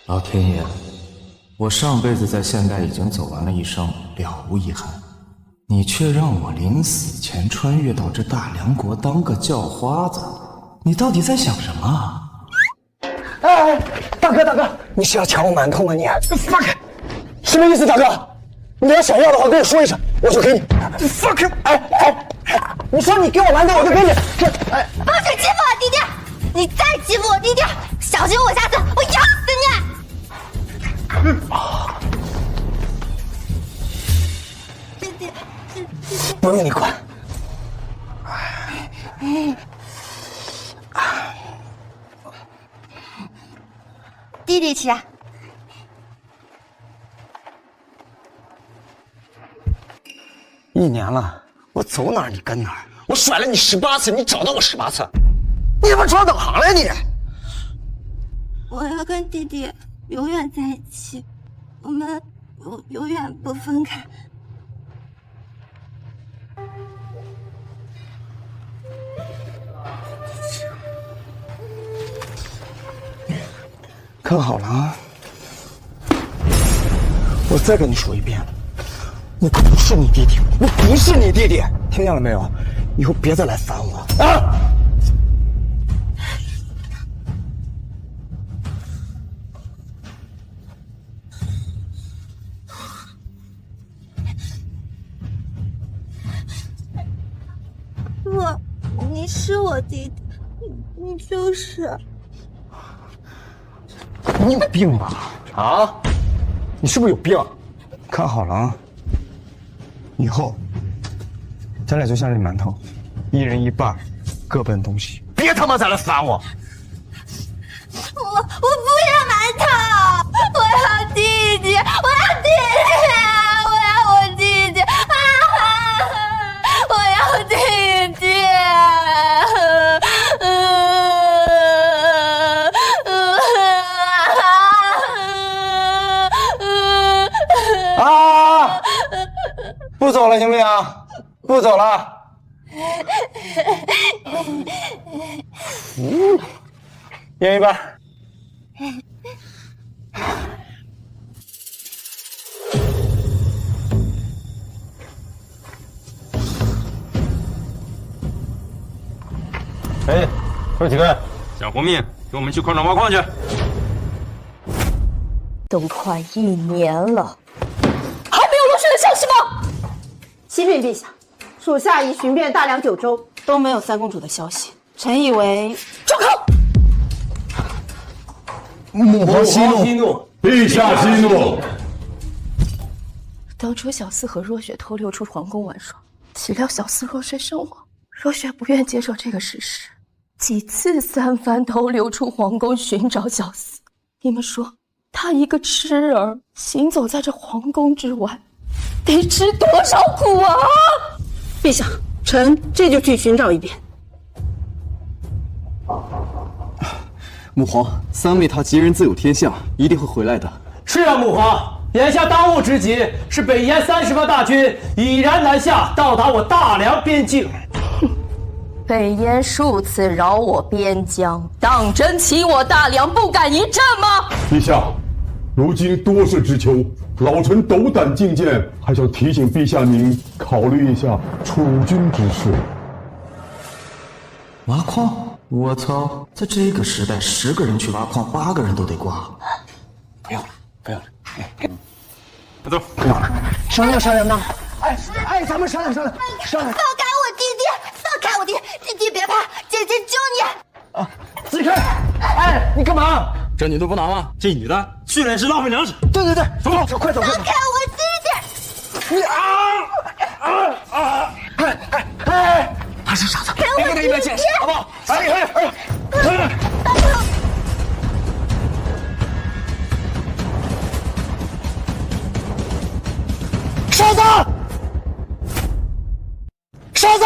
老天爷，我上辈子在现代已经走完了一生，了无遗憾。你却让我临死前穿越到这大梁国当个叫花子，你到底在想什么啊？哎，大哥，你是要抢我馒头吗你？fuck， 什么意思，大哥？你要想要的话跟我说一声，我就给你。fuck， 你说你给我馒头，我就给你。不许欺负我弟弟！你再欺负我弟弟，小心我下次我咬死你！弟弟，不用你管。弟弟吃啊。1年了，我走哪儿你跟哪儿，我甩了你18次，你找到我18次，你他妈装导航了你！我要跟弟弟永远在一起，我们永远不分开。看好了啊！我再跟你说一遍，我不是你弟弟，我不是你弟弟，听见了没有？以后别再来烦我啊！你是我弟弟，你就是。你有病吧？啊？你是不是有病？看好了啊！以后咱俩就像这馒头，一人一半，各奔东西。别他妈再来烦我！我不要馒头，我要弟弟，我要弟弟，我要我弟弟啊！我要弟弟。不走了行不行？不走了。一人一半。哎，哥几个，想活命，跟我们去矿场挖矿去。都快1年了，还没有落水的消息吗？启禀陛下，属下已寻遍大梁9州，都没有三公主的消息。臣以为，住口！母皇息怒，陛下息怒。当初小四和若雪偷溜出皇宫玩耍，岂料小四若水身亡，若雪不愿接受这个事实，几次三番偷溜出皇宫寻找小四。你们说，她一个痴儿行走在这皇宫之外，得吃多少苦啊！陛下，臣这就去寻找一遍。母皇，3位他吉人自有天相，一定会回来的。是啊，母皇，眼下当务之急是北燕30万大军已然南下，到达我大梁边境。北燕数次扰我边疆，当真欺我大梁不敢一战吗？陛下，如今多事之秋，老臣斗胆进谏，还想提醒陛下您考虑一下储君之事。挖矿？我操，在这个时代，10个人去挖矿，8个人都得挂。不要了，不要了。走，不要了，商量呢。咱们商量。放开我弟弟，放开我弟弟，弟弟别怕，姐姐救你。自开！你干嘛？这女的不拿吗？这女的居然是浪费粮食。对，走，快走！放开我弟弟！你他是傻子，别跟他一般见识，好不好？傻子！傻子！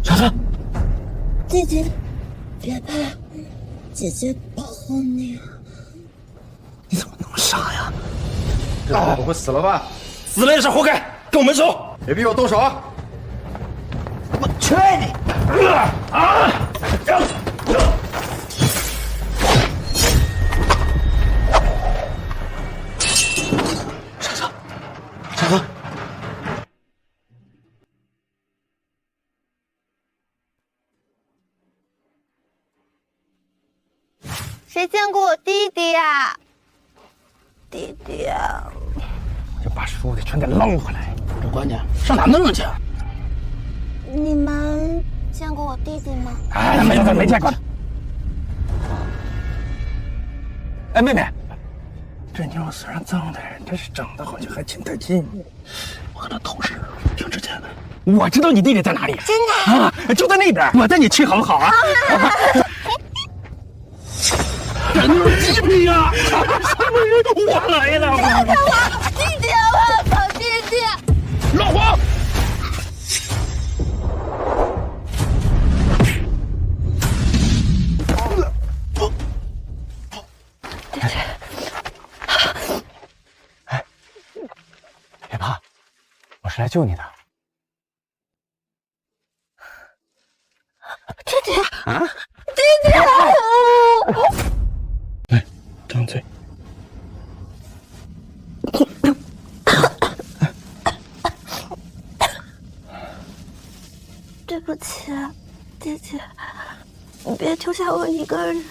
傻子！弟弟，别怕，姐姐保护你。你怎么那么傻呀？这他不会死了吧？死了也是活该，跟我们走！别逼我动手啊！我去你！傻子，谁见过我弟弟呀？弟弟啊！就把所有的全给捞回来，这关键上哪弄去？你们见过我弟弟吗？哎，没见过。哎，妹妹，这妞虽然脏点，但是长得好像还挺带劲。我和他同事挺值钱的。我知道你弟弟在哪里。真的啊，就在那边。我带你去好不好啊？这妞鸡皮呀！我来了！弟弟，我要找弟弟！老黄。别怕，我是来救你的。弟弟啊！弟弟！来，张嘴。对不起，弟弟，你别丢下我一个人，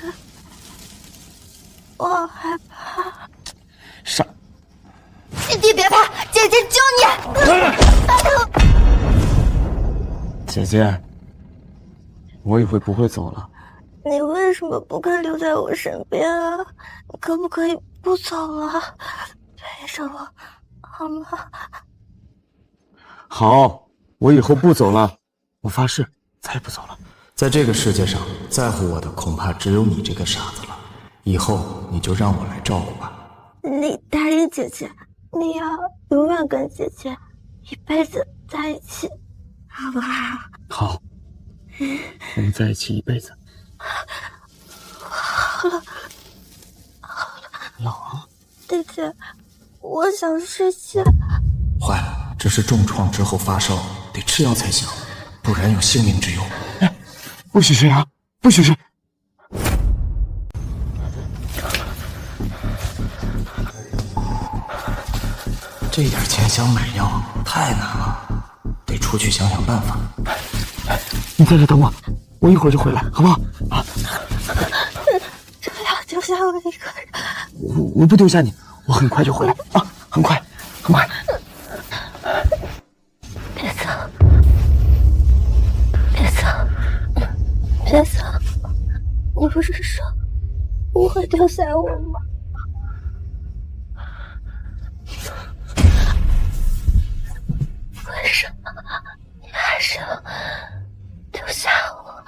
我好害怕。傻。弟弟别怕，姐姐救你！姐姐，我以后不会走了。你为什么不肯留在我身边啊？你可不可以不走了，陪着我，好吗？好，我以后不走了，我发誓再也不走了。在这个世界上，在乎我的恐怕只有你这个傻子了。以后你就让我来照顾吧。你答应姐姐，你要永远跟姐姐一辈子在一起，好不好？好，我们在一起一辈子。好了，老王，弟弟，我想睡觉。坏了，这是重创之后发烧，得吃药才行，不然有性命之忧。哎，不许睡啊，不许睡！这点钱想买药太难了，得出去想想办法。你在这等我，我一会儿就回来，好不好？啊！不要丢下我一个人。我不丢下你，我很快就回来啊，很快，很快。别走，别走，别走！你不是说不会丢下我吗？为什么你还是要丢下我？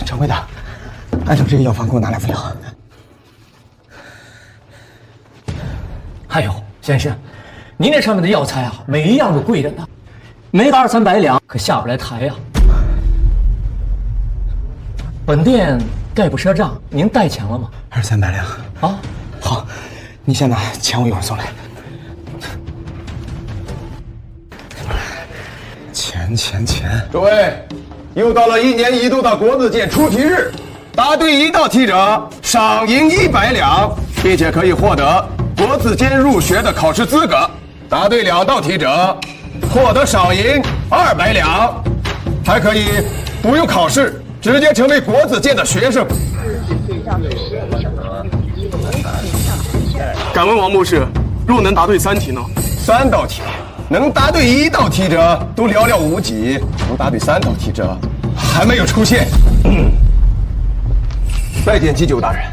掌柜的，按照这个药方给我拿2副药。还有，先生，您那上面的药材啊，每一样都贵着呢，没个200-300两可下不来台呀。本店概不赊账，您带钱了吗200-300两啊？好，你先拿，钱我一会儿送来。钱！诸位，又到了1年1度的国子监出题日，答对1道题者赏银100两，并且可以获得国子监入学的考试资格；答对2道题者获得赏银200两，还可以不用考试，直接成为国子监的学生。敢问王博士，若能答对3题呢？3道题。能答对1道题者都寥寥无几，能答对3道题者还没有出现。再见，祭酒大人。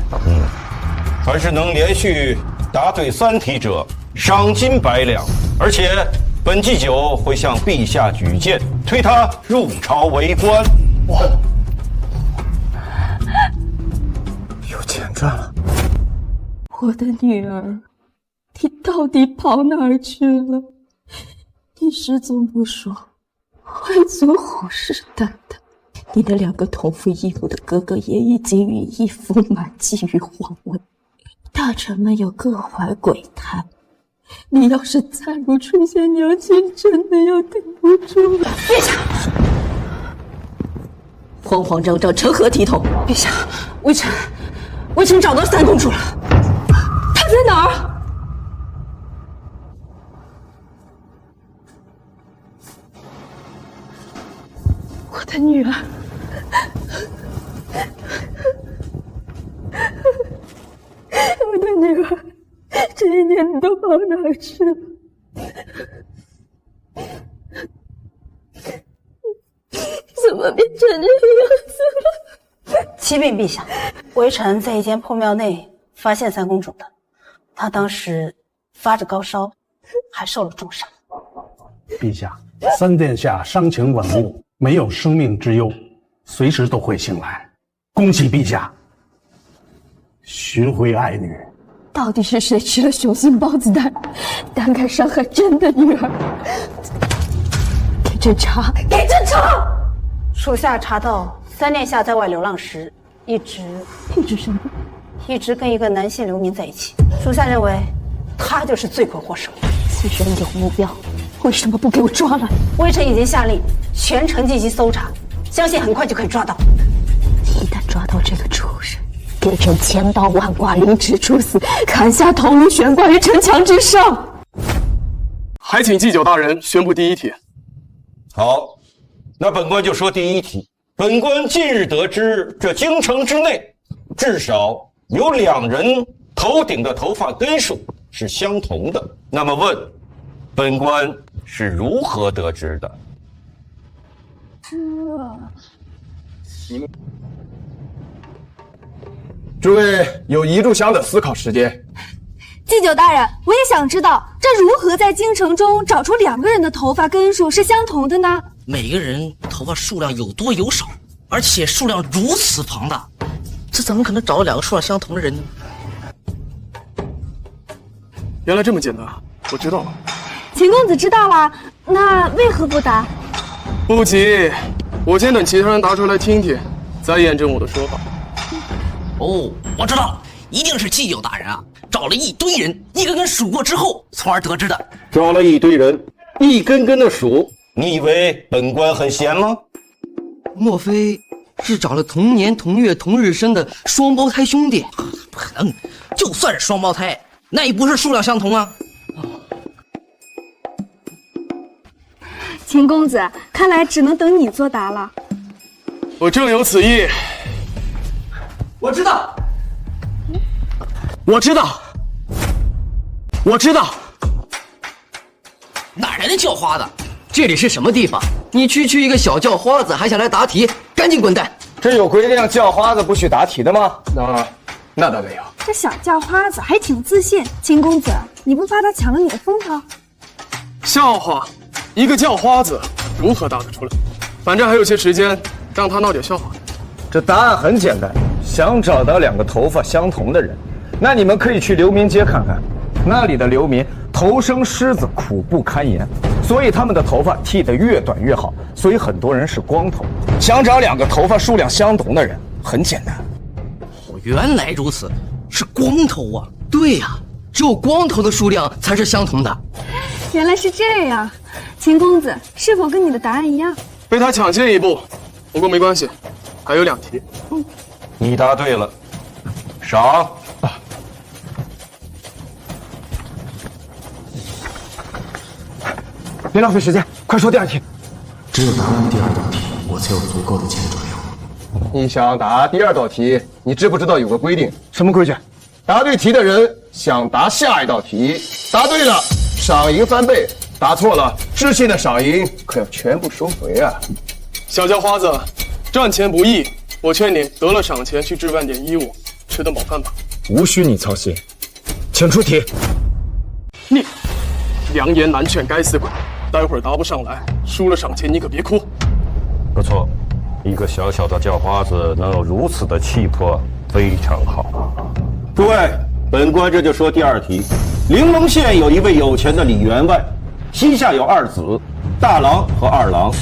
凡是能连续答对3题者，赏金100两，而且本祭酒会向陛下举荐，推他入朝为官。哇，有钱赚了！我的女儿，你到底跑哪儿去了？你失踪不说，还总虎视眈眈，你的2个同父异母的哥哥也已经羽翼丰满，觊觎皇位，大臣们又各怀鬼胎。你要是再不出现，娘亲真的要顶不住了。陛下，慌慌张张成何体统？陛下，微臣找到3公主了。她在哪儿？我的女儿，我的女儿，这1年你都跑哪儿去了？怎么变成这个样子了？启禀陛下，微臣在一间破庙内发现3公主的，她当时发着高烧，还受了重伤。陛下，3殿下伤情稳固，没有生命之忧，随时都会醒来。恭喜陛下，寻回爱女。到底是谁吃了雄心豹子胆，胆敢伤害朕的女儿？给朕查，给朕查！属下查到3殿下在外流浪时，一直什么？一直跟一个男性流民在一起。属下认为，他就是罪魁祸首。此人有目标，为什么不给我抓来？微臣已经下令全城进行搜查，相信很快就可以抓到。一旦抓到这个畜生，给朕千刀万剐，凌迟处死，砍下头颅悬挂于城墙之上。还请祭酒大人宣布第1题。好，那本官就说第1题。本官近日得知，这京城之内至少有2人头顶的头发根数是相同的。那么问，本官是如何得知的？诸位有1炷香的思考时间。祭酒大人，我也想知道，这如何在京城中找出2个人的头发根数是相同的呢？每个人头发数量有多有少，而且数量如此庞大，这怎么可能找到2个数量相同的人呢？原来这么简单，我知道了。秦公子知道了，那为何不答？不急，我先等其他人答出来听听，再验证我的说法。哦，我知道了，一定是祭酒大人啊，找了一堆人，一个个数过之后，从而得知的。找了一堆人，一根根的数，你以为本官很闲吗？莫非是找了同年同月同日生的双胞胎兄弟？不可能，就算是双胞胎，那也不是数量相同啊。秦公子，看来只能等你作答了。我正有此意。我知道，我知道，我知道。哪来的叫花子？这里是什么地方？你区区一个小叫花子还想来答题？赶紧滚蛋！这有规定叫花子不许答题的吗？那倒没有。这小叫花子还挺自信。秦公子，你不怕他抢了你的风头？笑话，一个叫花子如何答得出来？反正还有些时间，让他闹点笑话。这答案很简单，想找到2个头发相同的人，那你们可以去流民街看看，那里的流民头生虱子，苦不堪言，所以他们的头发剃得越短越好，所以很多人是光头。想找2个头发数量相同的人，很简单。哦，原来如此，是光头啊！对呀，只有光头的数量才是相同的。原来是这样，秦公子是否跟你的答案一样？被他抢先一步，不过没关系，还有2题。你答对了，赏。别浪费时间，快说第2题。只有答完第2道题，我才有足够的钱准备。你想答第2道题，你知不知道有个规定？什么规矩？答对题的人想答下一道题，答对了赏银3倍，答错了知信的赏银可要全部收回啊！小叫花子，赚钱不易，我劝你得了赏钱去置办点衣物，吃顿饱饭吧。无需你操心，请出题。你良言难劝，该死鬼！待会儿答不上来，输了赏钱你可别哭。不错，一个小小的叫花子能有如此的气魄，非常好。诸位，本官这就说第2题。临潼县有一位有钱的李员外，膝下有2子，大郎和二郎，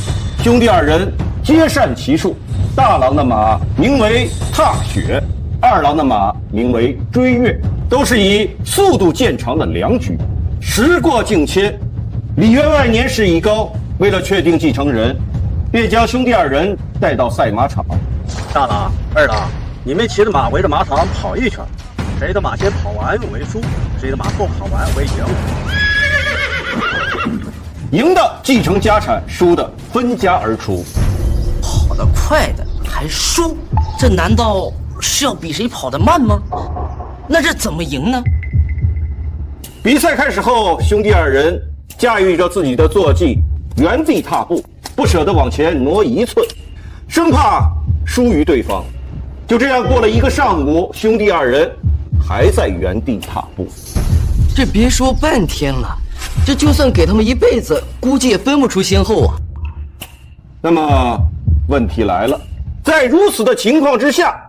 兄弟2人皆善骑术，大郎的马名为踏雪，二郎的马名为追月，都是以速度见长的良驹。时过境迁，李员外年事已高，为了确定继承人，便将兄弟二人带到赛马场。大郎、二郎，你们骑着马围着马场跑一圈，谁的马先跑完为输，谁的马后跑完为赢。赢的继承家产，输的分家而出。跑得快的还输，这难道是要比谁跑得慢吗？那这怎么赢呢？比赛开始后，兄弟二人驾驭着自己的坐骑，原地踏步，不舍得往前挪一寸，生怕输于对方。就这样过了一个上午，兄弟二人还在原地踏步。这别说半天了，这就算给他们一辈子，估计也分不出先后啊。那么问题来了，在如此的情况之下，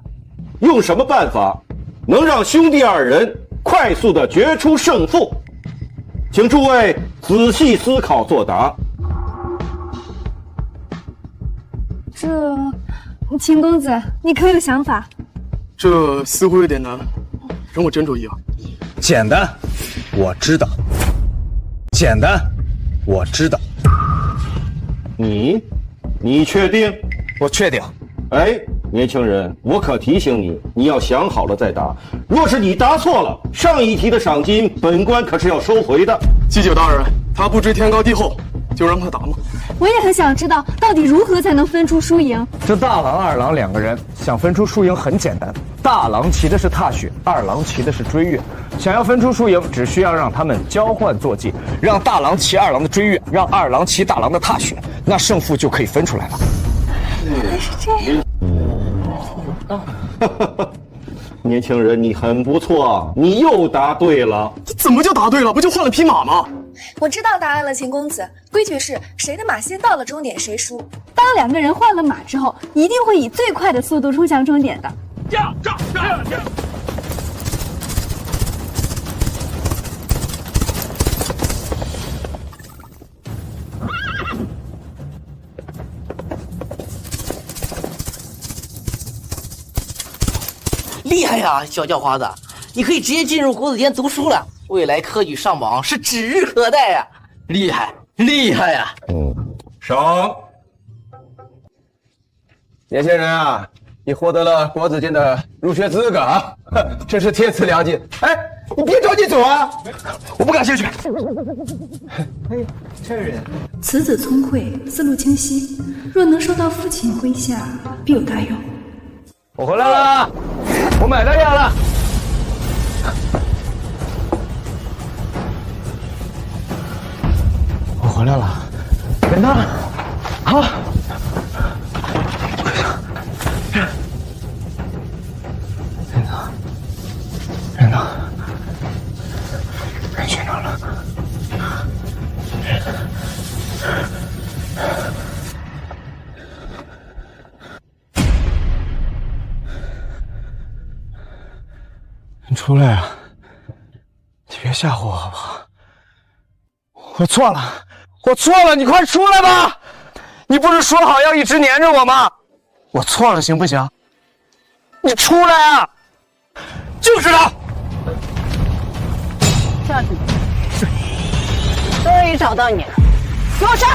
用什么办法能让兄弟二人快速的决出胜负？请诸位仔细思考作答。秦公子，你可有想法？这似乎有点难，让我斟酌一下。简单，我知道。简单，我知道。你确定？我确定。哎，年轻人，我可提醒你，你要想好了再答。若是你答错了，上一题的赏金本官可是要收回的。祭酒大人，他不知天高地厚，就让他答嘛。我也很想知道，到底如何才能分出输赢？这大郎、二郎两个人想分出输赢很简单，大郎骑的是踏雪，二郎骑的是追月。想要分出输赢，只需要让他们交换坐骑，让大郎骑二郎的追月，让二郎骑大郎的踏雪，那胜负就可以分出来了。原来是这样。年轻人，你很不错，你又答对了。怎么就答对了？不就换了匹马吗？我知道答案了，秦公子。规矩是谁的马先到了终点，谁输。当两个人换了马之后，一定会以最快的速度冲向终点的。厉害呀，小叫花子，你可以直接进入国子监读书了，未来科举上榜是指日可待呀！厉害，厉害呀！赏。年轻人啊，你获得了国子监的入学资格啊，真是天赐良机。哎，你别着急走啊，我不感兴趣。这人此子聪慧，思路清晰，若能受到父亲麾下，必有大用。我回来了，我买到药了。我回来了，人呢？啊！人呢？人去哪了？你出来啊！你别吓唬我好不好？我错了，我错了，你快出来吧！你不是说好要一直黏着我吗？我错了，行不行？你出来啊！就是他。下去。终于找到你了，给我上！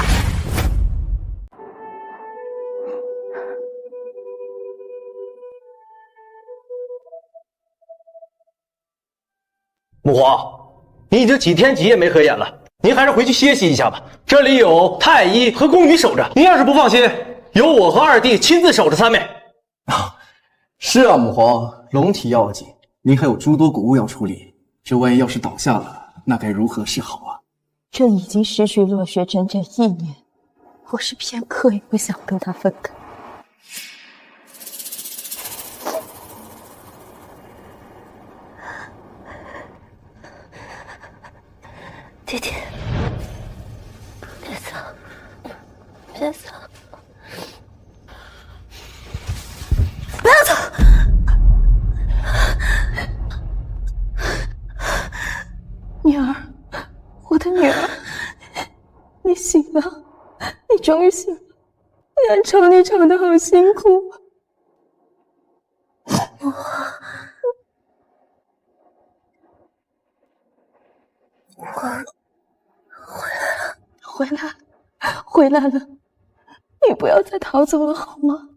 母皇，你已经几天几夜没合眼了，您还是回去歇息一下吧。这里有太医和宫女守着，您要是不放心，由我和二弟亲自守着三妹。是啊，母皇，龙体要紧，您还有诸多谷物要处理，这万一要是倒下了，那该如何是好啊？朕已经失去落雪整整1年，我是片刻也不想跟他分开。弟弟，别走，别走，不要走！女儿，我的女儿，你醒了，你终于醒了。我想瞅你瞅得好辛苦。回来了，你不要再逃走了好吗？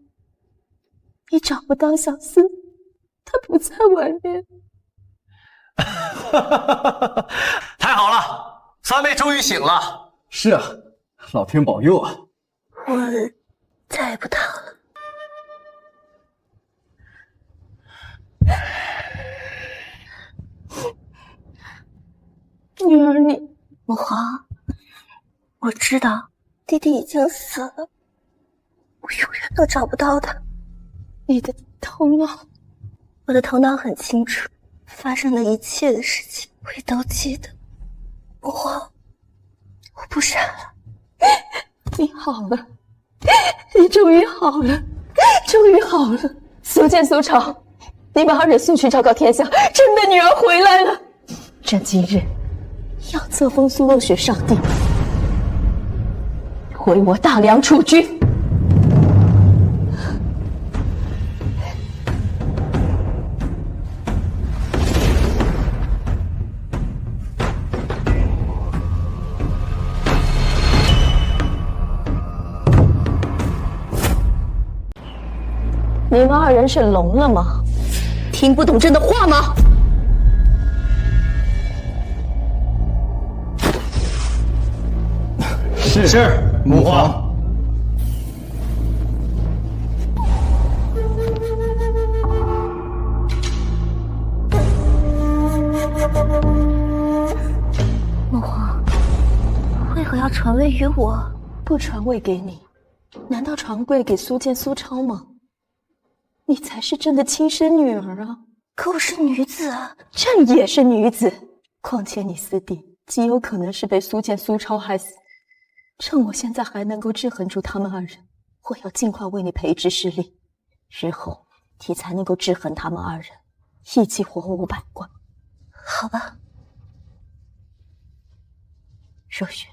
你找不到小四，他不在外面。太好了，三妹终于醒了。是啊，老天保佑啊！我再也不逃了。女儿你，母皇，我知道弟弟已经死了，我永远都找不到他。你的头脑，我的头脑很清楚，发生的一切的事情我也都记得。母皇，我不傻了。你好了，你终于好了，终于好了。苏建、苏超，你把二人送去昭告天下，朕的女儿回来了。朕今日要册封苏若雪上帝，为我大梁储君。你们二人是聋了吗？听不懂朕的话吗？是，母皇。母皇，为何要传位于我？不传位给你，难道传位给苏建、苏超吗？你才是朕的亲生女儿啊！可我是女子啊！朕也是女子，况且你四弟极有可能是被苏建、苏超害死。趁我现在还能够制衡住他们二人，我要尽快为你培植势力，日后你才能够制衡他们二人，一起活500关。好吧。若雪，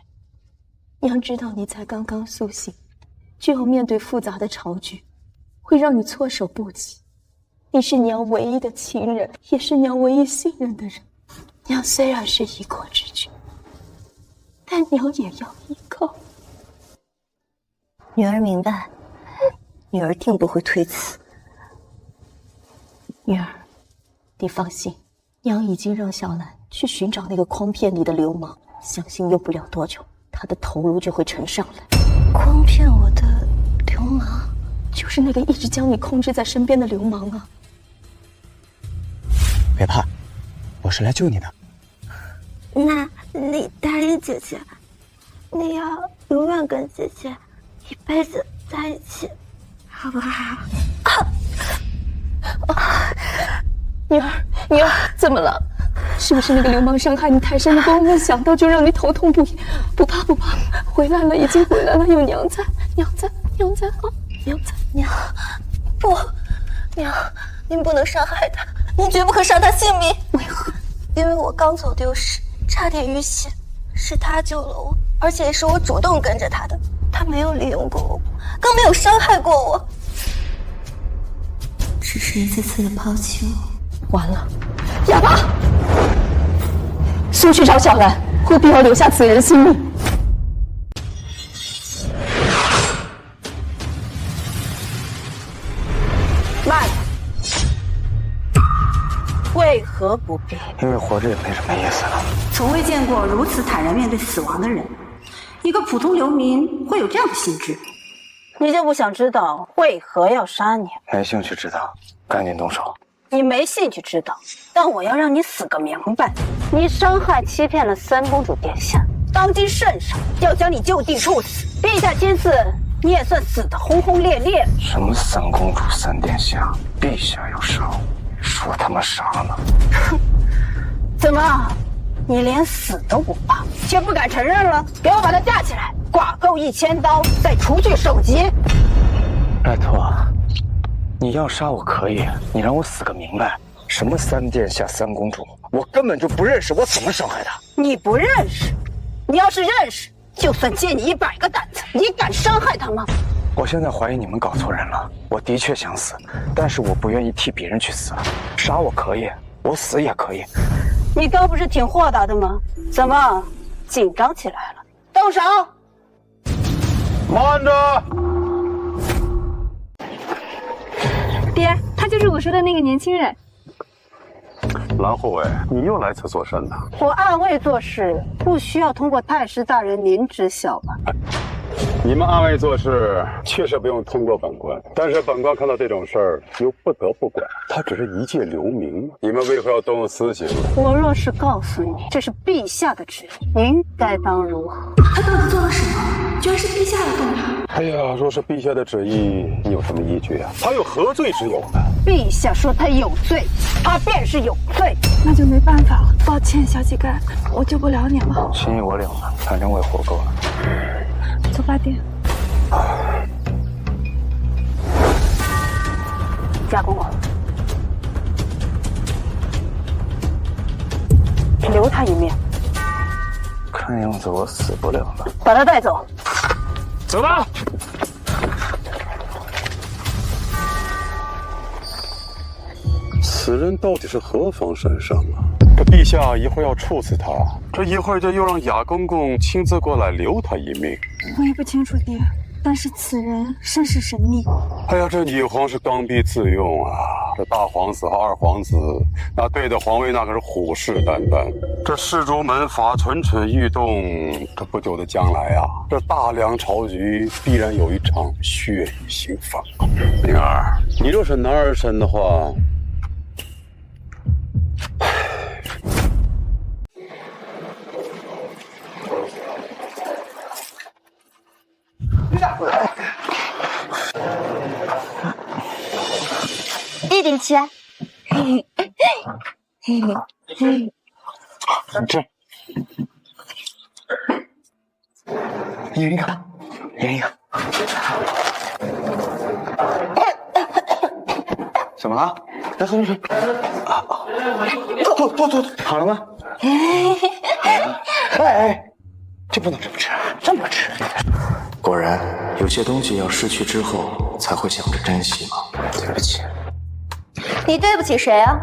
娘知道你才刚刚苏醒，就要面对复杂的朝局，会让你措手不及。你是娘唯一的亲人，也是娘唯一信任的人。娘虽然是一国之君，但娘也要依靠。女儿明白，女儿定不会推辞。女儿，你放心，娘已经让小兰去寻找那个诓骗你的流氓，相信用不了多久，他的头颅就会呈上来。诓骗我的流氓，就是那个一直将你控制在身边的流氓啊！别怕，我是来救你的。那你答应姐姐，你要永远跟姐姐一辈子在一起，好不好？女儿，女儿，怎么了？是不是那个流氓伤害你太深了？光想到就让你头痛不已？不怕不怕，回来了，已经回来了，有娘在，娘在，娘在啊！娘在，娘，不，娘，您不能伤害他，您绝不可伤他性命。为何？因为我刚走丢时，差点遇险，是他救了我，而且也是我主动跟着他的，他没有利用过我，更没有伤害过我，只是一次次的抛弃我。完了，哑巴！速去找小兰，务必要留下此人性命。慢！为何不必？因为活着也没什么意思了。从未见过如此坦然面对死亡的人。一个普通流民会有这样的心智？你就不想知道为何要杀你？没兴趣知道，赶紧动手。你没兴趣知道，但我要让你死个明白。你伤害欺骗了三公主殿下，当今圣上要将你就地处死。陛下今次你也算死得轰轰烈烈。什么三公主三殿下，陛下要杀我，说他妈啥呢？怎么，你连死都不怕，却不敢承认了？给我把她架起来，剐够1000刀，再除去首级。拜托，你要杀我可以，你让我死个明白。什么三殿下三公主，我根本就不认识，我怎么伤害她？你不认识？你要是认识，就算借你100个胆子，你敢伤害她吗？我现在怀疑你们搞错人了。我的确想死，但是我不愿意替别人去死。杀我可以，我死也可以。你刚不是挺豁达的吗？怎么紧张起来了？动手！站着！爹，他就是我说的那个年轻人。蓝护卫，你又来此作甚呢？我暗卫做事不需要通过太师大人您知晓吧？你们暗卫做事确实不用通过本官，但是本官看到这种事儿又不得不管。他只是一介流民，你们为何要动用私刑？我若是告诉你这是陛下的旨意，您该当如何？他到底做了什么？居然是陛下来动他！哎呀，若是陛下的旨意，你有什么依据啊？他有何罪之有呢？陛下说他有罪，他便是有罪。那就没办法了，抱歉，小乞丐，我救不了你了。心意我领了，反正我也活够了。走吧，爹。家公公，留他一命。看样子我死不了了。把他带走。走吧。此人到底是何方神圣啊？这陛下一会儿要处死他，这一会儿就又让雅公公亲自过来留他一命。我也不清楚，爹，但是此人甚是神秘。哎呀，这女皇是刚愎自用啊！这大皇子和二皇子，那对着皇位那可是虎视眈眈。这世族门阀蠢蠢欲动，这不久的将来啊，这大梁朝局必然有一场血雨腥风。灵儿，你若是男儿身的话，一顶起来。这，一人一个，一人一个。怎么了？来喝水。吐，好了吗？哎，这不能这么吃，这么吃。果然，有些东西要失去之后才会想着珍惜嘛。对不起。你对不起谁啊？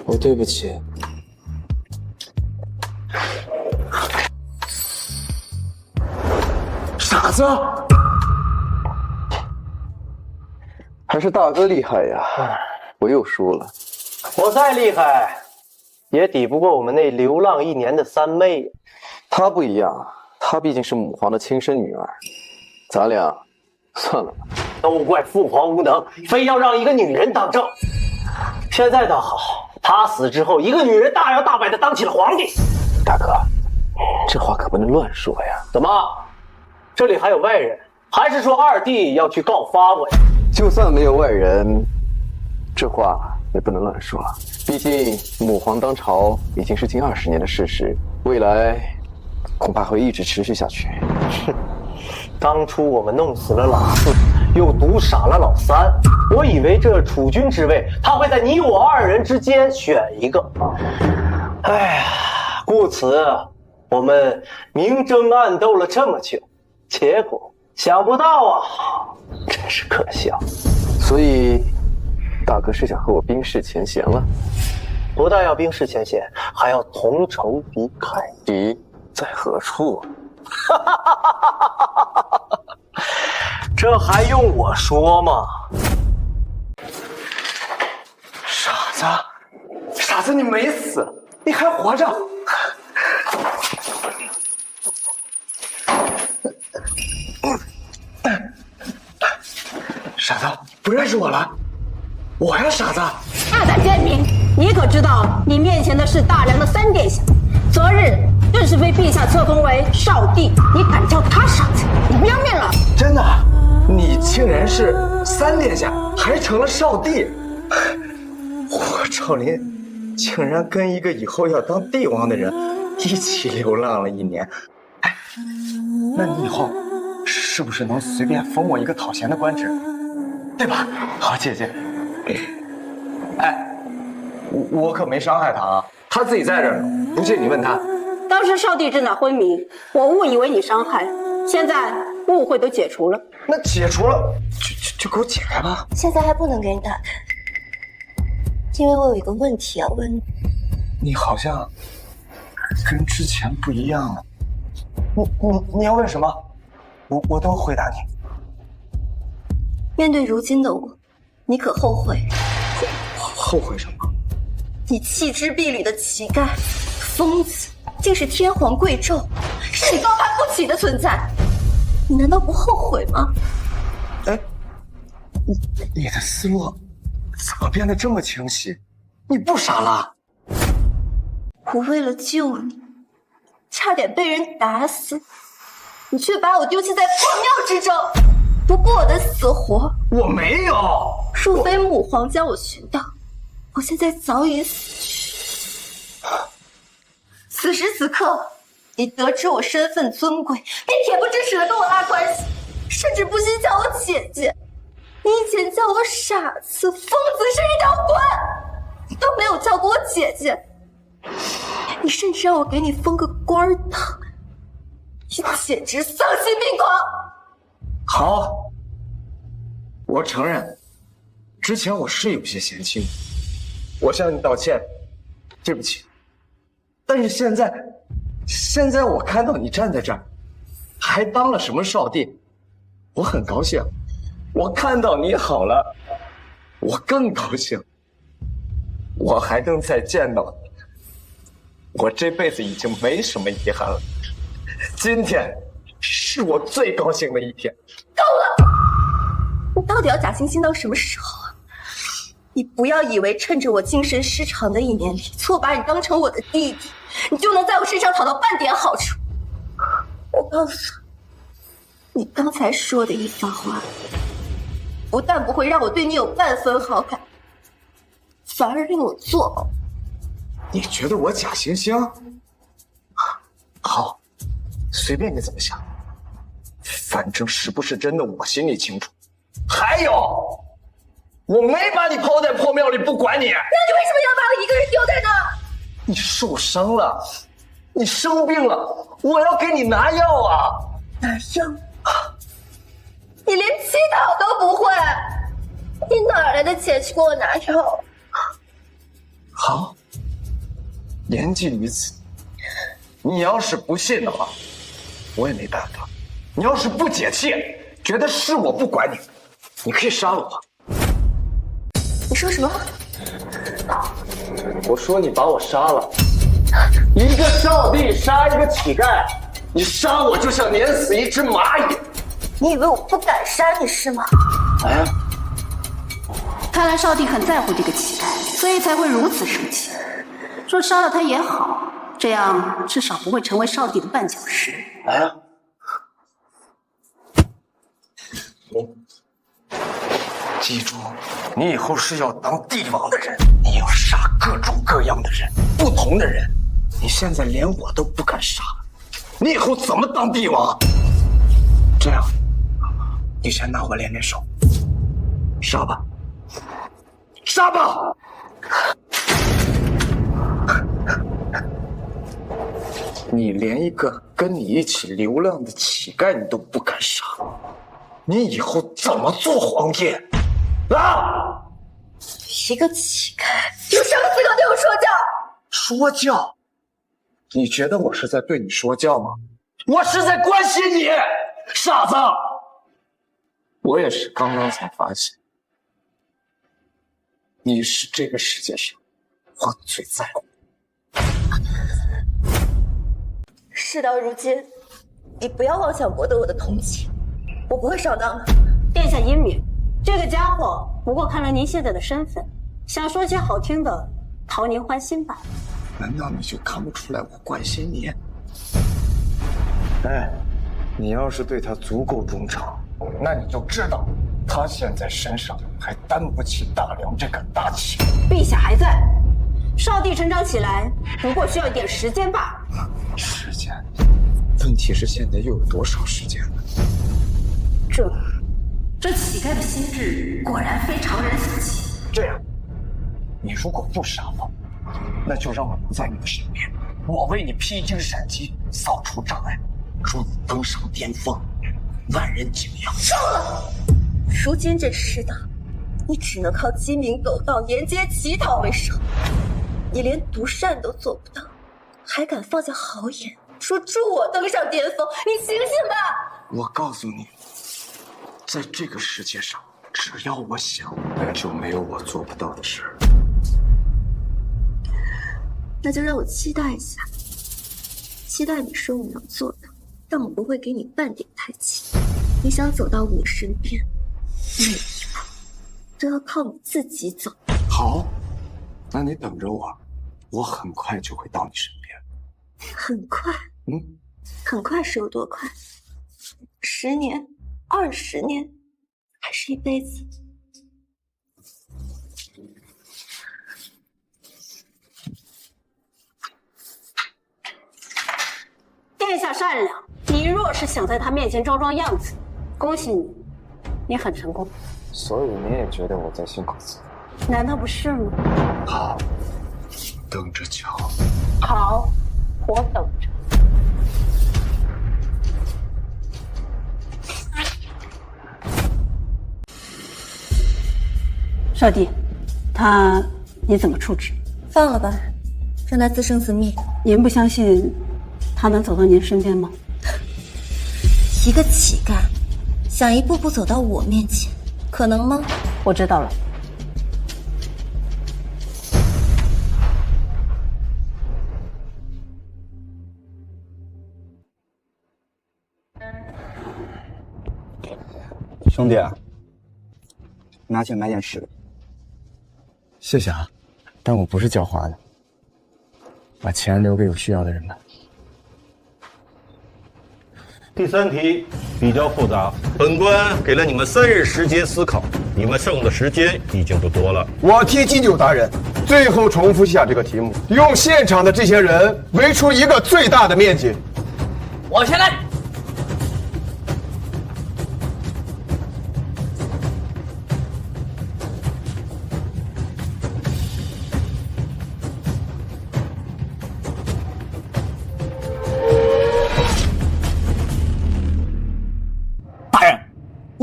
我对不起。傻子，还是大哥厉害呀！我又输了。我再厉害，也抵不过我们那流浪1年的三妹。她不一样，她毕竟是母皇的亲生女儿。咱俩算了吧。都怪父皇无能，非要让一个女人当政。现在倒好，他死之后，一个女人大摇大摆地当起了皇帝。大哥，这话可不能乱说呀。怎么？这里还有外人？还是说二弟要去告发我呀？就算没有外人，这话也不能乱说。毕竟母皇当朝已经是近20年的事实，未来恐怕会一直持续下去。哼，当初我们弄死了老四，又毒傻了老三，我以为这储君之位，他会在你我2人之间选一个。哎呀，故此我们明争暗斗了这么久，结果想不到啊，真是可笑。所以，大哥是想和我冰释前嫌了？不但要冰释前嫌，还要同仇敌忾。敌在何处？这还用我说吗？傻子，你没死，你还活着。傻子，不认识我了？我呀，傻子。大胆奸民，你可知道你面前的是大梁的3殿下？昨日更是被陛下册封为少帝，你敢叫他傻子？你不要命了？真的，你竟然是3殿下，还成了少帝。我赵林竟然跟一个以后要当帝王的人一起流浪了1年。哎，那你以后是不是能随便封我一个讨嫌的官职，对吧？好，姐姐。哎，我可没伤害他啊，他自己在这儿呢，不信你问他。当时少帝正在昏迷，我误以为你伤害，现在误会都解除了。那解除了，就给我解开吧。现在还不能给你打开，因为我有一个问题要问你。你好像跟之前不一样了。你要问什么？我都回答你。面对如今的我，你可后悔？后悔什么？你弃之敝履的乞丐、疯子，竟是天皇贵胄，是你高攀不起的存在。你难道不后悔吗？哎，你的思路怎么变得这么清晰？你不傻了？我为了救你，差点被人打死，你却把我丢弃在破庙之中，不顾我的死活。我没有。若非母皇将我寻到，我现在早已死去。此时此刻，你得知我身份尊贵，便恬不知耻的跟我拉关系，甚至不惜叫我姐姐。你以前叫我傻子、疯子，是一条鬼，你都没有叫过我姐姐。你甚至让我给你封个官儿当，你简直丧心病狂！好，我承认，之前我是有些嫌弃你，我向你道歉，对不起。但是现在我看到你站在这儿，还当了什么少帝，我很高兴。我看到你好了，我更高兴。我还能再见到你，我这辈子已经没什么遗憾了。今天是我最高兴的一天。够了！你到底要假惺惺到什么时候啊？你不要以为趁着我精神失常的一年里，错把你当成我的弟弟，你就能在我身上讨到半点好处。我告诉你，你刚才说的一番话，不但不会让我对你有半分好感，反而令我作呕。你觉得我假惺惺？好，随便你怎么想，反正是不是真的我心里清楚。还有，我没把你抛在破庙里不管你，那你为什么要把我一个人丢在那？你受伤了，你生病了，我要给你拿药啊！拿药？你连乞讨都不会，你哪来的钱去给我拿药？好，言尽于此。你要是不信的话，我也没办法。你要是不解气，觉得是我不管你，你可以杀了我。你说什么？我说你把我杀了。一个少帝杀一个乞丐，你杀我就像碾死一只蚂蚁。你以为我不敢杀你是吗？哎，看来少帝很在乎这个乞丐，所以才会如此生气。说杀了他也好，这样至少不会成为少帝的绊脚石。哎，记住，你以后是要当帝王的人，你要杀各种各样的人，不同的人。你现在连我都不敢杀，你以后怎么当帝王？这样，你先拿我练练手，杀吧，杀吧！你连一个跟你一起流浪的乞丐你都不敢杀，你以后怎么做皇帝？啊！一个乞丐有什么资格对我说教？说教？你觉得我是在对你说教吗？我是在关心你，傻子！我也是刚刚才发现，你是这个世界上我最在乎。事到如今，你不要妄想博得我的同情，我不会上当的。殿下英明，这个家伙不过看了您现在的身份，想说些好听的讨您欢心吧。难道你就看不出来我关心你？哎，你要是对他足够忠诚，那你就知道，他现在身上还担不起大梁这个大旗。陛下还在，少帝成长起来不过需要一点时间罢了。时间？问题是现在又有多少时间了？这乞丐的心智果然非常人所及。这样，你如果不杀我，那就让我不在你的身边，我为你披荆斩棘，扫除障碍，助你登上巅峰，万人敬仰。够了！如今这世道，你只能靠鸡鸣狗盗、沿街乞讨为生，你连独善都做不到，还敢放下豪言说助我登上巅峰？你醒醒吧！我告诉你，在这个世界上，只要我想，就没有我做不到的事。那就让我期待一下，期待你说你能做到，但我不会给你半点台阶。你想走到我身边，每一步都要靠你自己走。好，那你等着我，我很快就会到你身边。很快？很快是有多快？10年、20年，还是一辈子？殿下善良，你若是想在他面前装装样子，恭喜你，你很成功。所以你也觉得我在信口雌黄？难道不是吗？好，等着瞧。好，我等着。少帝，你怎么处置？放了吧，让他自生自灭。您不相信他能走到您身边吗？一个乞丐，想一步步走到我面前，可能吗？我知道了。兄弟，拿钱买点吃的。谢谢啊，但我不是狡猾的，把钱留给有需要的人吧。第3题比较复杂，本官给了你们3日时间思考，你们剩的时间已经不多了。我替祭酒达人最后重复下这个题目，用现场的这些人围出一个最大的面积。我先来。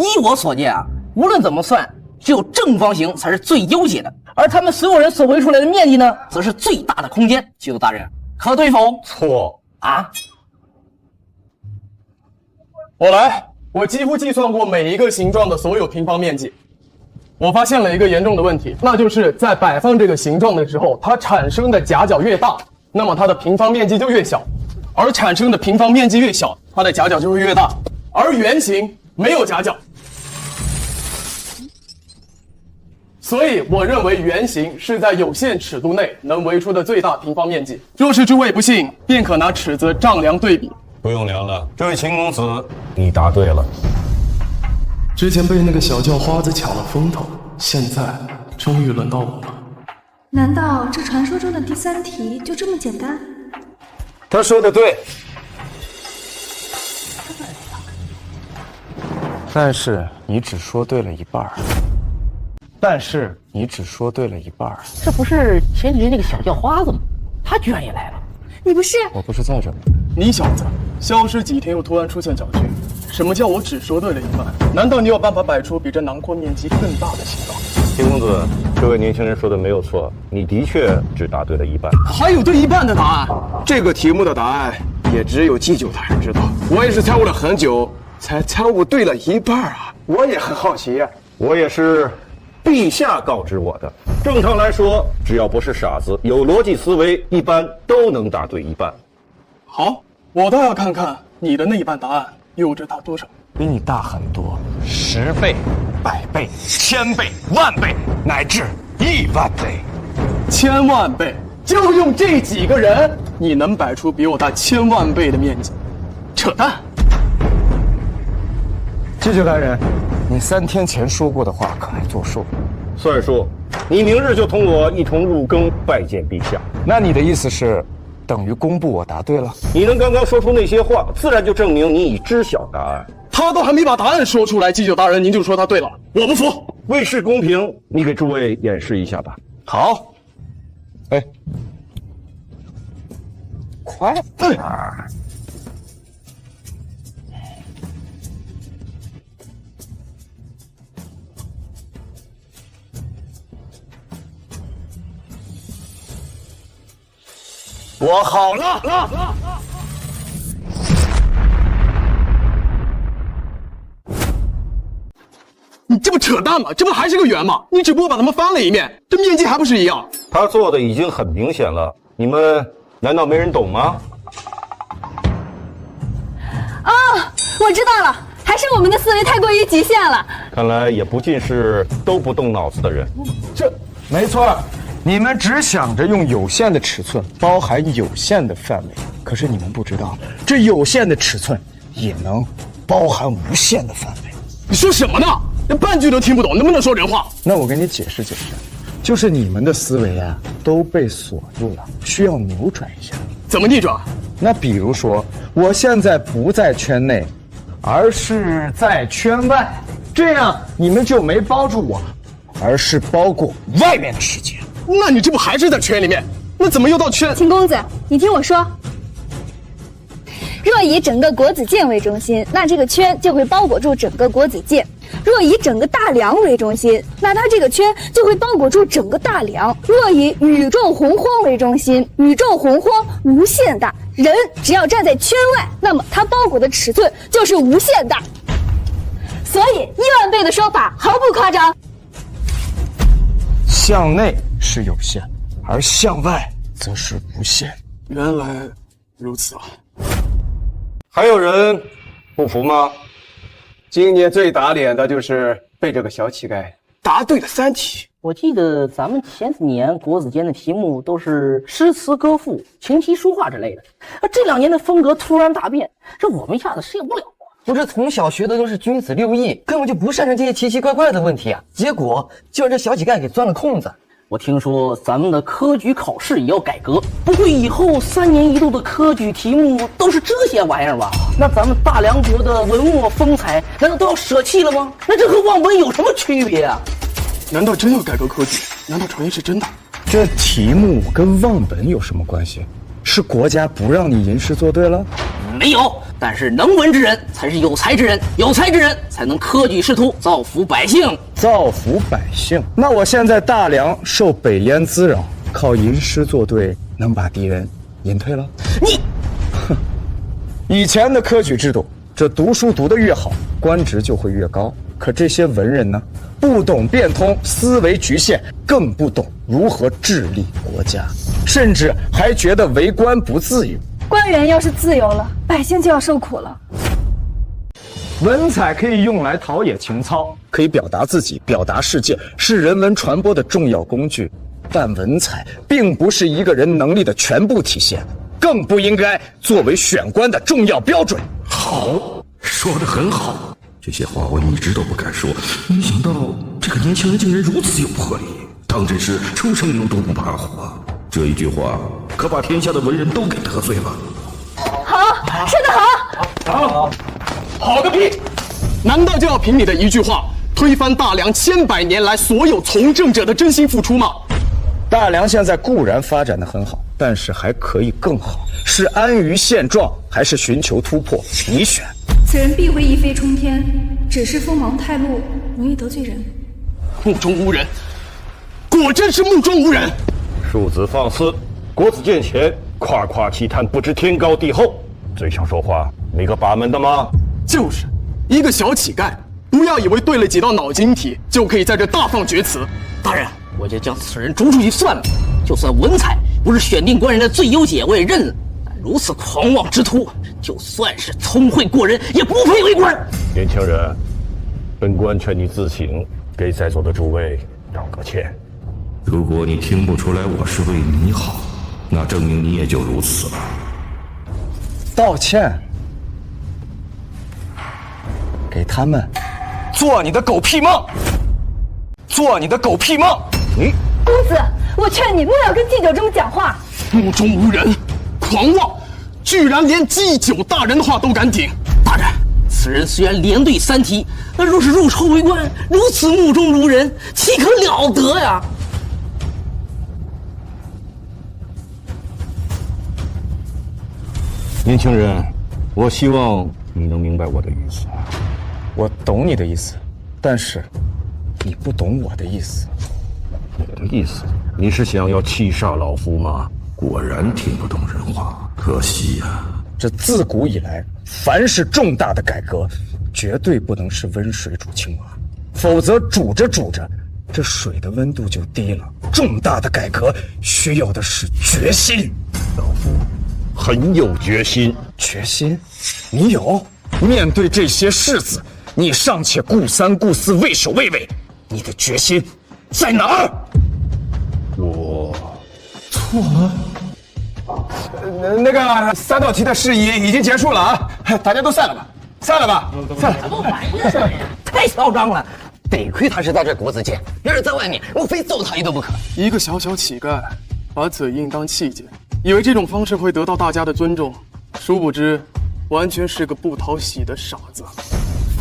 依我所见啊，无论怎么算，只有正方形才是最优解的，而他们所有人所围出来的面积呢，则是最大的空间。祭酒大人，可对否？错啊！我来，我几乎计算过每一个形状的所有平方面积。我发现了一个严重的问题，那就是在摆放这个形状的时候，它产生的夹角越大，那么它的平方面积就越小，而产生的平方面积越小，它的夹角就会越大。而圆形没有夹角，所以我认为圆形是在有限尺度内能围出的最大平方面积。若是诸位不信，便可拿尺子丈量对比。不用量了，这位秦公子，你答对了。之前被那个小叫花子抢了风头，现在终于轮到我了。难道这传说中的第3题就这么简单？他说的对，但是你只说对了一半。这不是前几日那个小叫花子吗？他居然也来了。你不是？我不是在这里。你小子消失几天又突然出现搅局，什么叫我只说对了一半？难道你有办法摆出比这囊括面积更大的形状？秦公子，这位年轻人说的没有错，你的确只答对了一半。还有对一半的答案？这个题目的答案也只有祭酒大人知道。我也是参悟了很久，才参悟对了一半啊！我也很好奇呀。我也是陛下告知我的。正常来说，只要不是傻子，有逻辑思维，一般都能答对一半。好，我倒要看看你的那一半答案有着大多少。比你大很多，10倍、100倍、1000倍、10000倍，乃至10000倍。1000万倍，就用这几个人，你能摆出比我大1000万倍的面积？扯淡！祭酒大人，你3天前说过的话可还作数？算数。你明日就同我一同入宫拜见陛下。那你的意思是，等于公布我答对了？你能刚刚说出那些话，自然就证明你已知晓答案。他都还没把答案说出来，祭酒大人您就说他对了，我不服。为示公平，你给诸位演示一下吧。好。哎，快！我好了。你这不扯淡吗？这不还是个圆吗？你只不过把它们翻了一面，这面积还不是一样？他做的已经很明显了，你们难道没人懂吗？哦，我知道了，还是我们的思维太过于局限了。看来也不尽是都不动脑子的人。这没错，你们只想着用有限的尺寸包含有限的范围，可是你们不知道，这有限的尺寸也能包含无限的范围。你说什么呢？连半句都听不懂，能不能说人话？那我给你解释解释，就是你们的思维啊都被锁住了，需要扭转一下。怎么逆转？那比如说，我现在不在圈内，而是在圈外，这样你们就没包住我，而是包过外面的世界。那你这不还是在圈里面？那怎么又到圈？秦公子，你听我说。若以整个国子监为中心，那这个圈就会包裹住整个国子监；若以整个大梁为中心，那它这个圈就会包裹住整个大梁；若以宇宙洪荒为中心，宇宙洪荒无限大，人只要站在圈外，那么它包裹的尺寸就是无限大。所以10000倍的说法毫不夸张。向内是有限，而向外则是无限。原来如此啊！还有人不服吗？今年最打脸的就是被这个小乞丐答对了3题。我记得咱们前几年国子监的题目都是诗词歌赋、琴棋书画之类的，这2年的风格突然大变，这我们一下子适应不了。不是从小学的都是君子6艺，根本就不擅长这些奇奇怪怪的问题啊！结果就让这小乞丐给钻了空子。我听说咱们的科举考试也要改革，不会以后3年1度的科举题目都是这些玩意儿吧？那咱们大梁国的文墨风采难道都要舍弃了吗？那这和望文有什么区别啊？难道真要改革科举？难道传言是真的？这题目跟望本有什么关系？是国家不让你吟诗作对了？没有，但是能文之人才是有才之人，有才之人才能科举仕途，造福百姓。造福百姓？那我现在大梁受北燕滋扰，靠吟诗作对能把敌人吟退了？你，哼！以前的科举制度，这读书读得越好，官职就会越高。可这些文人呢，不懂变通，思维局限，更不懂如何治理国家，甚至还觉得为官不自由。官员要是自由了，百姓就要受苦了。文采可以用来陶冶情操，可以表达自己，表达世界，是人文传播的重要工具。但文采并不是一个人能力的全部体现，更不应该作为选官的重要标准。好，说得很好。这些话我一直都不敢说，没想到这个年轻人竟然如此有魄力，当真是初生牛犊不怕虎啊！这一句话可把天下的文人都给得罪了。好，说得好。好个屁！难道就要凭你的一句话推翻大梁千百年来所有从政者的真心付出吗？大梁现在固然发展得很好，但是还可以更好。是安于现状，还是寻求突破？你选。此人必会一飞冲天，只是锋芒太露，容易得罪人。目中无人，果真是目中无人。庶子放肆，国子监前夸夸其谈，不知天高地厚，嘴上说话没个把门的吗？就是一个小乞丐，不要以为对了几道脑筋题就可以在这大放厥词。大人，我就将此人逐出去算了。就算文采不是选定官人的最优解，我也认了。但如此狂妄之徒，就算是聪慧过人，也不配为官。年轻人，本官劝你自省，给在座的诸位道个歉。如果你听不出来我是为你好，那证明你也就如此了。道歉？给他们做你的狗屁梦，做你的狗屁梦！公子，我劝你莫要跟祭酒这么讲话。目中无人，狂妄，居然连祭酒大人的话都敢顶。大人，此人虽然连对3题，但若是入朝为官，如此目中无人，岂可了得呀？年轻人，我希望你能明白我的意思。我懂你的意思，但是你不懂我的意思。我的意思，你是想要气煞老夫吗？果然听不懂人话，可惜呀。这自古以来，凡是重大的改革，绝对不能是温水煮青蛙。否则煮着煮着，这水的温度就低了。重大的改革需要的是决心。老夫很有决心。决心？你有？面对这些世子，你尚且顾三顾四、畏首畏尾，你的决心在哪儿？我错了。那个3道题的事宜已经结束了啊，大家都散了吧，散了吧，散了。太嚣张了！得亏他是在这国子监，要是在外面，我非揍他一顿不可。一个小小乞丐，把嘴硬当器械，以为这种方式会得到大家的尊重，殊不知，完全是个不讨喜的傻子、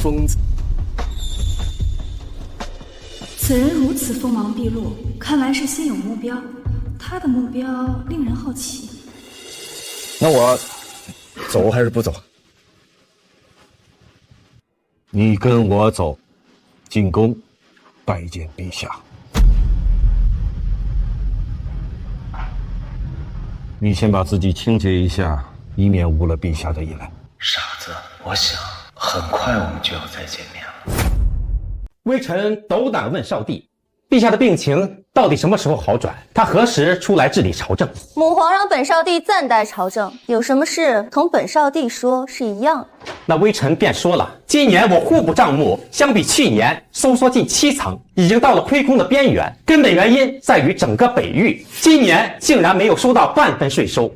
疯子。此人如此锋芒毕露，看来是心有目标。他的目标令人好奇。那我走还是不走？你跟我走，进宫拜见陛下。你先把自己清洁一下，以免误了陛下的意来。傻子，我想很快我们就要再见面了。微臣斗胆问少帝，陛下的病情到底什么时候好转？他何时出来治理朝政？母皇让本少帝暂代朝政，有什么事同本少帝说是一样的。那微臣便说了，今年我户部账目相比去年收缩近7层，已经到了亏空的边缘。根本原因在于整个北域今年竟然没有收到半分税收，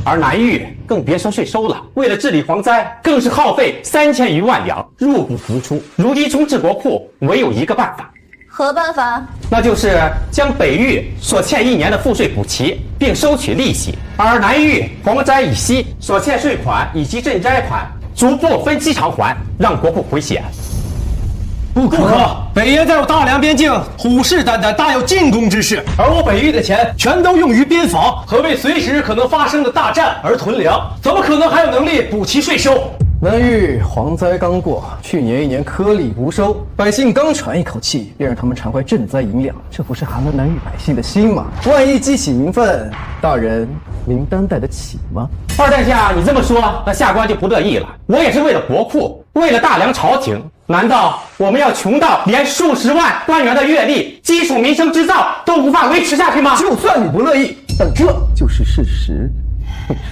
而南域更别说税收了。为了治理蝗灾，更是耗费3000余万两，入不敷出。如今充斥国库，唯有一个办法。何办法？那就是将北域所欠1年的赋税补齐，并收取利息；而南域蝗灾以西所欠税款以及赈灾款，逐步分期偿还，让国库回血。不可！北燕在我大梁边境虎视眈眈，大有进攻之势，而我北域的钱全都用于边防和为随时可能发生的大战而囤粮，怎么可能还有能力补齐税收？南域蝗灾刚过，去年1年颗粒无收，百姓刚喘一口气，便让他们偿还赈灾银两，这不是寒了南域百姓的心吗？万一激起民愤，大人您担待得起吗？二殿下，你这么说，那下官就不乐意了。我也是为了国库，为了大梁朝廷，难道我们要穷到连数十万官员的月例、基础民生织造都无法维持下去吗？就算你不乐意，但这就是事实。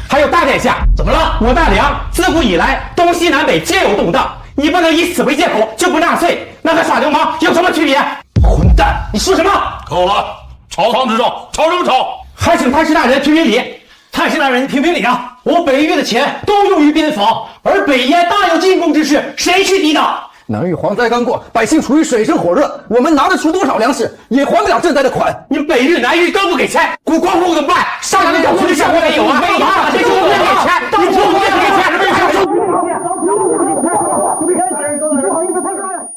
还有大殿下，怎么了？我大梁自古以来东西南北皆有动荡，你不能以此为借口就不纳税，那和耍流氓有什么区别？混蛋！你说什么？够了！朝堂之上，吵什么吵？还请太师大人评评理。太师大人，你评评理啊！我北域的钱都用于边防，而北燕大有进攻之势，谁去抵挡？南域蝗灾刚过，百姓处于水深火热，我们拿得出多少粮食，也还不了赈灾的款。你们北域、南域都不给钱，国库怎么办？上面讲村下官没有啊？这就不给钱，你不给钱，什么意思？不好意思，太高了。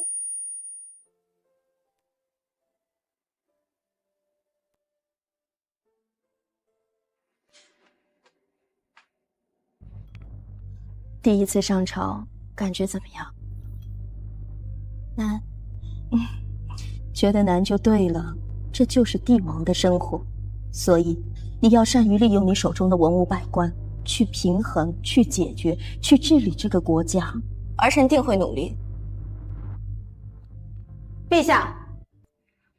第一次上朝，感觉怎么样？难，觉得难就对了，这就是帝王的生活，所以你要善于利用你手中的文武百官，去平衡、去解决、去治理这个国家。儿臣定会努力。陛下，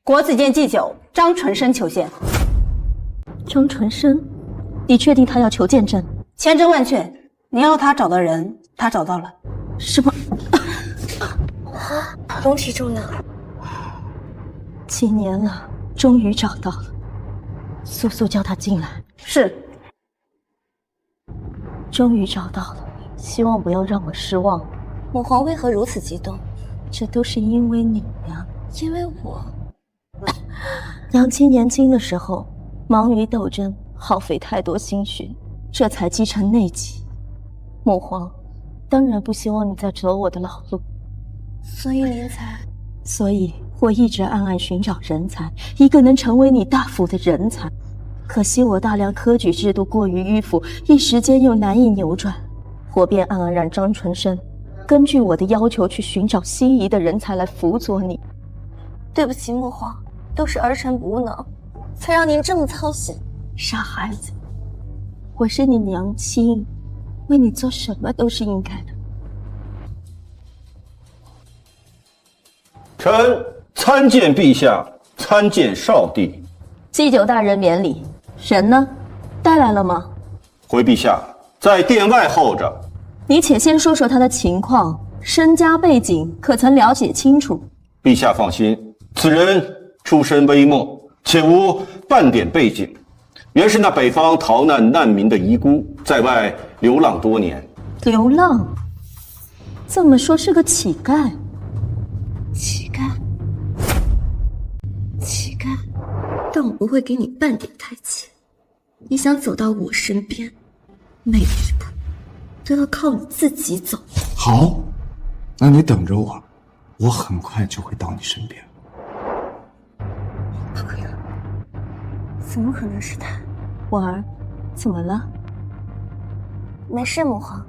国子监祭酒张纯生求见。张纯生，你确定他要求见朕？千真万确，你要他找的人，他找到了。什么？龙体重了，几年了，终于找到了。速速叫他进来。是。终于找到了，希望不要让我失望。母皇为何如此激动？这都是因为你呀，因为我。娘亲年轻的时候忙于斗争，耗费太多心血，这才积成内疾。母皇当然不希望你再走我的老路。所以您才……所以我一直暗暗寻找人才，一个能成为你大辅的人才。可惜我大梁科举制度过于迂腐，一时间又难以扭转，我便暗暗让张纯生根据我的要求去寻找心仪的人才来辅佐你。对不起，母皇，都是儿臣无能，才让您这么操心。傻孩子，我是你娘亲，为你做什么都是应该的。是。臣参见陛下，参见少帝。祭酒大人免礼。人呢？带来了吗？回陛下，在殿外候着。你且先说说他的情况，身家背景可曾了解清楚？陛下放心，此人出身微末，且无半点背景，原是那北方逃难难民的遗孤，在外流浪多年。流浪？这么说是个乞丐？乞丐？乞丐？但我不会给你半点台阶。你想走到我身边，每一步都要靠你自己走。好，那你等着我，我很快就会到你身边。不可能，怎么可能是他？婉儿，怎么了？没事，母皇，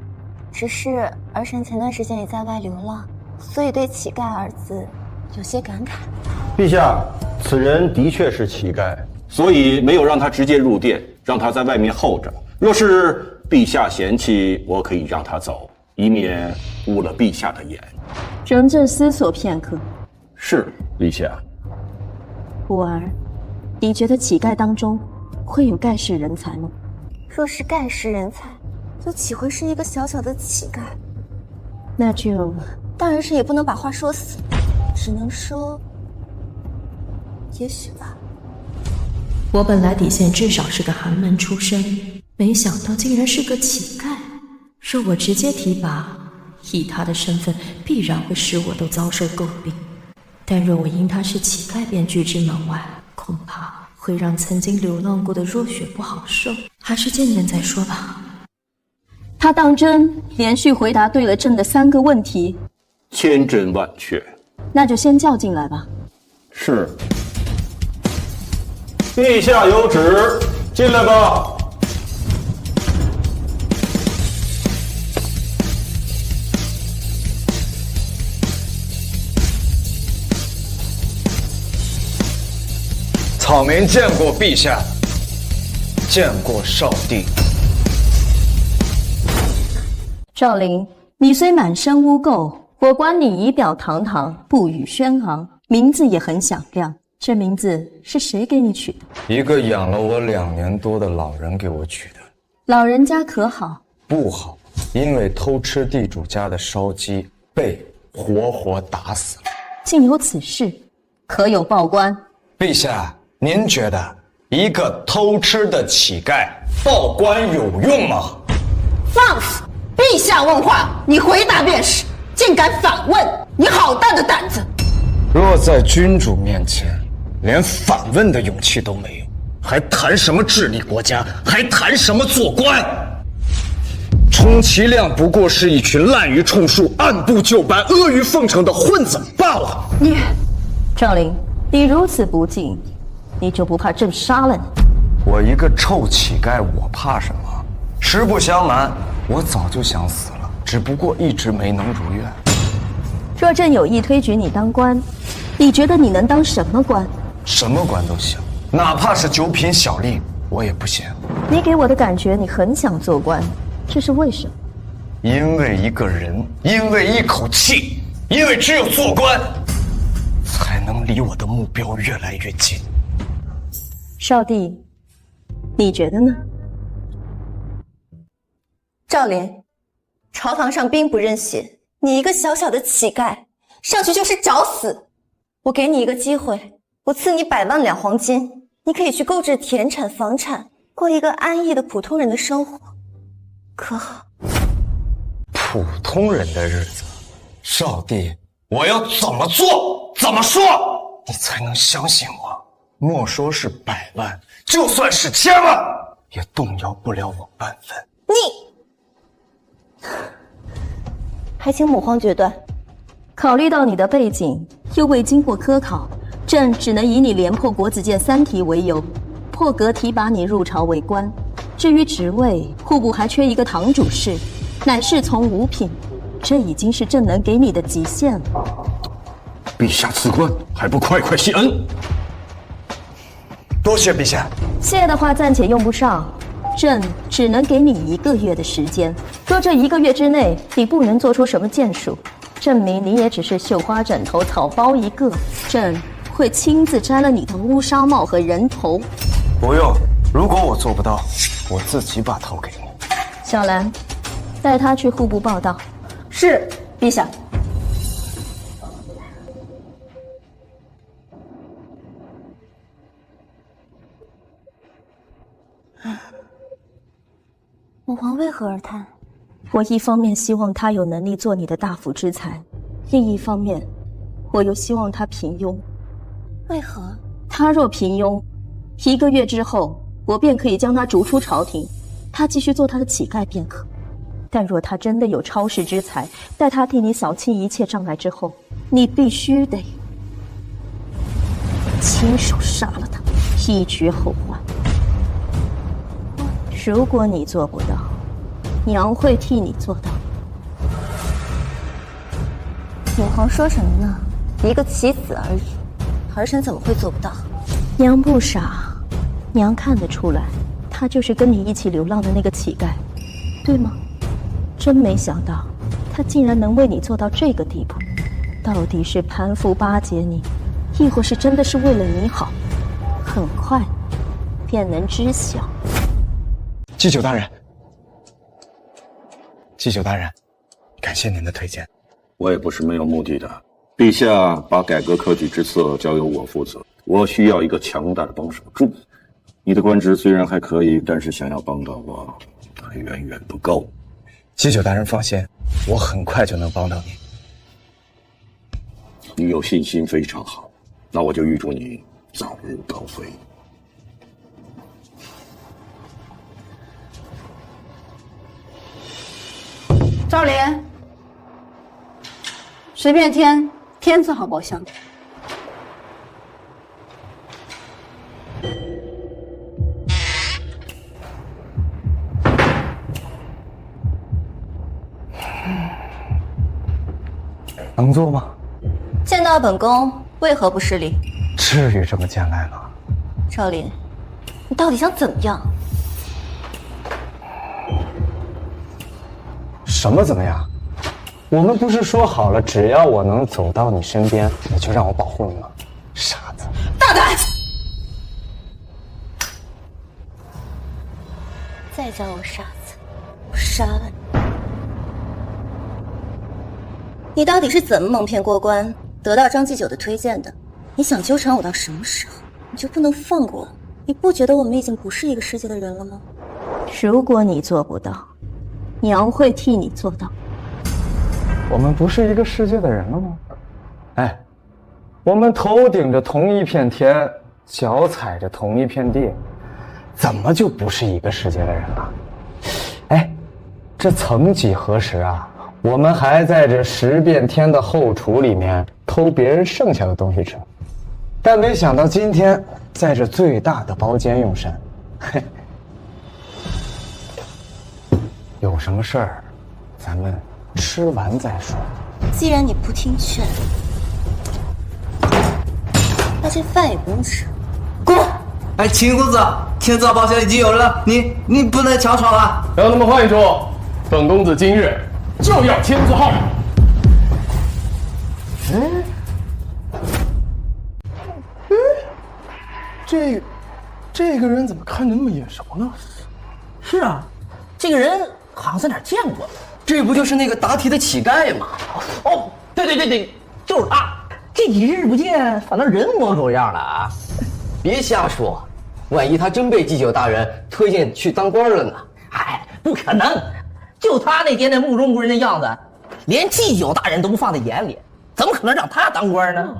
只是儿臣前段时间也在外流浪，所以对乞丐二字有些感慨。陛下，此人的确是乞丐，所以没有让他直接入殿，让他在外面候着。若是陛下嫌弃，我可以让他走，以免误了陛下的眼。容朕思索片刻。是，陛下。婉儿，你觉得乞丐当中会有盖世人才吗？若是盖世人才，又岂会是一个小小的乞丐？那就……但儿臣也不能把话说死，只能说，也许吧。我本来底线至少是个寒门出身，没想到竟然是个乞丐。若我直接提拔，以他的身份，必然会使我都遭受诟病。但若我因他是乞丐便拒之门外，恐怕会让曾经流浪过的若雪不好受。还是见面再说吧。他当真连续回答对了朕的3个问题？千真万确。那就先叫进来吧。是。陛下有旨，进来吧。草民见过陛下，见过少帝。赵灵，你虽满身污垢，我观你仪表堂堂，不语轩昂，名字也很响亮。这名字是谁给你取的？一个养了我2年多的老人给我取的。老人家可好？不好，因为偷吃地主家的烧鸡，被活活打死了。竟有此事，可有报官？陛下，您觉得一个偷吃的乞丐报官有用吗？放肆！陛下问话，你回答便是，竟敢反问，你好大的胆子！若在君主面前，连反问的勇气都没有，还谈什么治理国家？还谈什么做官？充其量不过是一群滥竽充数、按部就班、阿谀奉承的混子罢了。你，赵灵，你如此不敬，你就不怕朕杀了你？我一个臭乞丐，我怕什么？实不相瞒，我早就想死了，只不过一直没能如愿。若朕有意推举你当官，你觉得你能当什么官？什么官都行，哪怕是9品小吏，我也不嫌。你给我的感觉，你很想做官，这是为什么？因为一个人，因为一口气，因为只有做官，才能离我的目标越来越近。少帝，你觉得呢？赵莲，朝堂上兵不认血，你一个小小的乞丐，上去就是找死。我给你一个机会，我赐你100万两黄金，你可以去购置田产、房产，过一个安逸的普通人的生活，可好？普通人的日子，少帝，我要怎么做，怎么说，你才能相信我？莫说是100万，就算是1000万，也动摇不了我半分。你，还请母皇决断。考虑到你的背景，又未经过科考，朕只能以你连破国子监3题为由，破格提拔你入朝为官。至于职位，户部还缺一个堂主事，乃侍从5品，这已经是朕能给你的极限了。陛下赐官，还不快快谢恩？多谢陛下。谢的话暂且用不上，朕只能给你1个月的时间。若这1个月之内你不能做出什么建树，证明你也只是绣花枕头草包一个。朕会亲自摘了你的乌纱帽和人头。不用，如果我做不到，我自己把头给你。小兰，带他去户部报道。是，陛下。母皇为何而叹？我一方面希望他有能力做你的大辅之才，另一方面，我又希望他平庸。为何？他若平庸，1个月之后，我便可以将他逐出朝廷，他继续做他的乞丐便可。但若他真的有超世之才，待他替你扫清一切障碍之后，你必须得亲手杀了他，以绝后患。如果你做不到，娘会替你做到。母皇说什么呢？一个棋子而已，儿臣怎么会做不到？娘不傻，娘看得出来，他就是跟你一起流浪的那个乞丐，对吗？真没想到，他竟然能为你做到这个地步。到底是攀附巴结你，亦或是真的是为了你好？很快便能知晓。祭酒大人，祭酒大人，感谢您的推荐。我也不是没有目的的。陛下把改革科举之策交由我负责，我需要一个强大的帮手助。你的官职虽然还可以，但是想要帮到我，还远远不够。祭酒大人放心，我很快就能帮到你。你有信心非常好，那我就预祝你早日高飞。赵莲，随便添字号包厢。能做吗？见到本宫，为何不施礼？至于这么简单吗？赵琳，你到底想怎么样？什么怎么样？我们不是说好了，只要我能走到你身边，你就让我保护你吗？傻子！大胆！再叫我傻子，我杀了你！你到底是怎么蒙骗过关，得到张继久的推荐的？你想纠缠我到什么时候？你就不能放过我？你不觉得我们已经不是一个世界的人了吗？如果你做不到，娘会替你做到。我们不是一个世界的人了吗？哎，我们头顶着同一片天，脚踩着同一片地，怎么就不是一个世界的人了？哎，这曾几何时啊，我们还在这10变天的后厨里面偷别人剩下的东西吃，但没想到今天在这最大的包间用膳。嘿，有什么事儿，咱们吃完再说。既然你不听劝，那这饭也不用吃，滚！哎，秦公子，天字号包厢已经有了，你不能强闯啊！让他们换一桌，本公子今日就要天字号。这个人怎么看着那么眼熟呢？是啊，这个人好像在哪儿见过。这不就是那个答题的乞丐吗？哦，对，就是他。这几日不见，反倒人模狗样了啊！别瞎说，万一他真被祭酒大人推荐去当官了呢？哎，不可能！就他那天那目中无人的样子，连祭酒大人都不放在眼里，怎么可能让他当官呢？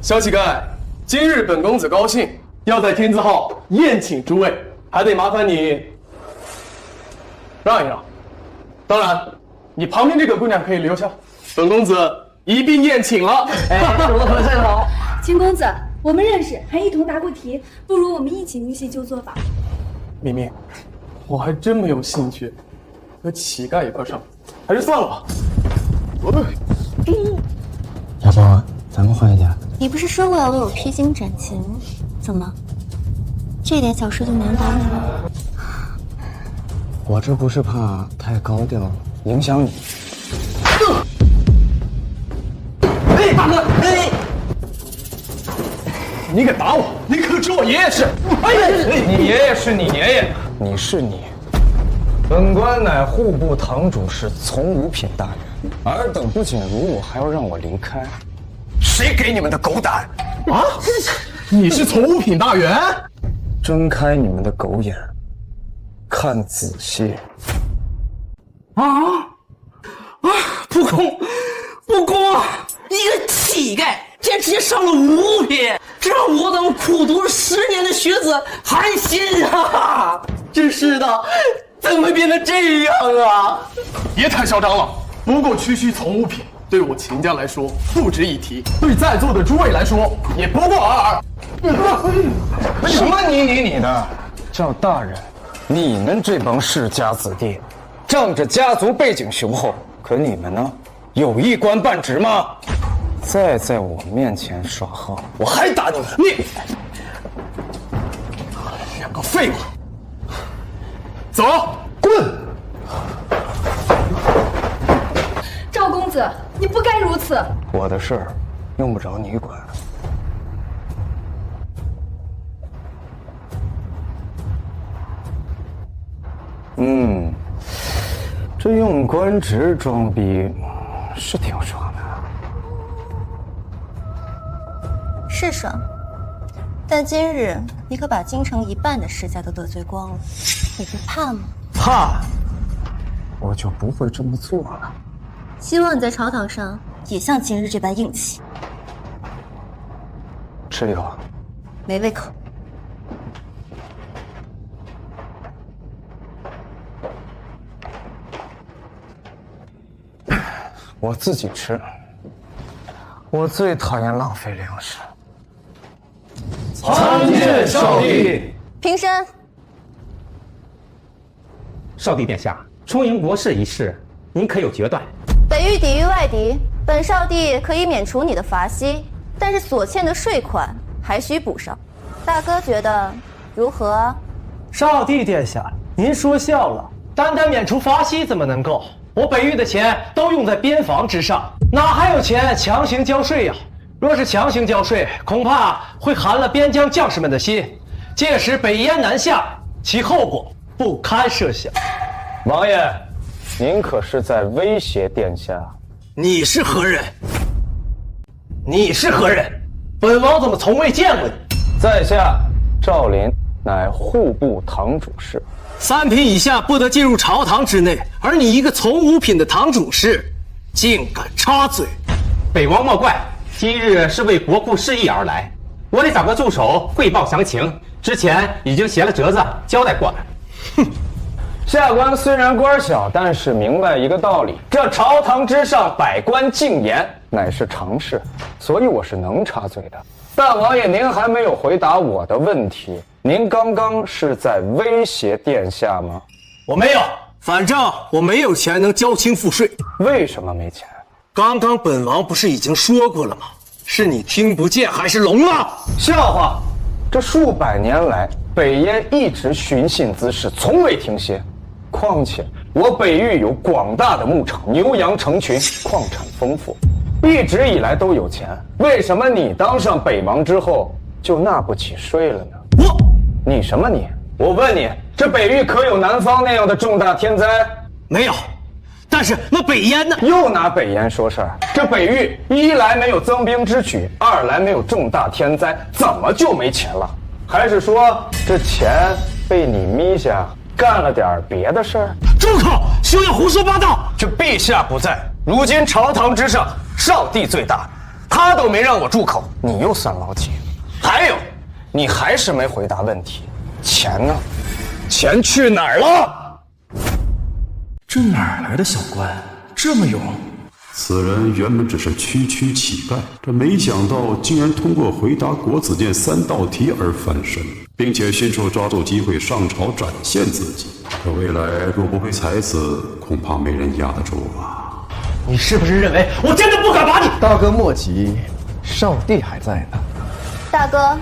小乞丐，今日本公子高兴，要在天字号宴请诸位，还得麻烦你让一让。当然，你旁边这个姑娘可以留下，本公子一并宴请了。哎，说得很好。秦公子，我们认识，还一同答过题，不如我们一起逆袭旧做法。明明，我还真没有兴趣和乞丐一块上，还是算了吧。要不咱们换一家？你不是说过要为我披荆斩棘吗？怎么，这点小事就难倒你了？我这不是怕太高调影响你。大哥，你敢打我？你可知我爷爷是？哎呀，你爷爷是你爷爷，你是你。本官乃户部堂主事从五品大员，尔等不仅辱我，还要让我离开，谁给你们的狗胆？啊！你是从五品大员？睁开你们的狗眼，看仔细。不公啊！一个乞丐竟然直接上了5品，这让我等苦读了10年的学子寒心啊！真是的，怎么会变成这样啊？别太嚣张了，不过区区从五品，对我秦家来说不值一提，对在座的诸位来说也不过尔尔。什么你的？赵大人，你们这帮世家子弟，仗着家族背景雄厚，可你们呢？有一官半职吗？再在我面前耍横，我还打你们！你两个废物，走，滚！赵公子，你不该如此。我的事儿用不着你管。这用官职装逼是挺爽的。是爽，但今日你可把京城一半的世家都得罪光了，你不怕吗？怕，我就不会这么做了。希望你在朝堂上也像今日这般硬气。吃一口。没胃口。我自己吃。我最讨厌浪费粮食。参见少帝。平身。少帝殿下，充盈国事一事，您可有决断？北域抵御外敌，本少帝可以免除你的罚息，但是所欠的税款还需补上。大哥觉得如何？少帝殿下，您说笑了，单单免除罚息怎么能够？我北域的钱都用在边防之上，哪还有钱强行交税呀？若是强行交税，恐怕会寒了边疆将士们的心，届时北燕南下，其后果不堪设想。王爷，您可是在威胁殿下？你是何人？你是何人？本王怎么从未见过你？在下赵林，乃户部堂主事。3品以下不得进入朝堂之内，而你一个从5品的堂主事，竟敢插嘴！北王莫怪，今日是为国库事宜而来，我得找个助手汇报详情，之前已经写了折子交代过了。哼，下官虽然官小，但是明白一个道理，这朝堂之上百官敬言乃是常事，所以我是能插嘴的。但王爷，您还没有回答我的问题。您刚刚是在威胁殿下吗？我没有，反正我没有钱能交清赋税。为什么没钱？刚刚本王不是已经说过了吗？是你听不见还是聋了？笑话！这数百年来，北燕一直寻衅滋事，从未停歇。况且我北域有广大的牧场，牛羊成群，矿产丰富，一直以来都有钱。为什么你当上北王之后就纳不起税了呢？你什么你？我问你，这北域可有南方那样的重大天灾？没有。但是那北燕呢？又拿北燕说事儿。这北域一来没有增兵之举，二来没有重大天灾，怎么就没钱了？还是说这钱被你咪下干了点别的事儿？住口！休要胡说八道！这陛下不在，如今朝堂之上，少帝最大，他都没让我住口，你又算老几？还有。你还是没回答问题，钱呢？钱去哪儿了？这哪来的小官这么勇？此人原本只是区区乞丐，这没想到竟然通过回答国子监3道题而翻身，并且迅速抓住机会上朝展现自己。这未来若不会才子，恐怕没人压得住啊！你是不是认为我真的不敢把你？大哥莫急，少帝还在呢。大哥。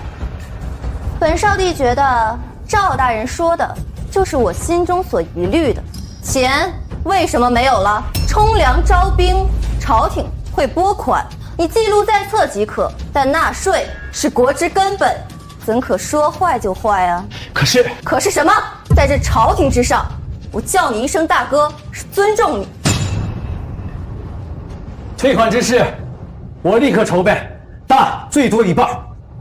本少帝觉得赵大人说的就是我心中所疑虑的，钱为什么没有了？充粮招兵，朝廷会拨款，你记录在册即可，但纳税是国之根本，怎可说坏就坏啊？可是什么？在这朝廷之上，我叫你一声大哥是尊重你。退款之事，我立刻筹备，但最多一半，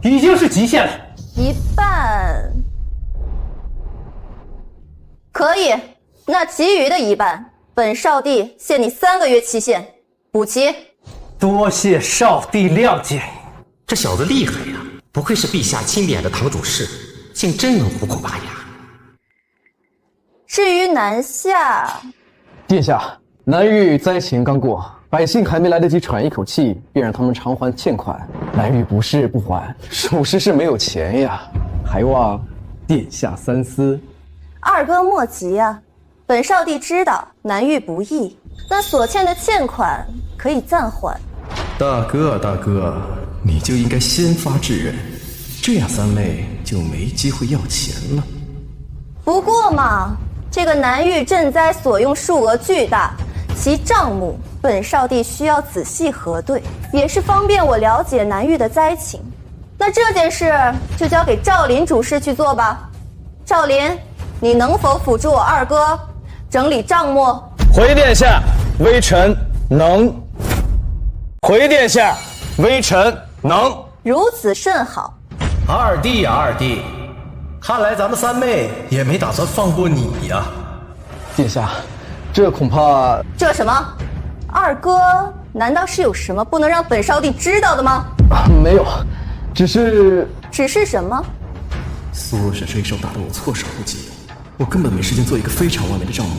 已经是极限了。一半可以，那其余的一半，本少帝限你3个月期限，补齐。多谢少帝谅解。这小子厉害呀，不愧是陛下钦点的堂主事，竟真能虎口拔牙。至于南下，殿下，南域灾情刚过，百姓还没来得及喘一口气，便让他们偿还欠款。南域不是不还，属实是没有钱呀，还望殿下三思。二哥莫急啊，本少帝知道南域不易，那所欠的欠款可以暂缓。大哥啊，大哥，你就应该先发制人，这样三妹就没机会要钱了。不过嘛，这个南域赈灾所用数额巨大，其账目本少帝需要仔细核对，也是方便我了解南域的灾情。那这件事就交给赵林主事去做吧。赵林，你能否辅助我二哥整理账目？回殿下，微臣能。回殿下，微臣能。如此甚好。二弟呀，二弟，看来咱们三妹也没打算放过你呀。殿下，这恐怕……这什么？二哥难道是有什么不能让本少帝知道的吗？没有，只是什么？苏若雪这一手打得我措手不及，我根本没时间做一个非常完美的账目。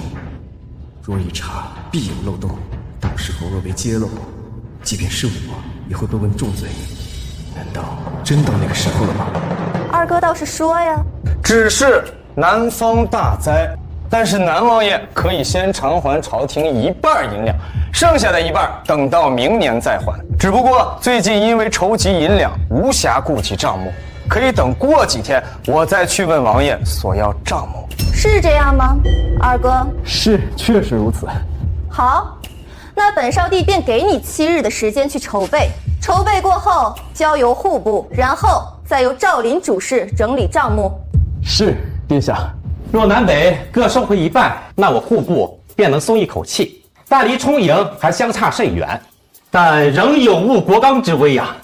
若一查，必有漏洞，到时候若被揭露，即便是我，也会被问重罪。难道真到那个时候了吗？二哥倒是说呀。只是南方大灾，但是南王爷可以先偿还朝廷1半银两，剩下的1半等到明年再还。只不过最近因为筹集银两，无暇顾及账目，可以等过几天我再去问王爷索要账目。是这样吗，二哥？是，确实如此。好，那本少帝便给你7日的时间去筹备，筹备过后交由户部，然后再由赵林主事整理账目。是，殿下。若南北各收回1半，那我户部便能松一口气。但离充盈还相差甚远，但仍有误国纲之危呀。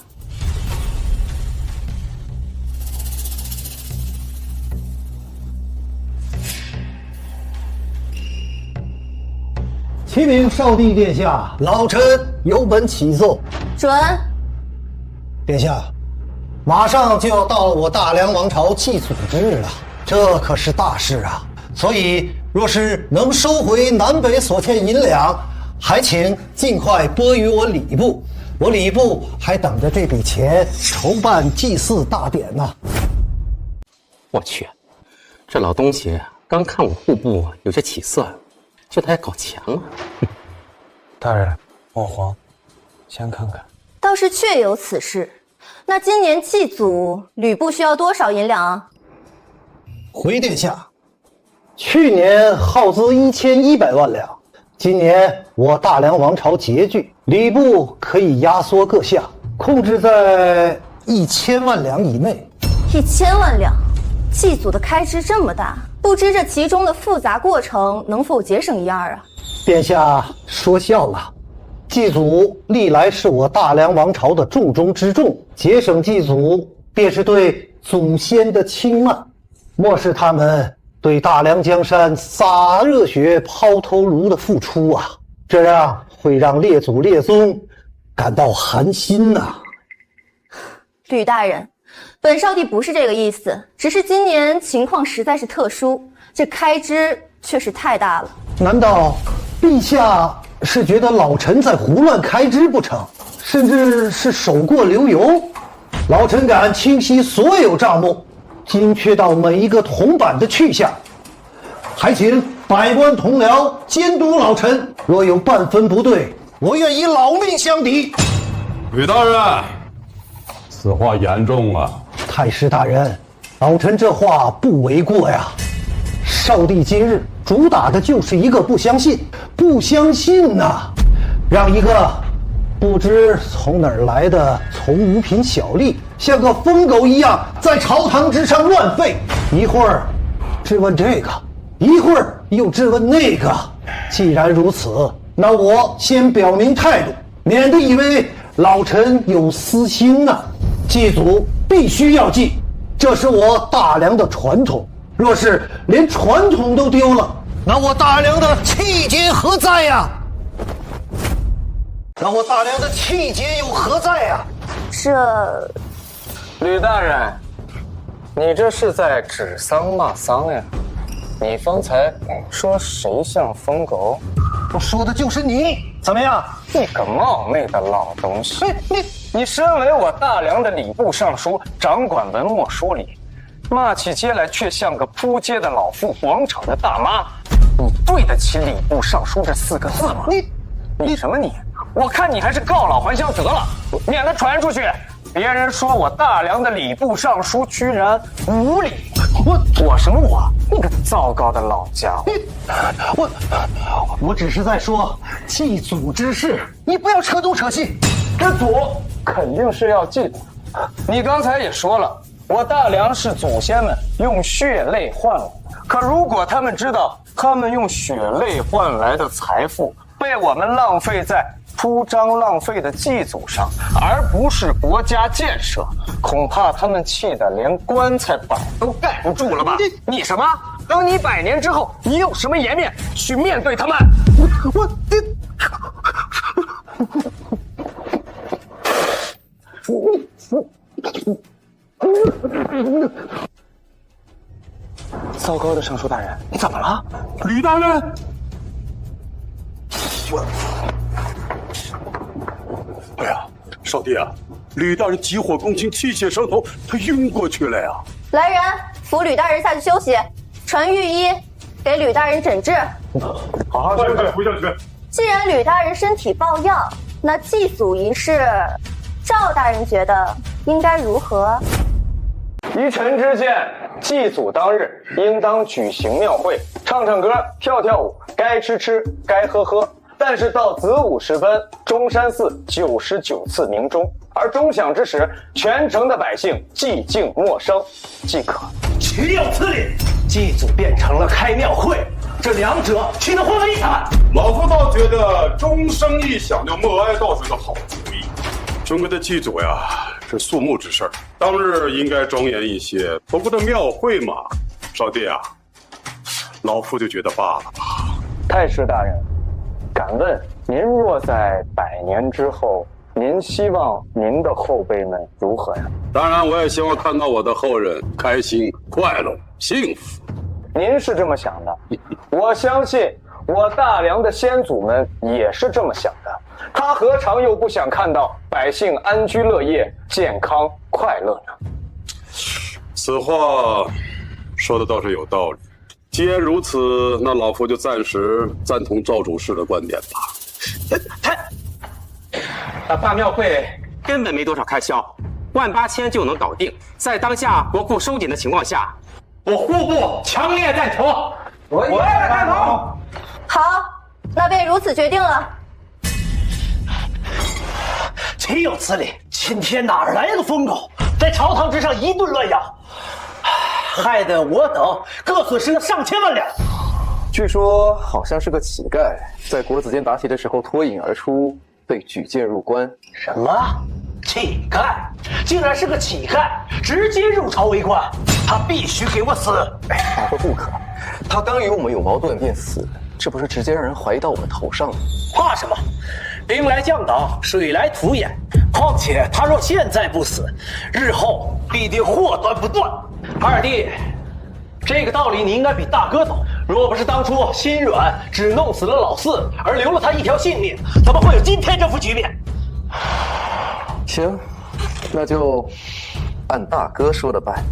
启禀少帝殿下，老臣有本启奏。准。殿下，马上就要到了我大梁王朝祭祖之日了，这可是大事啊！所以，若是能收回南北所欠银两，还请尽快拨予我礼部。我礼部还等着这笔钱筹办祭祀大典呢。我去，这老东西刚看我户部有些起色，就来搞钱了。大人，我皇，先看看。倒是确有此事。那今年祭祖，吕布需要多少银两啊？回殿下，去年耗资1100万两，今年我大梁王朝拮据，礼部可以压缩各项，控制在1000万两以内。1000万两，祭祖的开支这么大，不知这其中的复杂过程能否节省1二啊？殿下说笑了，祭祖历来是我大梁王朝的重中之重，节省祭祖便是对祖先的轻慢，漠视他们对大梁江山洒热血抛头颅的付出啊，这样会让列祖列宗感到寒心呐。吕大人，本少帝不是这个意思，只是今年情况实在是特殊，这开支确实太大了。难道陛下是觉得老臣在胡乱开支不成，甚至是手过流油？老臣敢清晰所有账目，精确到每一个铜板的去向，还请百官同僚监督老臣，若有半分不对，我愿以老命相抵。吕大人，此话严重啊！太师大人，老臣这话不为过呀。少帝今日主打的就是一个不相信，不相信呐，让一个不知从哪儿来的从五品小吏，像个疯狗一样在朝堂之上乱吠，一会儿质问这个，一会儿又质问那个。既然如此，那我先表明态度，免得以为老臣有私心呐。祭祖必须要祭，这是我大梁的传统。若是连传统都丢了，那我大梁的气节何在呀？那我大梁的气节又何在呀？吕大人，你这是在指桑骂桑呀？你方才说谁像疯狗？我说的就是你，怎么样？你个冒昧的老东西！你身为我大梁的礼部尚书，掌管文墨书理，骂起街来却像个扑街的老妇，广场的大妈。你对得起礼部尚书这4个字吗？你什么你？我看你还是告老还乡得了，免得传出去，别人说我大梁的礼部尚书居然无礼。我什么我？你个糟糕的老家伙！我只是在说祭祖之事，你不要扯东扯西。这祖肯定是要祭的。你刚才也说了，我大梁是祖先们用血泪换来的。可如果他们知道他们用血泪换来的财富被我们浪费在铺张浪费的祭祖上，而不是国家建设，恐怕他们气得连棺材板都盖不住了吧？你什么？等你100年之后，你有什么颜面去面对他们？糟糕的尚书大人，你怎么了？吕大人，哎呀，少帝啊，吕大人急火攻心，气血上头，他晕过去了呀！来人，扶吕大人下去休息，传御医给吕大人诊治。好，快扶下去。既然吕大人身体抱恙，那祭祖仪式，赵大人觉得应该如何？依臣之见，祭祖当日应当举行庙会，唱唱歌，跳跳舞，该吃吃，该喝喝。但是到子午时分，中山寺99次鸣钟，而钟响之时，全城的百姓寂静默声即可。岂有此理！祭祖变成了开庙会，这两者岂能混为一谈？老夫倒觉得钟声一响就默哀倒是个好主意。中国的祭祖呀，是肃穆之事儿，当日应该庄严一些。不过这庙会嘛，少帝啊，老夫就觉得罢了吧。太师大人，敢问您若在100年之后，您希望您的后辈们如何呀？当然，我也希望看到我的后人开心、快乐、幸福。您是这么想的，我相信我大梁的先祖们也是这么想的。他何尝又不想看到百姓安居乐业、健康快乐呢？此话说的倒是有道理。既然如此，那老夫就暂时赞同赵主事的观点吧。办庙会根本没多少开销，18000就能搞定。在当下国库收紧的情况下，我户部强烈赞同。我也赞同。好，那便如此决定了。岂有此理！今天哪儿来的疯狗，在朝堂之上一顿乱咬，害得我等各损失了上千万两。据说好像是个乞丐，在国子监答题的时候脱颖而出，被举荐入关。什么？乞丐？竟然是个乞丐，直接入朝为官？他必须给我死！大哥不可，他刚与我们有矛盾便死，这不是直接让人怀疑到我们头上吗？怕什么？兵来将挡，水来土掩。况且他若现在不死，日后必定祸端不断。二弟，这个道理你应该比大哥懂。若不是当初心软，只弄死了老四，而留了他一条性命，怎么会有今天这副局面？行，那就按大哥说的办。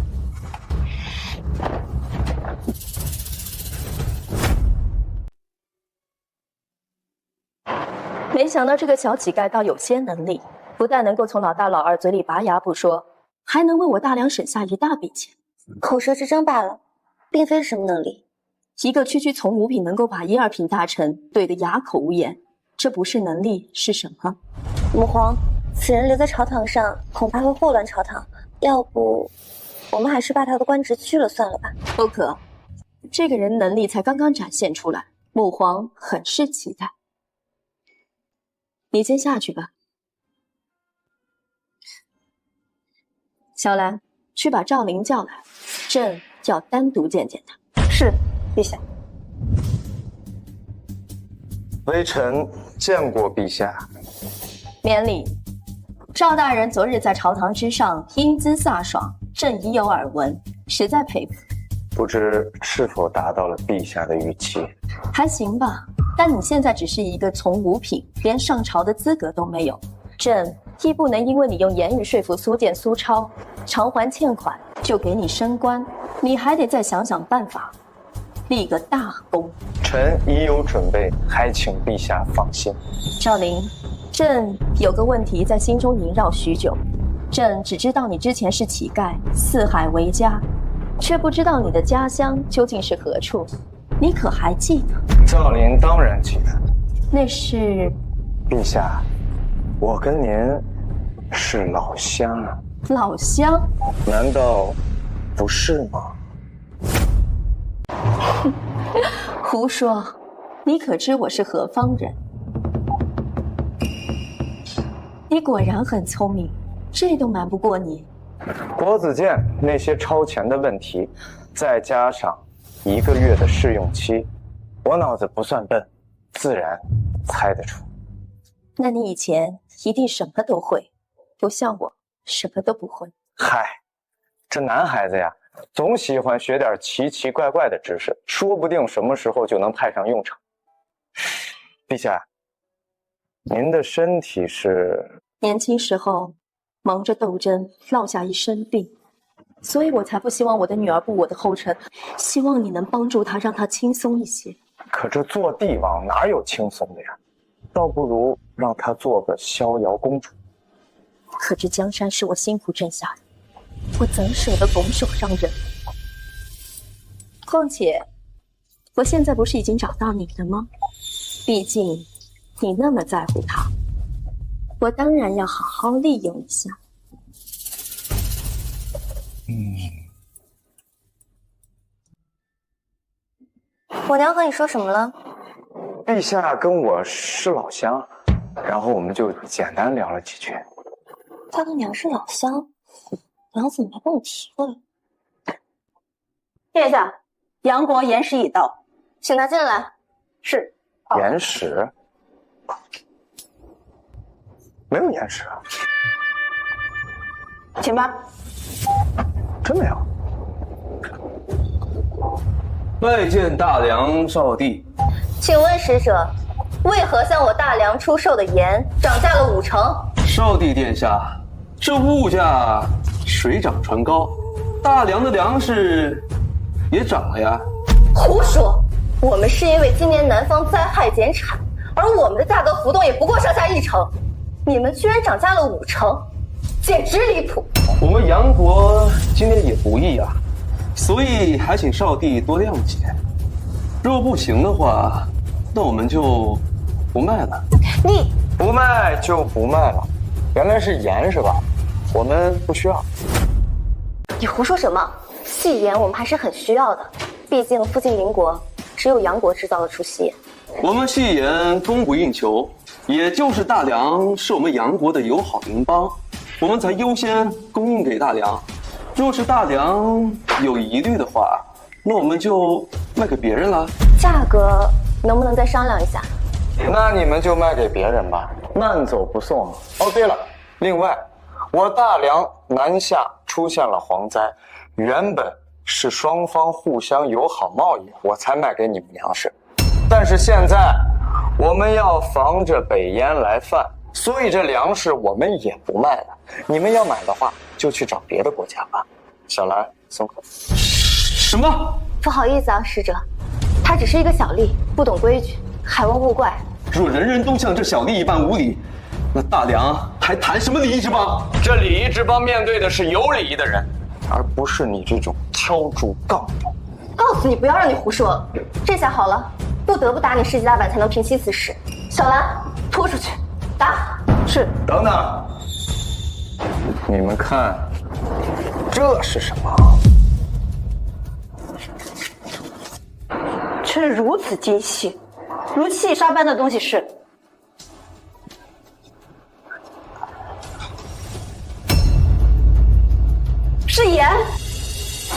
没想到这个小乞丐倒有些能力，不但能够从老大老二嘴里拔牙不说，还能为我大梁省下一大笔钱。口舌之争罢了，并非什么能力。一个区区从5品能够把1、2品大臣对得哑口无言，这不是能力是什么？母皇，此人留在朝堂上，恐怕会祸乱朝堂。要不，我们还是把他的官职去了算了吧。不可，这个人能力才刚刚展现出来，母皇很是期待。你先下去吧。小兰，去把赵灵叫来，朕要单独见见他。是，陛下。微臣见过陛下。免礼。赵大人昨日在朝堂之上英姿飒爽，朕已有耳闻，实在佩服。不知是否达到了陛下的预期？还行吧，但你现在只是一个从五品，连上朝的资格都没有。朕亦不能因为你用言语说服苏建、苏超偿还欠款，就给你升官，你还得再想想办法，立个大功。臣已有准备，还请陛下放心。赵灵，朕有个问题在心中萦绕许久。朕只知道你之前是乞丐，四海为家，却不知道你的家乡究竟是何处。你可还记得？赵灵当然记得。那是……陛下，我跟您是老乡啊。老乡？难道不是吗？胡说！你可知我是何方人？你果然很聪明，这都瞒不过你。国子监那些超前的问题，再加上1个月的试用期，我脑子不算笨，自然猜得出。那你以前一定什么都会，不像我什么都不会。嗨，这男孩子呀，总喜欢学点奇奇怪怪的知识，说不定什么时候就能派上用场。陛下，您的身体是……年轻时候忙着斗争，落下一身病，所以我才不希望我的女儿步我的后尘，希望你能帮助她，让她轻松一些。可这做帝王哪有轻松的呀？倒不如让她做个逍遥公主。可这江山是我辛苦挣下的，我怎舍得拱手让人？况且，我现在不是已经找到你了吗？毕竟你那么在乎他，我当然要好好利用一下。我娘和你说什么了？陛下跟我是老乡，然后我们就简单聊了几句。他和娘是老乡，娘怎么没跟我提过？殿下，杨国言使已到，请他进来。是。言使？没有言使啊。请吧。真没有。拜见大梁少帝。请问使者，为何向我大梁出售的盐涨价了5成？少帝殿下，这物价水涨船高，大梁的粮食也涨了呀。胡说！我们是因为今年南方灾害减产，而我们的价格浮动也不过上下1成，你们居然涨价了5成，简直离谱！我们杨国今年也不易啊，所以还请少帝多谅解。若不行的话，那我们就不卖了。你不卖就不卖了。原来是盐是吧？我们不需要。你胡说什么？细盐我们还是很需要的，毕竟附近邻国只有杨国制造得出细盐。我们细盐供不应求，也就是大梁是我们杨国的友好邻邦，我们才优先供应给大梁。若是大梁有疑虑的话，那我们就卖给别人了。价格能不能再商量一下？那你们就卖给别人吧，慢走不送。哦，对了，另外，我大梁南下出现了蝗灾，原本是双方互相友好贸易，我才卖给你们粮食。但是现在我们要防着北燕来犯，所以这粮食我们也不卖了。你们要买的话，就去找别的国家吧。小兰，松口。什么？不好意思啊，使者，他只是一个小吏，不懂规矩，海王勿怪。若人人都像这小吏一般无礼，那大梁还谈什么礼仪之邦？这礼仪之邦面对的是有礼仪的人，而不是你这种敲竹杠桩。告诉你不要让你胡说，这下好了，不得不打你世纪大板才能平息此事。小兰，拖出去，打！是。等等，你们看，这是什么？这如此精细，如细沙般的东西是？是盐。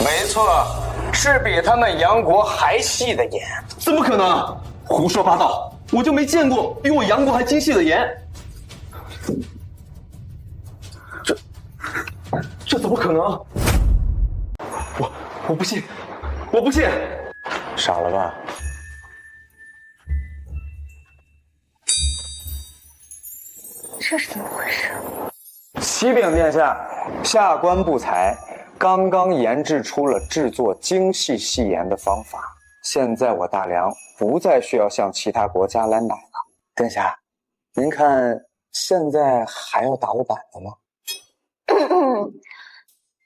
没错，是比他们杨国还细的盐。怎么可能？胡说八道！我就没见过比我杨国还精细的盐。这怎么可能？我不信，我不信！傻了吧？这是怎么回事？启禀殿下，下官不才，刚刚研制出了制作精细细盐的方法。现在我大梁不再需要向其他国家来买了。殿下，您看现在还要打我板子吗？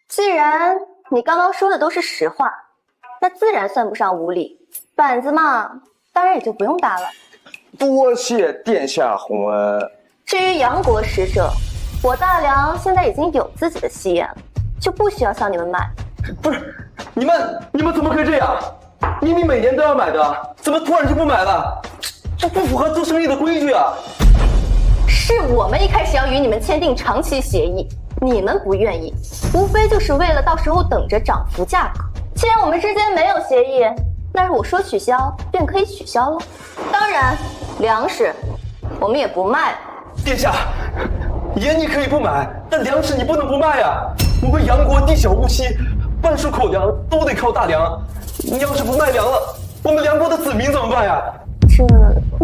既然你刚刚说的都是实话，那自然算不上无礼。板子嘛，当然也就不用打了。多谢殿下洪恩。至于杨国使者，我大梁现在已经有自己的戏言了，就不需要向你们买。不是，你们怎么可以这样？明明每年都要买的，怎么突然就不买了？这不符合做生意的规矩啊！是我们一开始要与你们签订长期协议，你们不愿意，无非就是为了到时候等着涨幅价格。既然我们之间没有协议，那我说取消便可以取消了。当然，粮食我们也不卖了。殿下，盐你可以不买，但粮食你不能不卖啊！我们杨国地小物稀，万数口粮都得靠大梁。你要是不卖粮了，我们梁国的子民怎么办呀？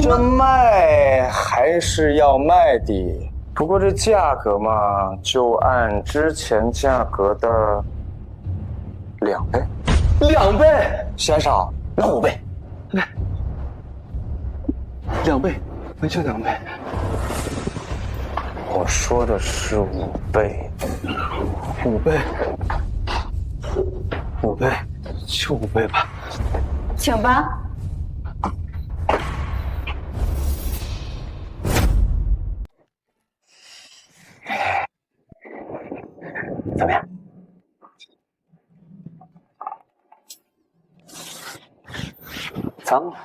这卖还是要卖的，不过这价格嘛，就按之前价格的2倍。2倍？嫌少，那5倍。 2倍，没就2倍。我说的是5倍，5倍，5倍，就5倍吧。请吧。怎么样？脏了。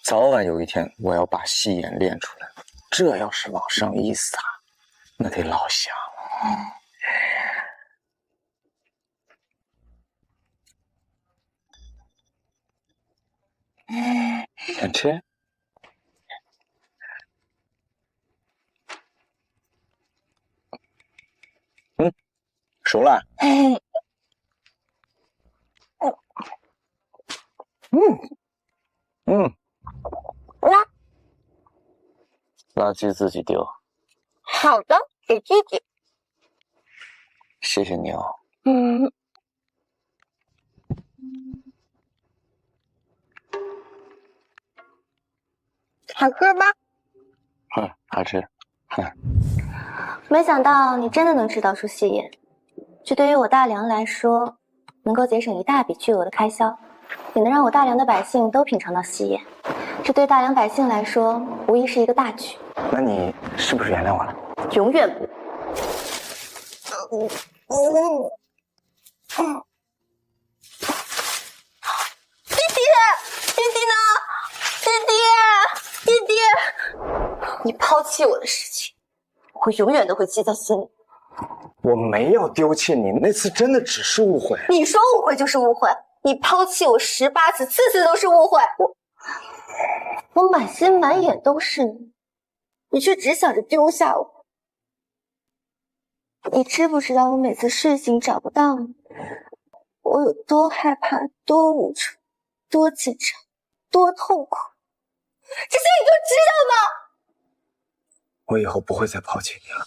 早晚有一天，我要把戏眼练出来。这要是往上一撒，那得老香了。想吃？熟了。垃圾自己丢。好的，给自己。谢谢你哦。好吃吧？好吃。没想到你真的能制造出戏眼，这对于我大梁来说，能够节省一大笔巨额的开销，也能让我大梁的百姓都品尝到戏眼。这对大梁百姓来说，无疑是一个大举。那你是不是原谅我了？永远不。弟弟，弟弟呢？弟弟，你抛弃我的事情，我永远都会记在心里。我没有丢弃你，那次真的只是误会。你说误会就是误会，你抛弃我18次，次次都是误会。我满心满眼都是你，你却只想着丢下我。你知不知道我每次睡醒找不到你，我有多害怕、多无助、多紧张、多痛苦？这些你都知道吗？我以后不会再抛弃你了。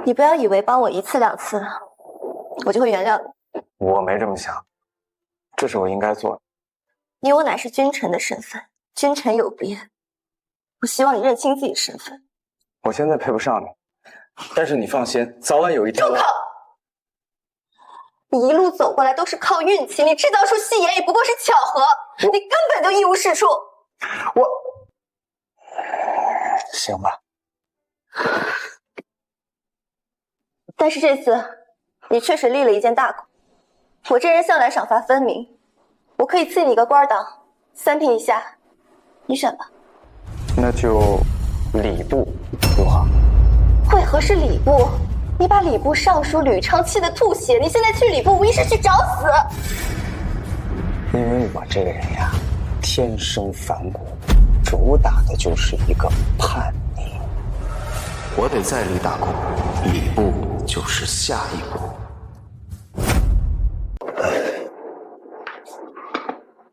你不要以为帮我1次2次，我就会原谅你。我没这么想，这是我应该做的。你我乃是君臣的身份，君臣有别。我希望你认清自己身份。我现在配不上你，但是你放心，早晚有一天。住口！你一路走过来都是靠运气，你制造出戏言也不过是巧合，你根本就一无是处。行吧。但是这次，你确实立了一件大功。我这人向来赏罚分明，我可以赐你一个官档，3品以下，你选吧。那就礼部如何？为何是礼部？你把礼部尚书吕昌气得吐血，你现在去礼部无疑是去找死。因为我这个人呀，天生反骨，主打的就是一个叛逆。我得再立大功，礼部就是下一步。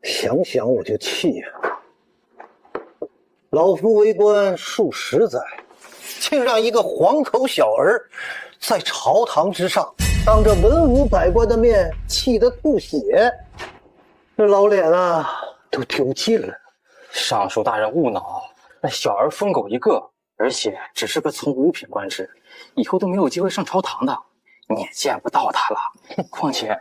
想想我就气呀！老夫为官数十载，竟让一个黄口小儿在朝堂之上当着文武百官的面气得吐血，这老脸啊都丢尽了。尚书大人勿恼，那小儿疯狗一个，而且只是个从5品官职，以后都没有机会上朝堂的，你也见不到他了。况且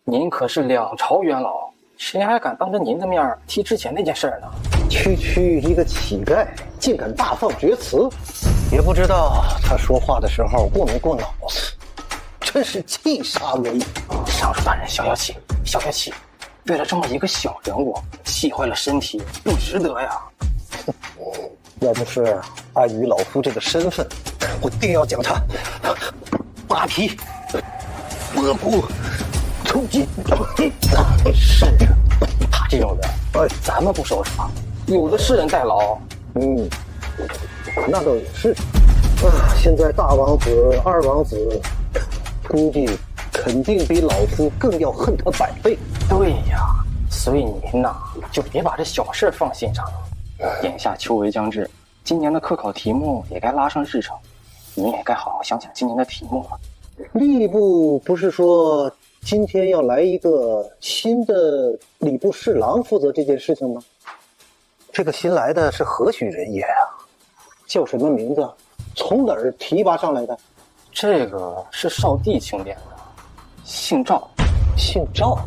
您可是2朝元老，谁还敢当着您的面提之前那件事呢？区一个乞丐竟敢大放厥词，也不知道他说话的时候过没过脑子，真是气杀我！尚书大人，消消气，消消气。为了这么一个小人物，气坏了身体，不值得呀。要不是碍于老夫这个身份，我定要将他扒皮、剥骨、抽筋。是他这种人，咱们不收场，有的是人代劳。那倒也是。现在大王子、二王子，估计肯定比老夫更要恨他100倍。对呀，所以您呐，就别把这小事放心上了。眼下秋闱将至，今年的科考题目也该拉上日程，你也该好好想想今年的题目了。吏部不是说今天要来一个新的礼部侍郎负责这件事情吗？这个新来的是何许人也啊？叫什么名字？从哪儿提拔上来的？这个是少帝钦点的，姓赵。姓赵？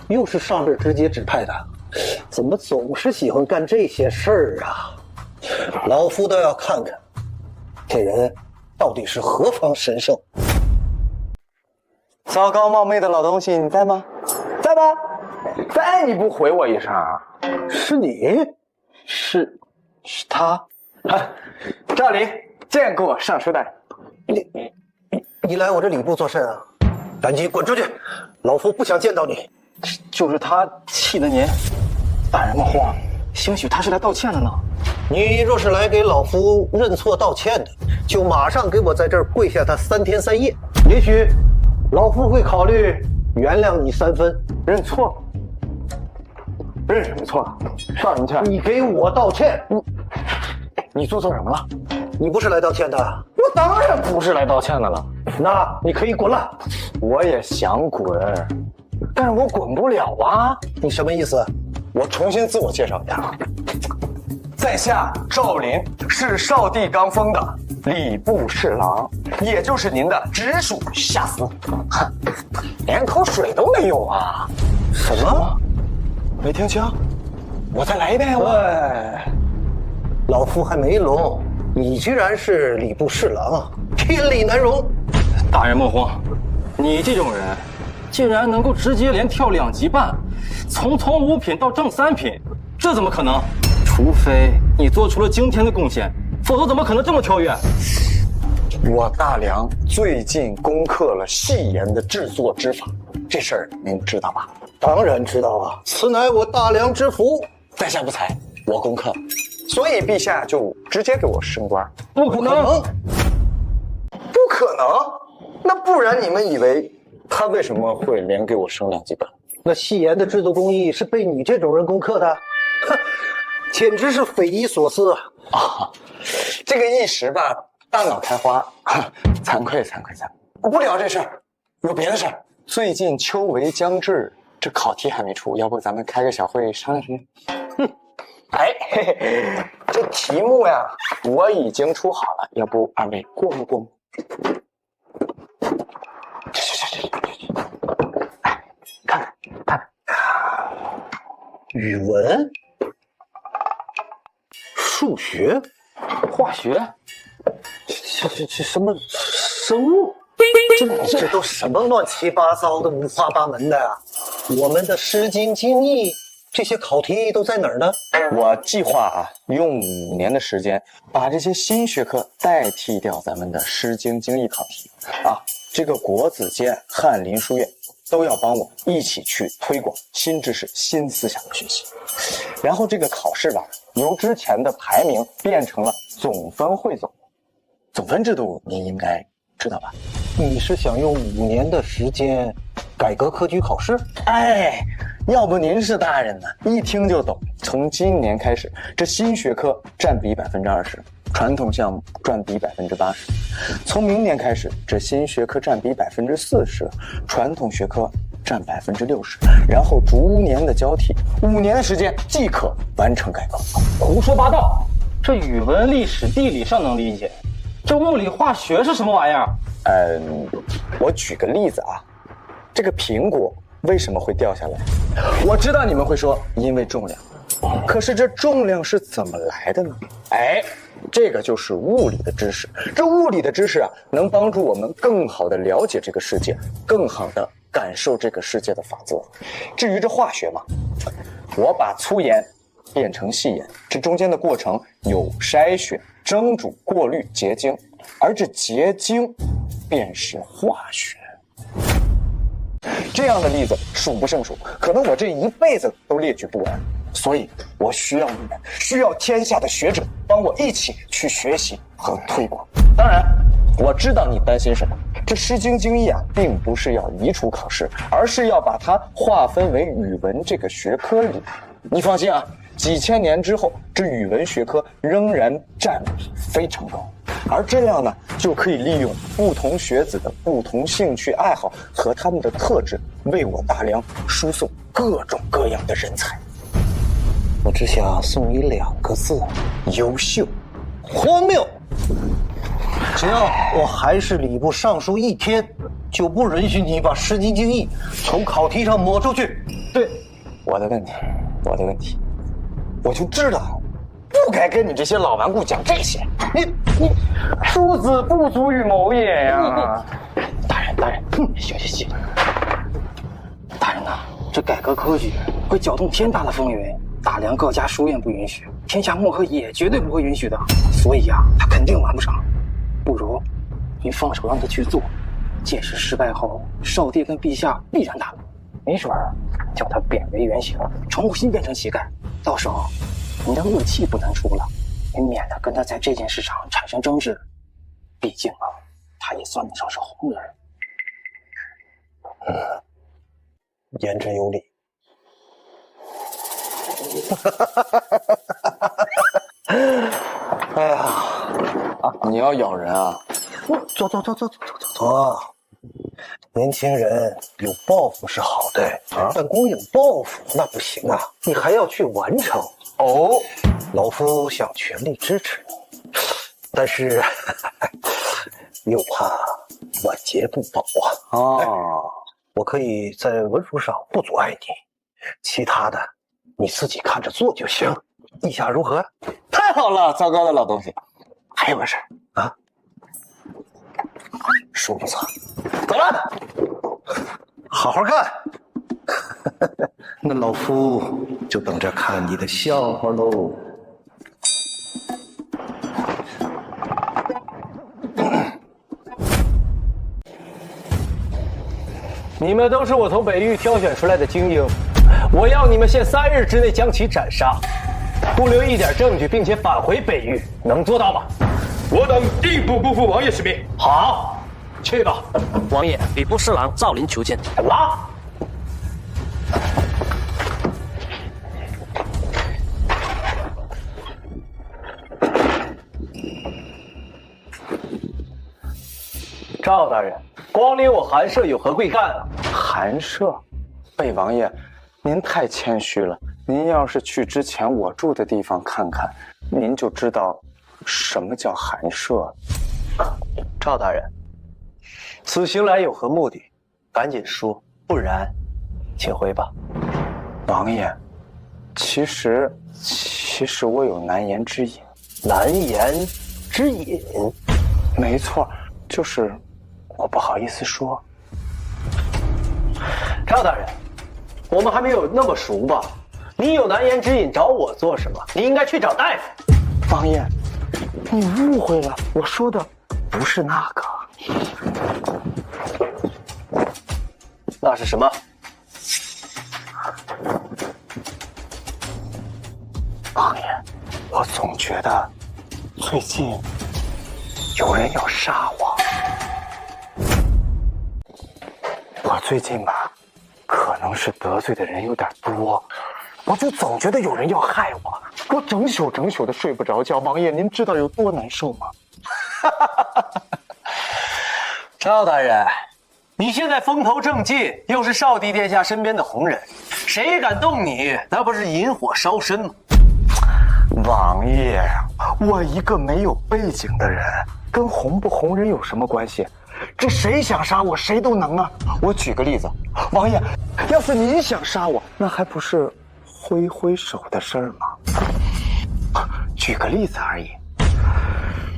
又是上边直接指派的，怎么总是喜欢干这些事儿啊？老夫倒要看看，这人到底是何方神圣。糟糕冒昧的老东西，你在吗？在吗？在，你不回我一声？是你？是他。赵林，见过尚书大人。你来我这礼部做甚啊？赶紧滚出去！老夫不想见到你。就是他气得您，大人莫慌，兴许他是来道歉的呢。你若是来给老夫认错道歉的，就马上给我在这儿跪下他3天3夜，也许老夫会考虑原谅你3分。认错？认什么错？道什么歉？你给我道歉！你做错什么了？你不是来道歉的。我当然不是来道歉的了。那你可以滚了。我也想滚，但是我滚不了啊！你什么意思？我重新自我介绍一下。在下赵林，是少帝刚封的礼部侍郎，也就是您的直属下司。哼，连口水都没有啊！什么？没听清？我再来一遍。老夫还没聋，你居然是礼部侍郎，天理难容！大人莫慌，你这种人，竟然能够直接连跳2级半，从5品到正3品，这怎么可能？除非你做出了惊天的贡献，否则怎么可能这么跳跃？我大梁最近攻克了戏言的制作之法，这事儿您知道吧？当然知道啊，此乃我大梁之福。在下不才，我攻克，所以陛下就直接给我升官。不可能！不可能！那不然你们以为他为什么会连给我升2级半？那戏言的制作工艺是被你这种人攻克的，简直是匪夷所思啊！这个一时吧，大脑开花，惭愧。不聊这事儿，有别的事儿。最近秋闱将至，这考题还没出，要不咱们开个小会商量商量？哎，嘿嘿，这题目呀，我已经出好了，要不二位过目过目？哎，看看看看，语文、数学、化学，这什么生物？这都什么乱七八糟的、五花八门的啊！我们的《诗经》《经义》这些考题都在哪儿呢？我计划用5年的时间，把这些新学科代替掉咱们的《诗经》《经义》考题啊。这个国子监、翰林书院都要帮我一起去推广新知识、新思想的学习。然后这个考试吧，由之前的排名变成了总分汇总。总分制度您应该知道吧？你是想用5年的时间改革科举考试？哎，要不您是大人呢，一听就懂。从今年开始，这新学科占比20%，传统项目占比80%。从明年开始，这新学科占比40%，传统学科占60%。然后逐年的交替，5年的时间即可完成改革。胡说八道！这语文、历史、地理尚能理解，这物理、化学是什么玩意儿？我举个例子啊，这个苹果为什么会掉下来？我知道你们会说因为重量，可是这重量是怎么来的呢？哎，这个就是物理的知识。这物理的知识啊，能帮助我们更好的了解这个世界，更好的感受这个世界的法则。至于这化学嘛，我把粗盐变成细盐，这中间的过程有筛选、蒸煮、过滤、结晶，而这结晶便是化学。这样的例子数不胜数，可能我这一辈子都列举不完。所以我需要你们，需要天下的学者帮我一起去学习和推广。当然，我知道你担心什么，这《诗经》《经义》啊，并不是要移除考试，而是要把它划分为语文这个学科里。你放心啊，几千年之后，这语文学科仍然占比非常高。而这样呢，就可以利用不同学子的不同兴趣爱好和他们的特质，为我大梁输送各种各样的人才。我只想送你2个字：优秀。荒谬！只要我还是礼部尚书1天，就不允许你把《诗经》《经义》从考题上抹出去。对，我的问题，我就知道不该跟你这些老顽固讲这些。你庶子不足与谋也呀！大人，行。大人呐，这改革科举会搅动天大的风云，大梁各家书院不允许，天下墨客也绝对不会允许的。所以呀，他肯定完不成。不如您放手让他去做，届时失败后，少帝跟陛下必然大怒，没准儿叫他贬为原形，重新变成乞丐。到时候您的恶气不难出了，也免得跟他在这件事上产生争执。毕竟啊，他也算得上是红人。言之有理。哎呀，你要咬人啊？走。年轻人有抱负是好的，但光有抱负那不行啊，你还要去完成。哦，老夫想全力支持你，但是又怕晚节不保啊。我可以在文书上不阻碍你，其他的你自己看着做就行。意下如何？太好了，糟糕的老东西。还有个事啊，书不错，走了，好好干。那老夫就等着看你的笑话喽。你们都是我从北域挑选出来的精英，我要你们限3日之内将其斩杀，不留一点证据，并且返回北域，能做到吗？我等定不辜负王爷使命。好，去吧。王爷，礼部侍郎赵林求见。拉。赵大人，光临我寒舍有何贵干啊？寒舍，贝王爷，您太谦虚了。您要是去之前我住的地方看看，您就知道什么叫寒舍了。赵大人，此行来有何目的？赶紧说，不然，请回吧。王爷，其实我有难言之隐。难言之隐？没错，就是我不好意思说。赵大人，我们还没有那么熟吧？你有难言之隐找我做什么？你应该去找大夫。王爷，你误会了，我说的不是那个。那是什么？王爷，我总觉得最近有人要杀我。我最近吧，可能是得罪的人有点多，我就总觉得有人要害我，我整宿的睡不着觉。王爷，您知道有多难受吗？赵大人，你现在风头正劲，又是少帝殿下身边的红人，谁敢动你，那不是引火烧身吗？王爷，我一个没有背景的人，跟红不红人有什么关系？这谁想杀我，谁都能啊！我举个例子，王爷，要是您想杀我，那还不是挥挥手的事儿吗？举个例子而已。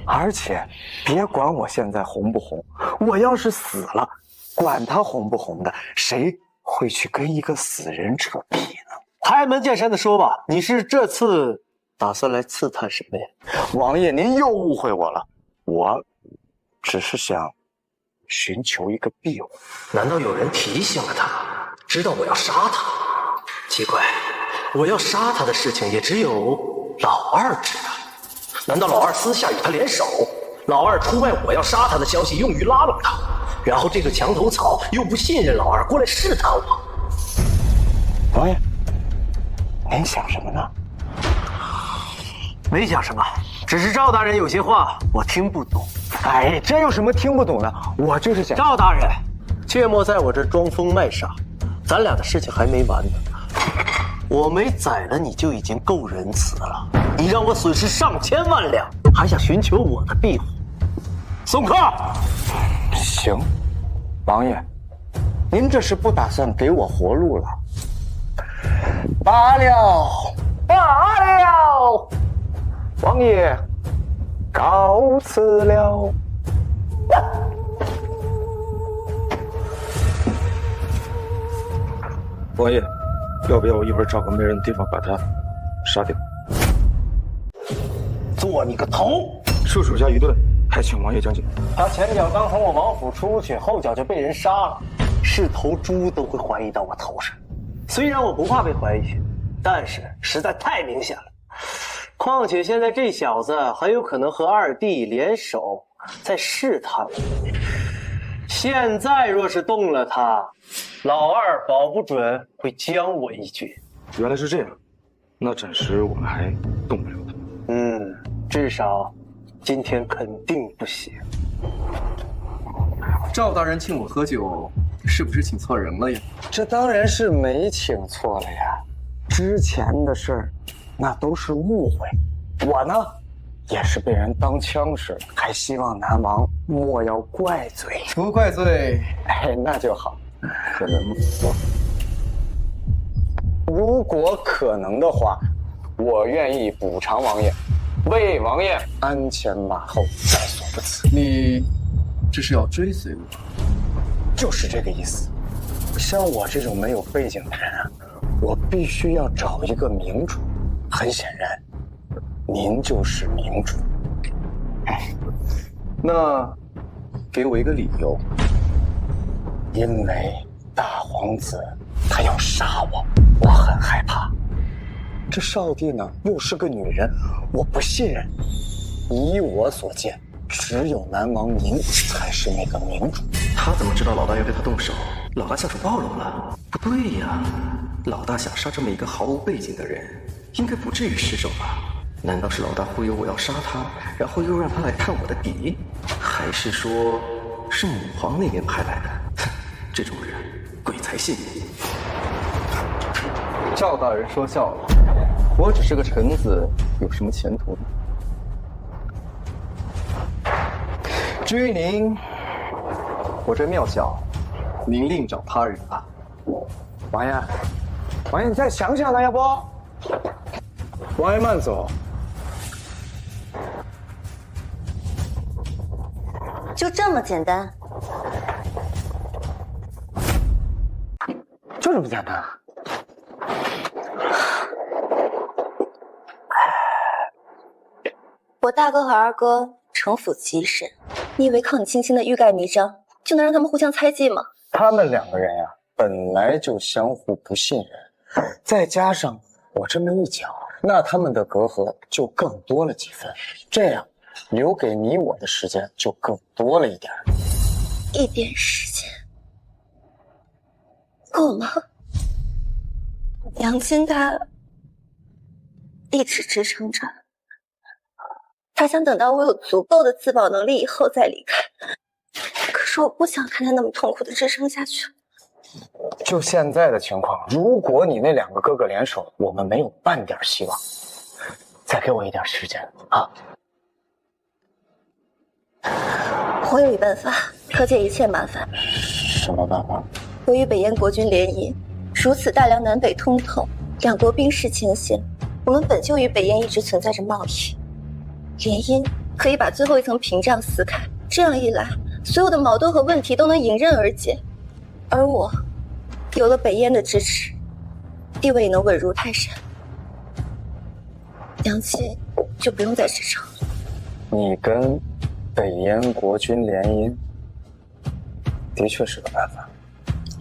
而且，别管我现在红不红，我要是死了，管他红不红的，谁会去跟一个死人扯皮呢？开门见山的说吧，你是这次打算来刺探什么呀？王爷，您又误会我了，我只是想寻求一个庇护。难道有人提醒了他，知道我要杀他？奇怪，我要杀他的事情也只有老二知道。难道老二私下与他联手？老二出卖我要杀他的消息，用于拉拢他，然后这个墙头草又不信任老二，过来试探我。王爷，您想什么呢？没想什么，只是赵大人有些话我听不懂。哎，这有什么听不懂的？我就是想……赵大人，切莫在我这装疯卖傻，咱俩的事情还没完呢。我没宰了你就已经够仁慈了，你让我损失上千万两，还想寻求我的庇护？送客。行，王爷，您这是不打算给我活路了？罢了，王爷，告辞了。王爷，要不要我一会儿找个没人的地方把他杀掉？做你个头！恕属下愚钝，还请王爷讲解。他前脚刚从我王府出去，后脚就被人杀了，是头猪都会怀疑到我头上。虽然我不怕被怀疑，但是实在太明显了。况且现在这小子很有可能和二弟联手，在试探我。现在若是动了他，老二保不准会将我一军。原来是这样，那暂时我们还动不了他。至少今天肯定不行。赵大人请我喝酒，是不是请错人了呀？这当然是没请错了呀，之前的事儿那都是误会，我呢也是被人当枪使，还希望南王莫要怪罪。不怪罪，哎，那就好。可能吗？如果可能的话，我愿意补偿王爷，为王爷鞍前马后，在所不辞。你这是要追随我？就是这个意思。像我这种没有背景的人啊，我必须要找一个明主。很显然，您就是明主。那给我一个理由。因为大皇子他要杀我，我很害怕。这少帝呢，又是个女人，我不信任。以我所见，只有南王您才是那个明主。他怎么知道老大要对他动手？老大下手暴露了？不对呀，老大想杀这么一个毫无背景的人，应该不至于失手吧？难道是老大忽悠我要杀他，然后又让他来探我的底？还是说是母皇那边派来的？这种人，鬼才信。赵大人说笑了，我只是个臣子，有什么前途呢？至于您，我这庙小，您另找他人吧。王爷，王爷，你再想想呢，要不？王爷慢走。就这么简单？就这么简单？我大哥和二哥城府极深，你以为靠你轻轻的欲盖弥彰就能让他们互相猜忌吗？他们两个人呀，本来就相互不信任，再加上我这么一讲，那他们的隔阂就更多了几分。这样，留给你我的时间就更多了一点。一点时间够吗？娘亲她一直支撑着，她想等到我有足够的自保能力以后再离开。可是我不想看她那么痛苦的支撑下去。就现在的情况，如果你那两个哥哥联手，我们没有半点希望。再给我一点时间啊！我有一办法，可解一切麻烦。什么办法？我与北燕国军联姻，如此大梁南北通透，两国兵势前嫌，我们本就与北燕一直存在着贸易，联姻可以把最后一层屏障撕开，这样一来，所有的矛盾和问题都能迎刃而解。而我有了北燕的支持，地位也能稳如泰山，娘亲就不用再支撑了。你跟北燕国军联姻，的确是个办法。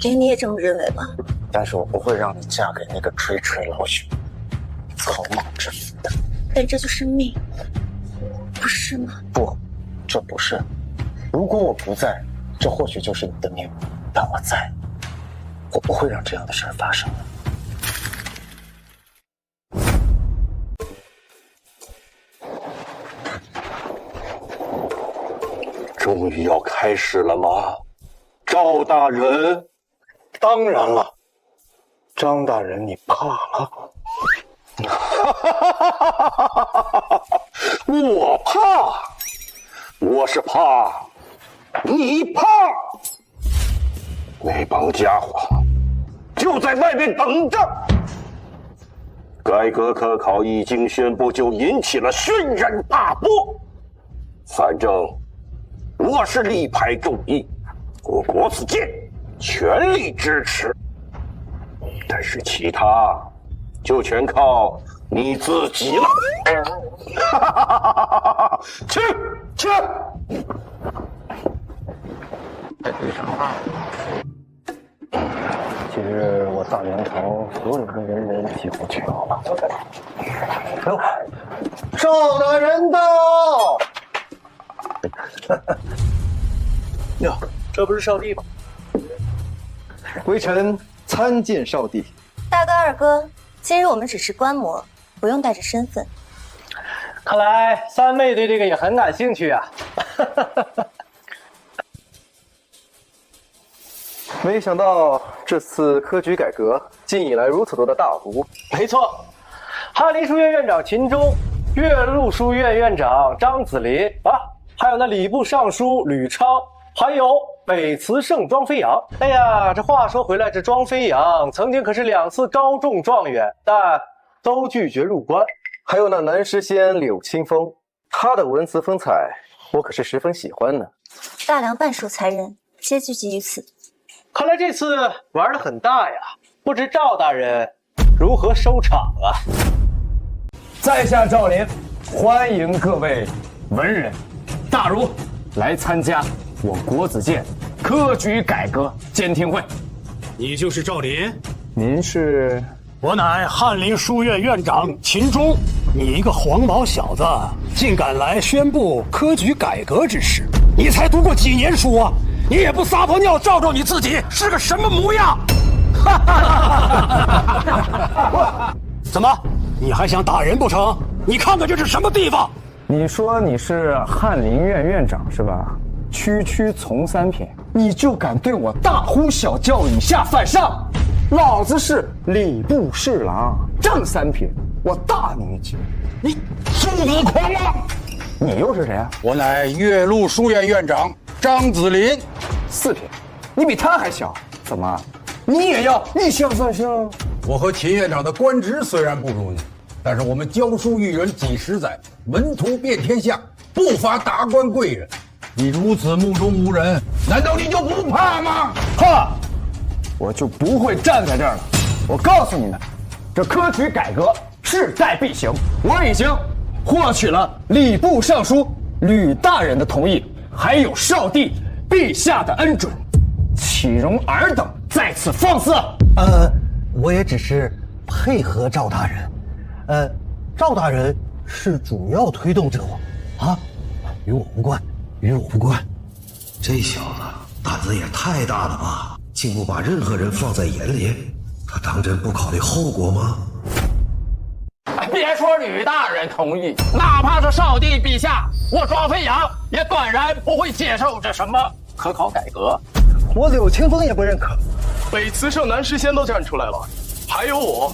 连你也这么认为吗？但是我不会让你嫁给那个垂垂老朽、草莽之妇的。但这就是命，不是吗？不，这不是。如果我不在，这或许就是你的命。但我在，我不会让这样的事儿发生。终于要开始了吗，赵大人？当然了，张大人，你怕了？我怕，我是怕你怕。那帮家伙就在外面等着。改革科考一经宣布，就引起了轩然大波。反正我是力排众议，我国子监全力支持。但是其他就全靠你自己了。去去。今日我大梁朝所有的人人齐呼去好了。走，赵大人到。哟，这不是少帝吗？微臣参见少帝。大哥、二哥，今日我们只是观摩，不用带着身份。看来三妹对这个也很感兴趣啊。没想到这次科举改革竟引来如此多的大儒。没错，翰林书院院长秦钟，岳麓书院院长张子林啊，还有那礼部尚书吕昌，还有北慈圣庄飞扬。哎呀，这话说回来，这庄飞扬曾经可是2次高中状元，但都拒绝入关。还有那南诗仙柳清风，他的文辞风采我可是十分喜欢呢。大梁半数才人皆聚集于此。看来这次玩得很大呀，不知赵大人如何收场啊？在下赵林，欢迎各位文人大儒来参加我国子监科举改革监听会。你就是赵林？您是？我乃翰林书院院长秦钟。你一个黄毛小子，竟敢来宣布科举改革之事？你才读过几年书啊？你也不撒泡尿照照你自己是个什么模样？怎么，你还想打人不成？你看看这是什么地方？你说你是翰林院院长是吧？区区从三品，你就敢对我大呼小叫，以下犯上？老子是礼部侍郎，正三品，我大你一级。你诸葛狂妄！你又是谁啊？我乃岳麓书院院长张子林，4品，你比他还小，怎么？你也要以下犯上？我和秦院长的官职虽然不如你，但是我们教书育人几十载，门徒遍天下，不乏达官贵人。你如此目中无人，难道你就不怕吗？怕！我就不会站在这儿了。我告诉你们，这科举改革势在必行，我已经获取了礼部尚书吕大人的同意，还有少帝陛下的恩准，岂容尔等在此放肆？我也只是配合赵大人。赵大人是主要推动者啊，与我无关，与我无关。这小子胆子也太大了吧，竟不把任何人放在眼里，他当真不考虑后果吗？别说吕大人同意，哪怕是少帝陛下，我庄飞扬也断然不会接受这什么科考改革。我柳青风也不认可。北慈圣南师仙都站出来了，还有我，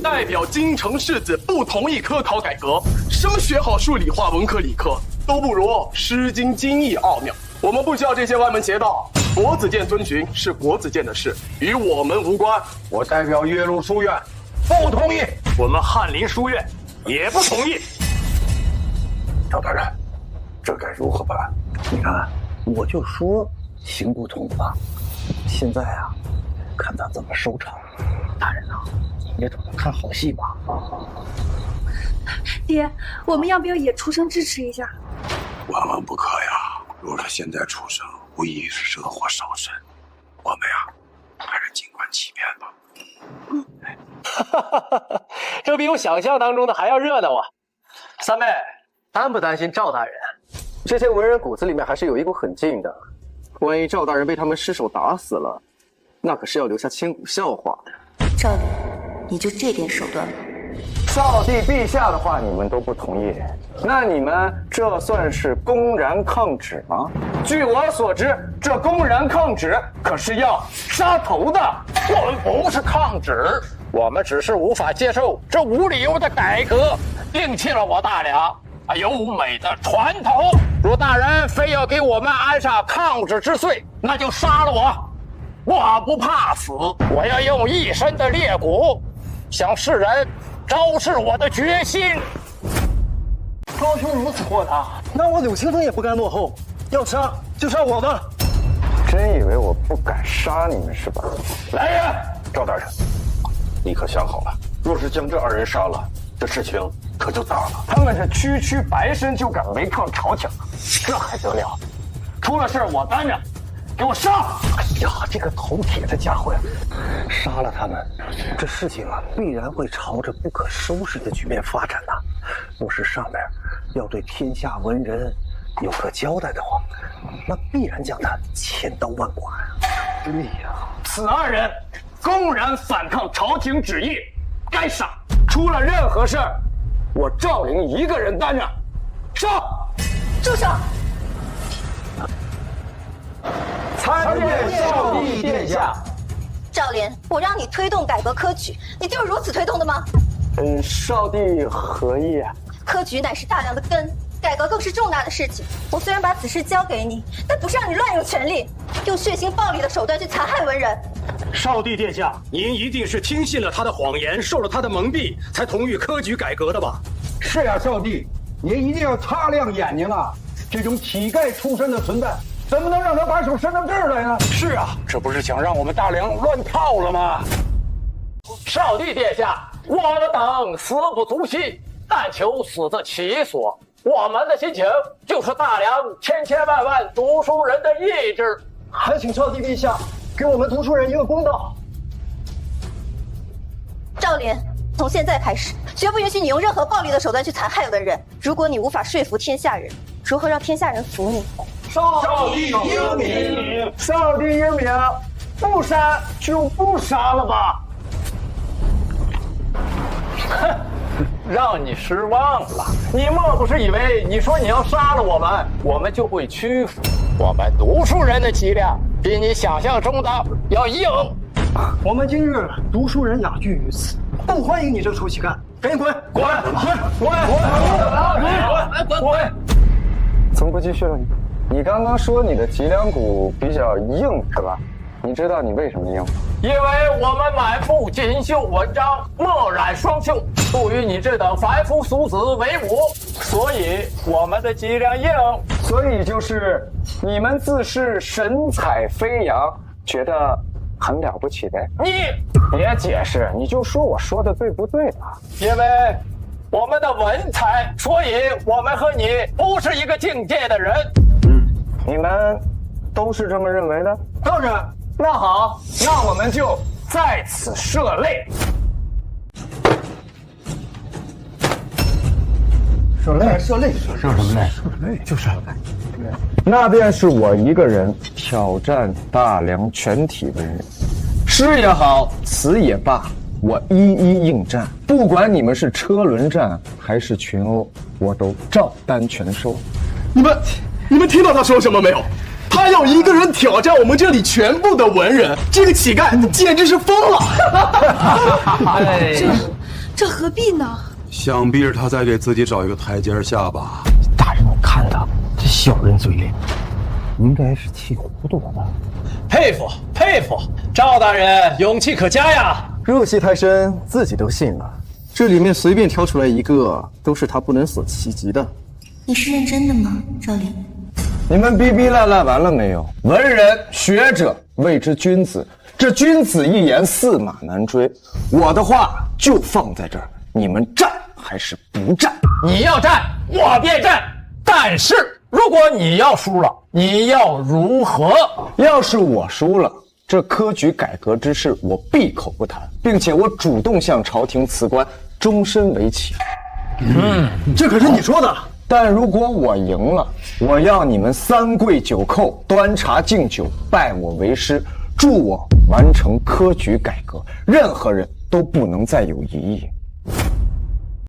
代表京城士子不同意科考改革。什么学好数理化、文科、理科都不如《诗经》经义奥妙。我们不需要这些歪门邪道，国子监遵循是国子监的事，与我们无关。我代表岳麓书院不同意，我们翰林书院也不同意。赵大人，这该如何办？你看，我就说行不通吧。现在啊，看咱怎么收场。大人啊，你也懂得看好戏吧。爹，我们要不要也出声支持一下？万万不可呀！若他现在出声，无疑是惹祸烧身。我们呀，还是静观其变吧。这比我想象当中的还要热闹啊！三妹，担不担心赵大人？这些文人骨子里面还是有一股狠劲的。万一赵大人被他们失手打死了，那可是要留下千古笑话的。赵林，你就这点手段吗？少帝陛下的话你们都不同意，那你们这算是公然抗旨吗？据我所知，这公然抗旨可是要杀头的。我们不是抗旨，我们只是无法接受这无理由的改革，摒弃了我大梁优美的传统。若大人非要给我们安上抗旨之罪，那就杀了我。我不怕死，我要用一身的烈骨向世人昭示我的决心。高兄如此豁达，那我柳青风也不甘落后，要杀就杀我吧。真以为我不敢杀你们是吧？来人！赵大人，你可想好了？若是将这2人杀了，这事情可就大了。他们这区区白身就敢违抗朝廷，这还得了？出了事我担着，给我杀！哎呀，这个头铁的家伙呀，杀了他们，这事情啊必然会朝着不可收拾的局面发展呐。若是上面要对天下文人有个交代的话，那必然将他千刀万剐呀。哎呀，此2人公然反抗朝廷旨意，该杀！出了任何事儿，我赵灵一个人担着。杀！住手！参见少帝殿下。赵莲，我让你推动改革科举，你就是如此推动的吗？少帝何意啊？科举乃是大梁的根，改革更是重大的事情。我虽然把此事交给你，但不是让你乱用权力，用血腥暴力的手段去残害文人。少帝殿下，您一定是听信了他的谎言，受了他的蒙蔽，才同意科举改革的吧？是呀，少帝，您一定要擦亮眼睛啊！这种乞丐出身的存在，怎么能让他把守身份证来呢？是啊，这不是想让我们大梁乱套了吗？少帝殿下，我们等死不足惜，但求死得其所。我们的心情就是大梁千千万万读书人的意志。还请少帝陛下给我们读书人一个公道。赵莲，从现在开始，绝不允许你用任何暴力的手段去残害文人。如果你无法说服天下人，如何让天下人服你？少帝英明，少帝英明，不杀就不杀了吧。哼，让你失望了。你莫不是以为你说你要杀了我们就会屈服？我们读书人的脊梁比你想象中的要硬。我们今日读书人雅聚于此，不欢迎你这个臭乞丐，赶紧滚！滚！滚！怎么不继续了？你刚刚说你的脊梁骨比较硬是吧？你知道你为什么硬吗？因为我们满腹锦绣文章，墨染双袖，不与你这等凡夫俗子为伍，所以我们的脊梁硬。所以就是你们自恃神采飞扬，觉得很了不起呗。你别解释，你就说我说的对不对吧？因为我们的文采，所以我们和你不是一个境界的人。你们都是这么认为的？当然。那好，那我们就在此射泪。射泪，射什么泪？射泪就是。那便是我一个人挑战大梁全体文人，诗也好，词也罢，我一一应战。不管你们是车轮战还是群殴，我都照单全收。你们听到他说什么没有？他要一个人挑战我们这里全部的文人，这个乞丐简直是疯了！这何必呢？想必是他在给自己找一个台阶下吧。大人，我看他这小人嘴脸，应该是气糊涂了吧？佩服，赵大人勇气可嘉呀！入戏太深，自己都信了。这里面随便挑出来一个，都是他不能所企及的。你是认真的吗，赵林？你们逼逼赖赖完了没有？文人学者谓之君子，这君子一言驷马难追。我的话就放在这儿，你们战还是不战？你要战，我便战。但是如果你要输了，你要如何？要是我输了，这科举改革之事我闭口不谈，并且我主动向朝廷辞官，终身为棋。这可是你说的。但如果我赢了，我要你们3跪9叩，端茶敬酒，拜我为师，助我完成科举改革，任何人都不能再有疑义。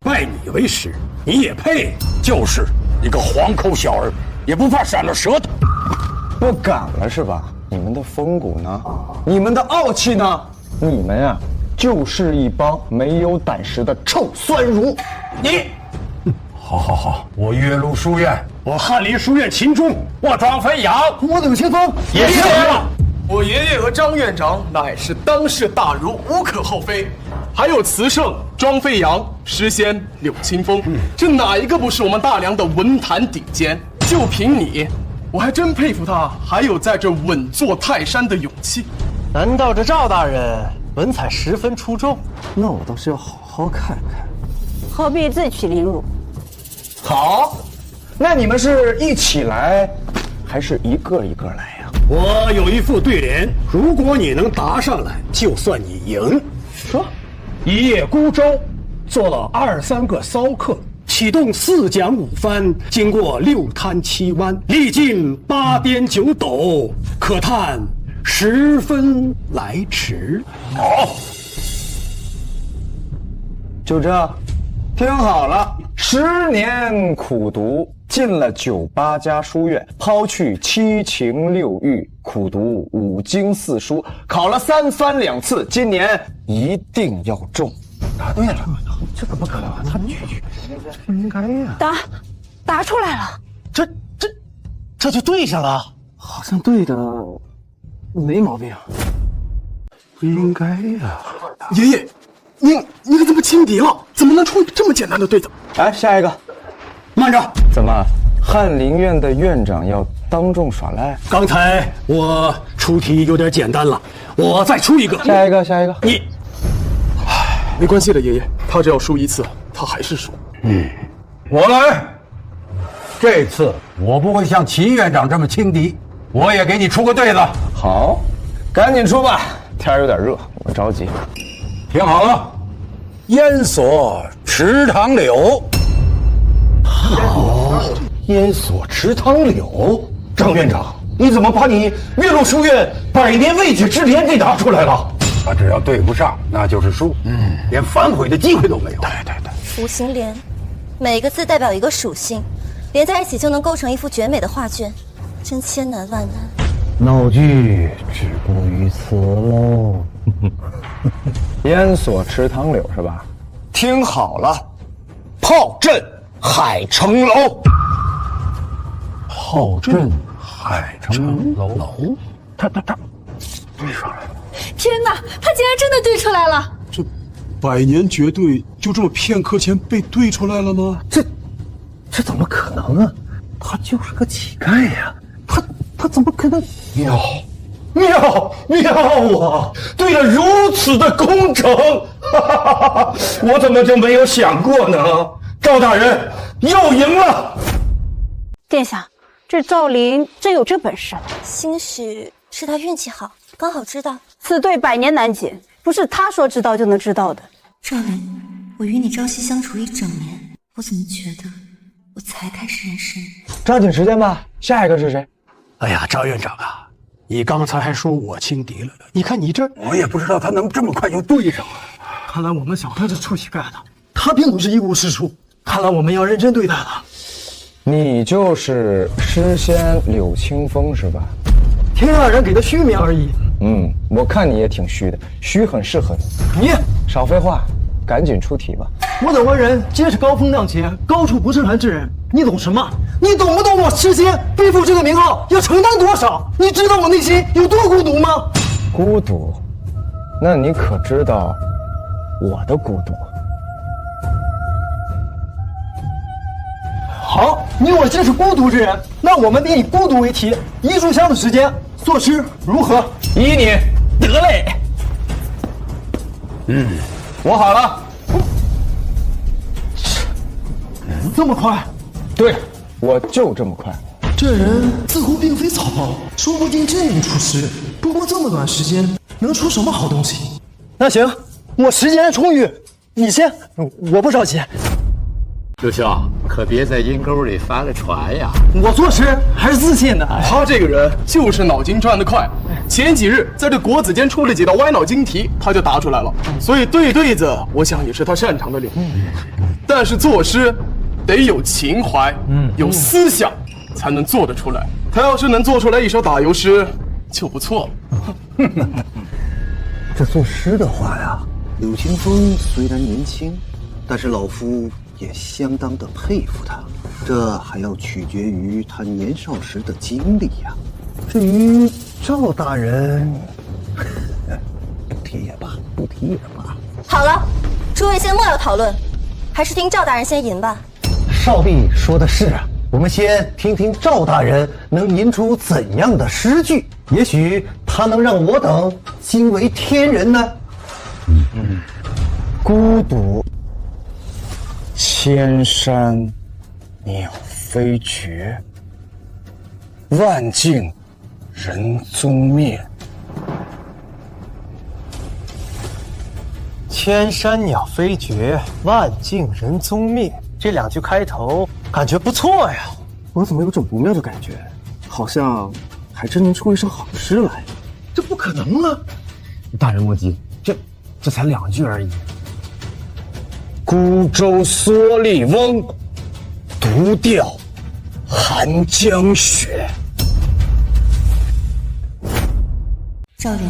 拜你为师，你也配？就是一个黄口小儿，也不怕闪了舌头。不敢了是吧？你们的风骨呢？你们的傲气呢？你们呀，就是一帮没有胆识的臭酸儒。你。好，我岳麓书院，我翰林书院秦钟，我庄飞扬，我柳青风也是。我爷爷和张院长乃是当世大儒，无可厚非。还有慈圣庄飞扬、诗仙柳青风，这哪一个不是我们大梁的文坛顶尖？就凭你，我还真佩服他，还有在这稳坐泰山的勇气。难道这赵大人文采十分出众？那我倒是要好好看看。何必自取凌辱？好，那你们是一起来，还是一个一个来呀？我有一副对联，如果你能答上来，就算你赢。说，一叶孤舟，做了2、3个骚客，启动4桨5帆，经过6滩7湾，历尽8颠9斗，可叹10分来迟。好，就这，听好了。10年苦读，进了98家书院，抛去7情6欲，苦读5经4书，考了3番2次，今年一定要中。答对了，这怎么可能？他不应该呀！答出来了，这就对上了，好像对的没毛病。不应该呀！爷爷，你可怎么轻敌了？怎么能出这么简单的对子？来，下一个。慢着，怎么，翰林院的院长要当众耍赖？刚才我出题有点简单了，我再出一个。下一个。你，没关系的，爷爷，他只要输1次，他还是输。我来。这次我不会像秦院长这么轻敌，我也给你出个对子。好，赶紧出吧，天有点热，我着急。听好了，烟锁池塘柳。好，烟锁池塘柳。张院长，你怎么把你岳麓书院100年未解之联给拿出来了？他只要对不上，那就是输，连反悔的机会都没有。对。五行联，每个字代表一个属性，连在一起就能构成一幅绝美的画卷，真千难万难。闹剧止步于此喽。烟锁池塘柳是吧？听好了，炮阵海城楼。炮阵海城楼，他对出来了！天哪，他竟然真的对出来了！这百年绝对就这么片刻间被对出来了吗？这怎么可能啊？他就是个乞丐呀！他怎么可能？妙啊！对了如此的工程，我怎么就没有想过呢？赵大人又赢了。殿下，这赵林真有这本事？兴许是他运气好，刚好知道。此对百年难解，不是他说知道就能知道的。赵林，我与你朝夕相处1整年，我怎么觉得我才开始认识你？抓紧时间吧，下一个是谁？哎呀，赵院长啊，你刚才还说我轻敌了，你看你这……我也不知道他能这么快就对上了。看来我们小哥这出去干的，他并不是一无是处。看来我们要认真对待了。你就是诗仙柳清风是吧？天下人给的虚名而已。我看你也挺虚的，虚很是很。你少废话，赶紧出题吧。我等文人皆是高风亮节、高处不胜寒之人，你懂什么？你懂不懂我诗仙背负这个名号要承担多少？你知道我内心有多孤独吗？孤独？那你可知道我的孤独？好，你我皆是孤独之人，那我们便以孤独为题，1炷香的时间作诗如何？依你。得嘞。我好了。这么快？对，我就这么快。这人似乎并非草包，说不定真能出诗。不过这么短时间，能出什么好东西？那行，我时间充裕，你先，我不着急。刘兄，可别在阴沟里翻了船呀！我作诗还是自信的。他这个人就是脑筋转得快。前几日在这国子监出了几道歪脑筋题，他就答出来了。所以对子，我想也是他擅长的领域。但是作诗得有情怀，有思想，才能做得出来。他要是能做出来一首打油诗，就不错了。这作诗的话呀，柳清风虽然年轻，但是老夫也相当的佩服他。这还要取决于他年少时的经历呀。至于赵大人，不提也罢，不提也罢。好了，诸位先莫要讨论，还是听赵大人先吟吧。少弼说的是啊，我们先听听赵大人能吟出怎样的诗句，也许他能让我等惊为天人呢。孤独，千山鸟飞绝，万径人踪灭。千山鸟飞绝，万径人踪灭。这2句开头感觉不错呀。我怎么有种不妙的感觉？好像还真能出一首好诗来。这不可能啊！大人莫急，这才2句而已。孤舟蓑笠翁，独钓寒江雪。赵林，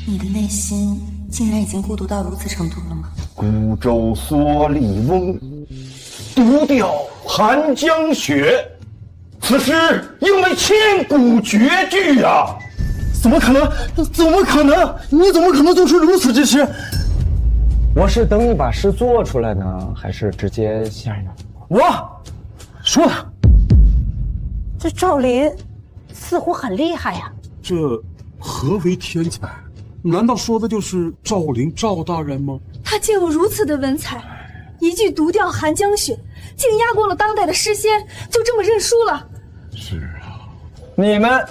你的内心竟然已经孤独到如此程度了吗？孤舟蓑笠翁，独钓寒江雪。此诗应为千古绝句啊！怎么可能？怎么可能？你怎么可能做出如此之诗？我是等你把诗做出来呢，还是直接下呢？我说他，这赵林似乎很厉害呀。这何为天才？难道说的就是赵林赵大人吗？他竟有如此的文采，一句独钓寒江雪，竟压过了当代的诗仙，就这么认输了。是啊，你们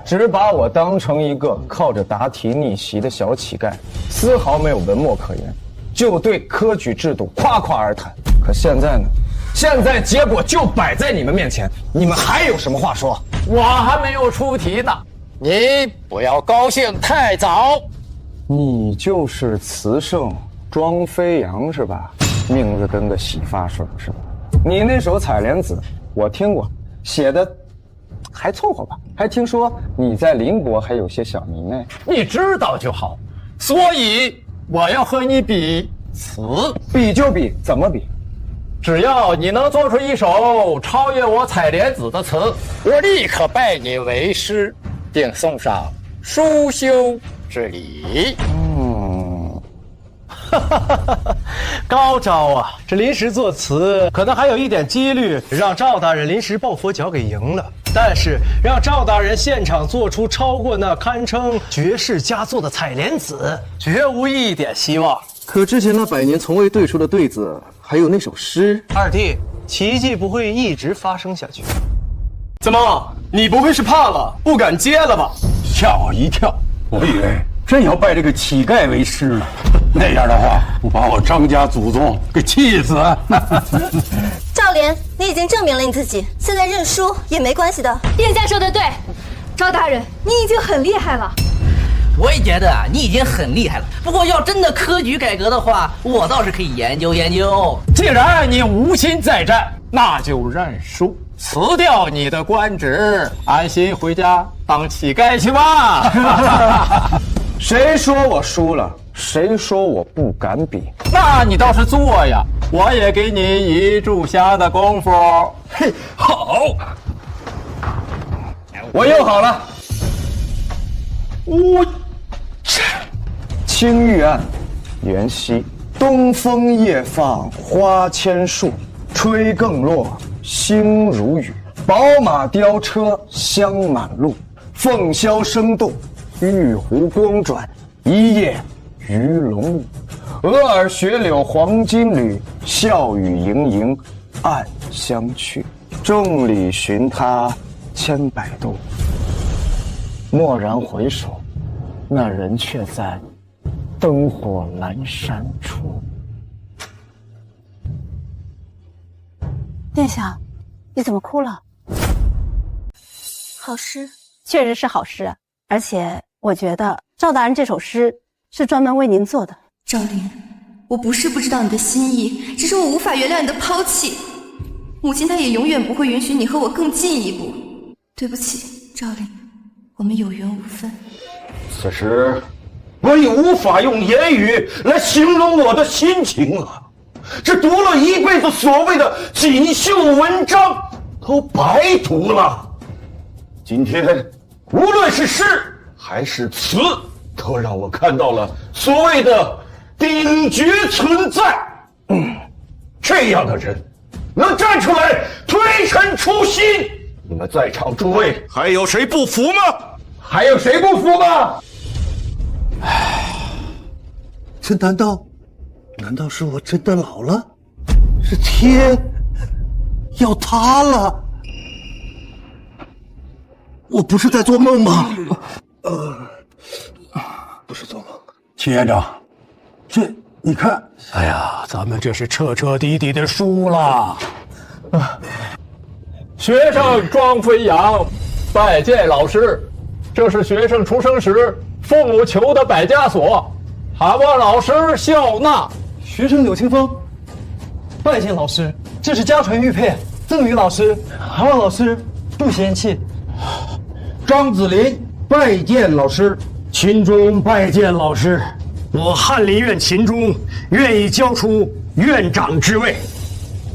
只把我当成一个靠着答题逆袭的小乞丐，丝毫没有文墨可言，就对科举制度夸夸而谈。可现在呢？现在结果就摆在你们面前，你们还有什么话说？我还没有出题呢，你不要高兴太早。你就是慈圣庄飞扬是吧？名字跟个洗发水似的。你那首《采莲子》我听过，写的还凑合吧。还听说你在邻国还有些小名呢。你知道就好，所以我要和你比词。比就比，怎么比？只要你能做出一首超越我采莲子的词，我立刻拜你为师，并送上书修之礼。高招啊！这临时作词，可能还有一点几率让赵大人临时抱佛脚给赢了。但是让赵大人现场做出超过那堪称绝世佳作的采莲子，绝无一点希望。可之前那100年从未对出的对子，还有那首诗，二弟，奇迹不会一直发生下去。怎么，你不会是怕了，不敢接了吧？吓我一跳，我以为真要拜这个乞丐为师了，那样的话，不把我张家祖宗给气死！赵莲，你已经证明了你自己，现在认输也没关系的。殿下说的对，赵大人，你已经很厉害了。我也觉得你已经很厉害了，不过要真的科举改革的话，我倒是可以研究研究。既然你无心再战，那就认输，辞掉你的官职，安心回家当乞丐去吧。谁说我输了？谁说我不敢比？那你倒是做呀！我也给你一炷香的功夫。嘿，好，我又好了。青玉案，妍希，东风夜放花千树，吹更落，星如雨。宝马雕车香满路，凤箫声动，玉壶光转，一夜鱼龙舞。蛾儿雪柳黄金缕，笑语盈盈暗香去。众里寻他千百度，蓦然回首，那人却在灯火阑珊处。殿下，你怎么哭了？好诗，确实是好诗，而且我觉得赵大人这首诗是专门为您做的。赵灵，我不是不知道你的心意，只是我无法原谅你的抛弃。母亲她也永远不会允许你和我更进一步。对不起，赵灵，我们有缘无分。此时我已无法用言语来形容我的心情了。这读了一辈子所谓的锦绣文章，都白读了。今天无论是诗还是词，都让我看到了所谓的顶绝存在。这样的人能站出来推陈出新，你们在场诸位还有谁不服吗？还有谁不服吗？这难道是我真的老了？是天要塌了？我不是在做梦吗？不是做梦。秦院长，这你看，哎呀，咱们这是彻彻底底的输了。学生庄飞扬拜见老师，这是学生出生时父母求的百家所，还望老师笑纳。学生柳清风拜见老师，这是家传玉佩，赠予老师，还望老师不嫌弃。张子林拜见老师，秦钟拜见老师。我翰林院秦钟愿意交出院长之位。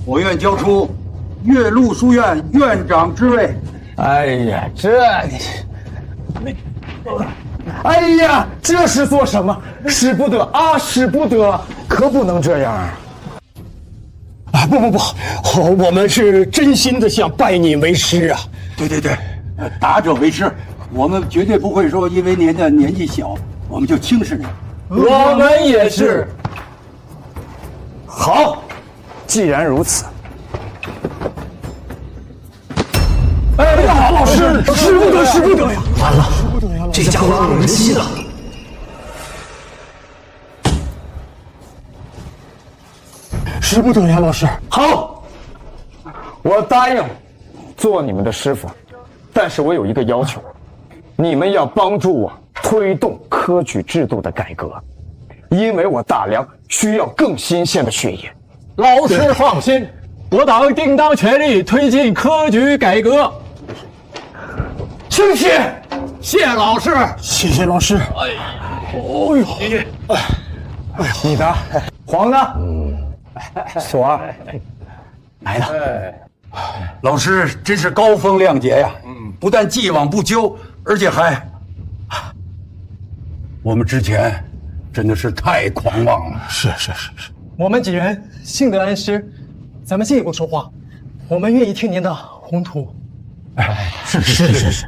我愿交出岳麓书院院长之位。哎呀，哎呀，这是做什么？使不得啊，使不得，可不能这样啊！啊，不，我们是真心的想拜你为师啊！对，达者为师，我们绝对不会说因为您的年纪小，我们就轻视您。我们也是。好，既然如此，哎呀，老师，使不得呀！完了，这家伙有人心了。使不得呀，老师。好，我答应做你们的师傅，但是我有一个要求，你们要帮助我推动科举制度的改革，因为我大梁需要更新鲜的血液。老师放心，我党定当全力推进科举改革。谢谢，谢老师，谢谢老师。哦呦，爷爷，哎呦，你的黄呢？锁儿来了。老师真是高风亮节呀！不但既往不咎，而且还……我们之前真的是太狂妄了。是。我们几人幸得安师，咱们进一步说话。我们愿意听您的宏图。是。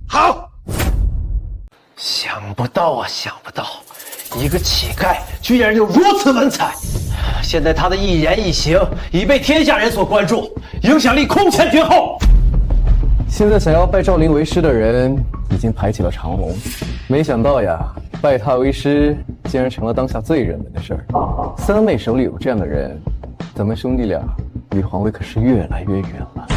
好。想不到啊，想不到，一个乞丐居然有如此文采。现在他的一言一行已被天下人所关注，影响力空前绝后。现在想要拜赵灵为师的人已经排起了长龙，没想到呀，拜他为师竟然成了当下最热门的事儿。三妹手里有这样的人，咱们兄弟俩离皇位可是越来越远了。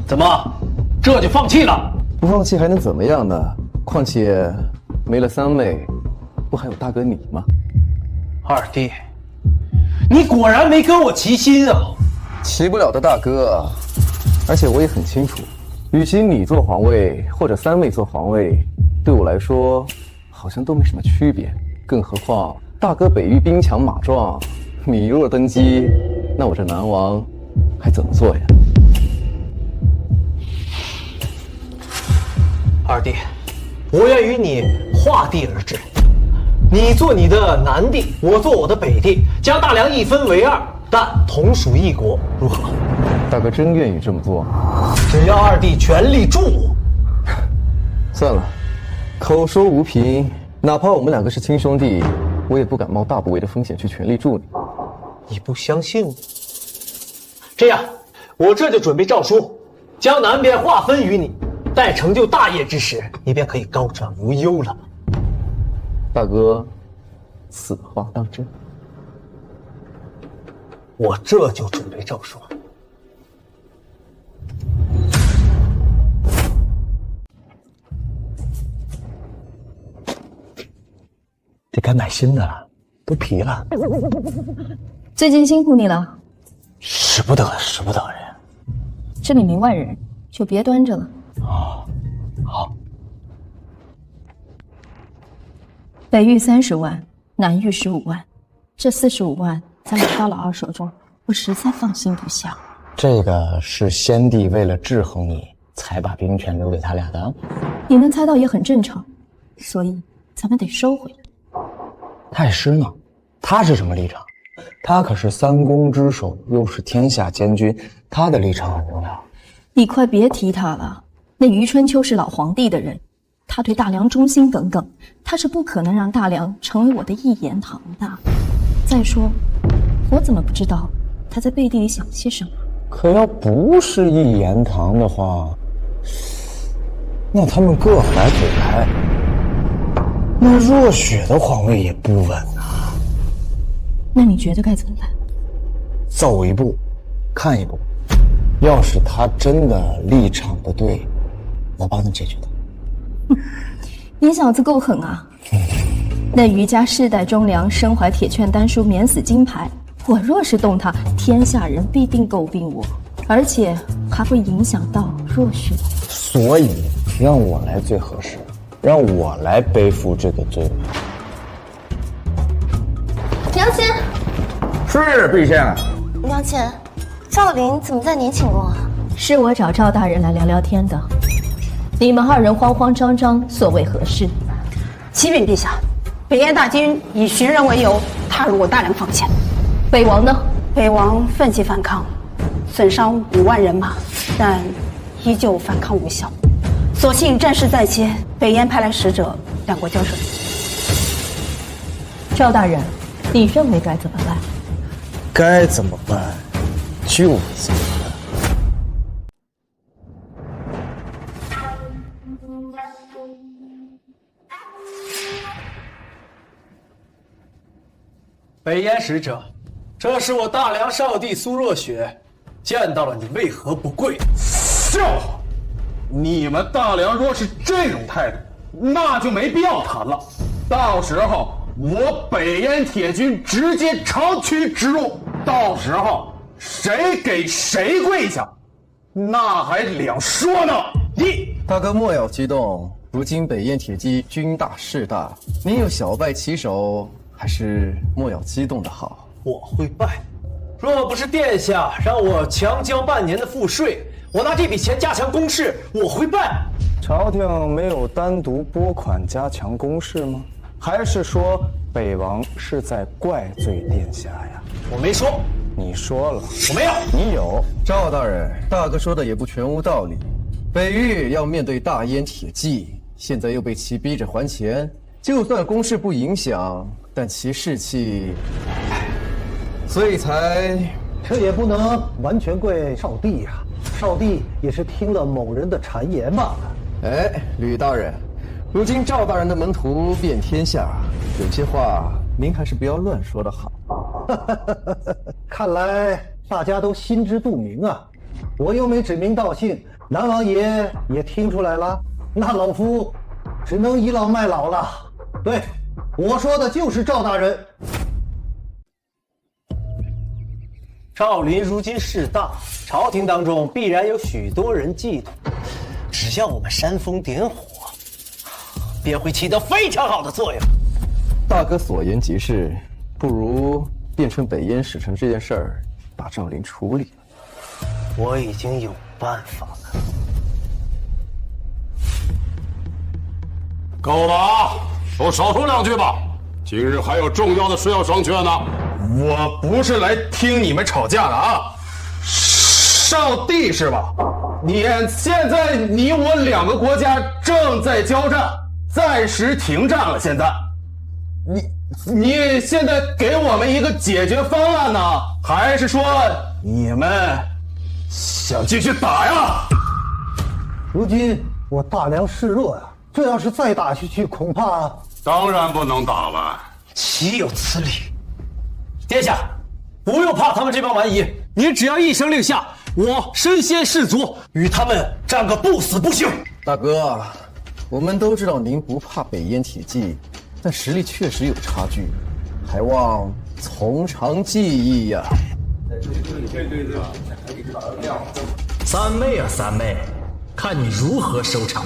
怎么，这就放弃了？不放弃还能怎么样呢？况且没了三妹，不还有大哥你吗？二弟，你果然没跟我齐心啊！齐不了的大哥，而且我也很清楚，与其你做皇位或者三妹做皇位，对我来说好像都没什么区别。更何况大哥北域兵强马壮，你若登基，那我这南王还怎么做呀？二弟，我愿与你划地而治，你做你的南地，我做我的北地，将大梁一分为二，但同属一国，如何？大哥真愿意这么做？只要二弟全力助我。算了，口说无凭，哪怕我们两个是亲兄弟，我也不敢冒大不韪的风险去全力助你。你不相信？这样，我这就准备诏书，将南边划分于你。待成就大业之时，你便可以高枕无忧了。大哥，此话当真？我这就准备诏书。得该买新的了，都皮了。最近辛苦你了。使不得人。这里没外人，就别端着了。好。北域30万，南域15万，这45万在我大老二手中，我实在放心不下。这个是先帝为了制衡你，才把兵权留给他俩的。你能猜到也很正常，所以咱们得收回来。太师呢？他是什么立场？他可是三公之首，又是天下监军，他的立场很重要。你快别提他了。那余春秋是老皇帝的人，他对大梁忠心耿耿，他是不可能让大梁成为我的一言堂的。再说，我怎么不知道他在背地里想些什么？可要不是一言堂的话，那他们各怀鬼胎，那若雪的皇位也不稳啊。那你觉得该怎么办？走一步，看一步。要是他真的立场不对，我帮你解决他。你小子够狠啊！那余家世代忠良，身怀铁券丹书，免死金牌。我若是动他，天下人必定诟病我，而且还会影响到若雪。所以让我来最合适，让我来背负这个罪名。娘亲，是陛下。娘亲，赵林怎么在您寝宫啊？是我找赵大人来聊聊天的。你们二人慌慌张张，所谓何事？启禀陛下，北燕大军以寻人为由踏入我大梁防线。北王呢？北王奋起反抗，损伤5万人马，但依旧反抗无效。所幸战事在先，北燕派来使者，两国交手。赵大人，你认为该怎么办？该怎么办，就怎么办。北燕使者，这是我大梁少帝苏若雪，见到了你为何不跪？笑话！你们大梁若是这种态度，那就没必要谈了。到时候我北燕铁军直接长驱直入，到时候谁给谁跪下，那还两说呢。大哥莫要激动，如今北燕铁骑军大势大，您又小败其手，还是莫要激动的好。我会败，若不是殿下让我强交半年的赋税，我拿这笔钱加强工事，我会败。朝廷没有单独拨款加强工事吗？还是说北王是在怪罪殿下呀？我没说。你说了。我没有。你有。赵大人，大哥说的也不全无道理。北域要面对大燕铁骑，现在又被其逼着还钱，就算攻势不影响，但其士气，所以才……这也不能完全怪少帝呀。少帝也是听了某人的谗言罢了。哎，吕大人，如今赵大人的门徒遍天下，有些话您还是不要乱说的好。看来大家都心知肚明啊，我又没指名道姓。南王爷也听出来了，那老夫只能倚老卖老了。对，我说的就是赵大人。赵林如今势大，朝廷当中必然有许多人嫉妒，只要我们煽风点火，便会起到非常好的作用。大哥所言极是，不如变成北燕使臣这件事儿，把赵林处理了。我已经有办法了。够了啊！都少说两句吧。今日还有重要的事要商榷呢。我不是来听你们吵架的啊！少帝是吧？现在你我两个国家正在交战，暂时停战了。现在，你现在给我们一个解决方案呢，还是说你们想继续打呀？如今我大梁示弱呀，这要是再打下去，恐怕……当然不能打了。岂有此理！殿下，不用怕他们这帮蛮夷，您只要一声令下，我身先士卒，与他们战个不死不休。大哥，我们都知道您不怕北燕铁骑，但实力确实有差距，还望从长计议呀。三妹啊，三妹，看你如何收场。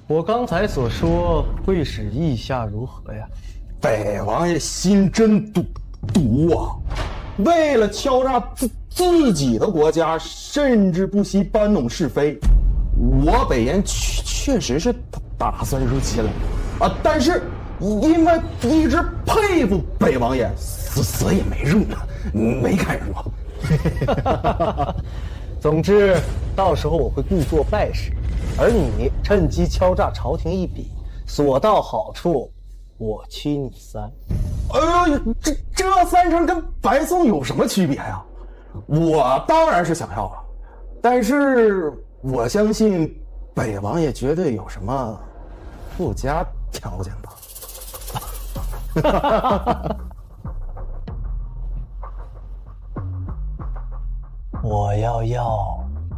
我刚才所说会使意下如何呀？北王爷心真毒啊！为了敲诈自己的国家，甚至不惜搬弄是非。我北燕确实是打算入侵了啊，但是因为一直佩服北王爷，所以没入呢，没敢入。总之，到时候我会故作败事，而你趁机敲诈朝廷一笔，所到好处，我欺你三。哎呦，这三成跟白送有什么区别呀？我当然是想要了，但是我相信北王爷绝对有什么附加条件吧。我要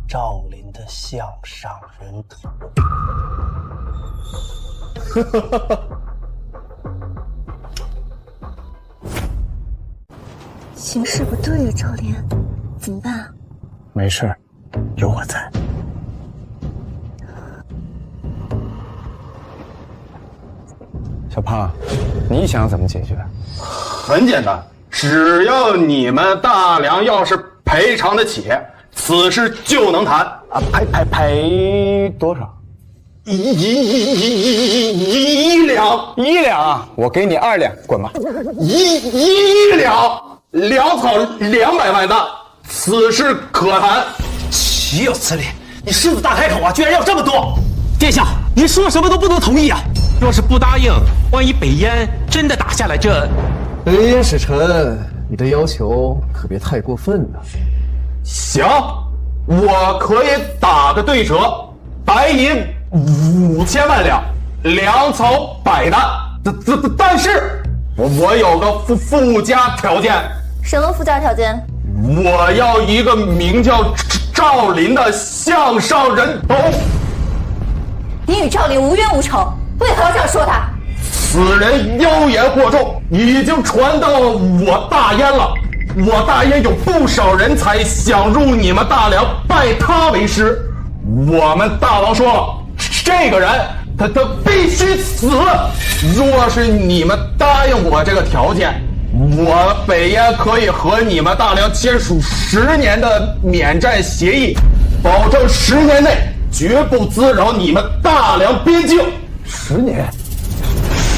赵林的项上人头。形势不对呀，赵林，怎么办？没事，有我在。小胖，你想怎么解决？很简单，只要你们大梁要是赔偿得起，此事就能谈啊！赔多少？1两，我给你2两，滚吧！1两，粮草200万担，此事可谈。岂有此理！你狮子大开口啊，居然要这么多！殿下，您说什么都不能同意啊！若是不答应，万一北燕真的打下来，北燕使臣，你的要求可别太过分了。行，我可以打个对折，白银5000万两，粮草100担。但是，我有个附加条件。什么附加条件？我要一个名叫赵林的项上人头。你与赵林无冤无仇，为何要这样说他？此人妖言惑众，已经传到我大燕了。我大燕有不少人才想入你们大梁，拜他为师。我们大王说了，这个人他必须死！若是你们答应我这个条件，我北燕可以和你们大梁签署10年的免战协议，保证10年内绝不滋扰你们大梁边境。10年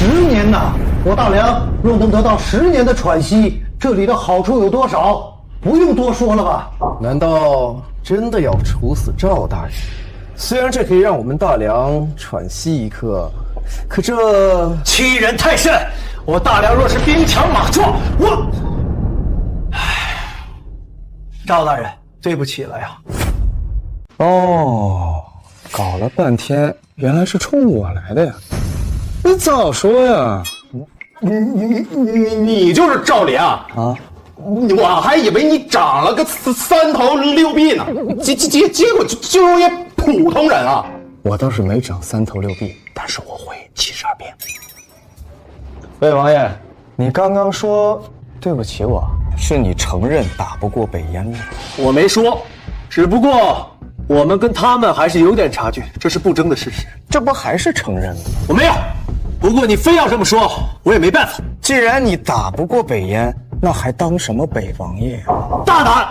，10年呐！我大梁若能得到10年的喘息，这里的好处有多少，不用多说了吧？难道真的要处死赵大人？虽然这可以让我们大梁喘息一刻，可这欺人太甚！我大梁若是兵强马壮，我……赵大人，对不起了呀。哦，搞了半天，原来是冲我来的呀！你早说呀！你就是赵林啊？啊！我还以为你长了个3头6臂呢，结果就是一普通人啊！我倒是没长3头6臂，但是我会72变。魏王爷，你刚刚说对不起我，是你承认打不过北燕吗？我没说，只不过我们跟他们还是有点差距，这是不争的事实。这不还是承认了？我没有。不过你非要这么说，我也没办法。既然你打不过北燕，那还当什么北王爷啊？大胆！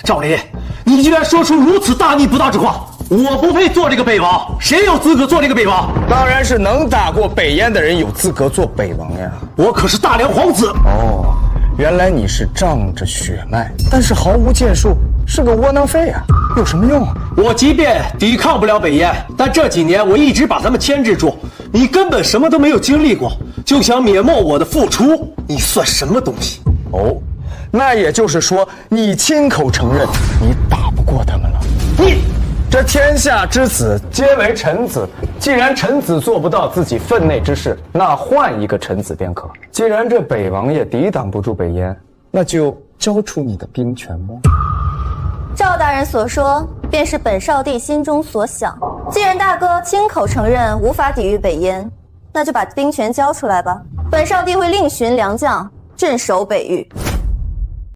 赵林，你居然说出如此大逆不道之话！我不配做这个北王，谁有资格做这个北王？当然是能打过北燕的人有资格做北王呀！我可是大梁皇子。哦，原来你是仗着血脉，但是毫无建树，是个窝囊废啊！有什么用？我即便抵抗不了北燕，但这几年我一直把他们牵制住。你根本什么都没有经历过，就想抹灭我的付出，你算什么东西？哦，那也就是说，你亲口承认你打不过他们了。你，这天下之子皆为臣子，既然臣子做不到自己分内之事，那换一个臣子便可。既然这北王爷抵挡不住北燕，那就交出你的兵权吧。赵大人所说，便是本少帝心中所想。既然大哥亲口承认无法抵御北燕，那就把兵权交出来吧。本少帝会另寻良将镇守北域。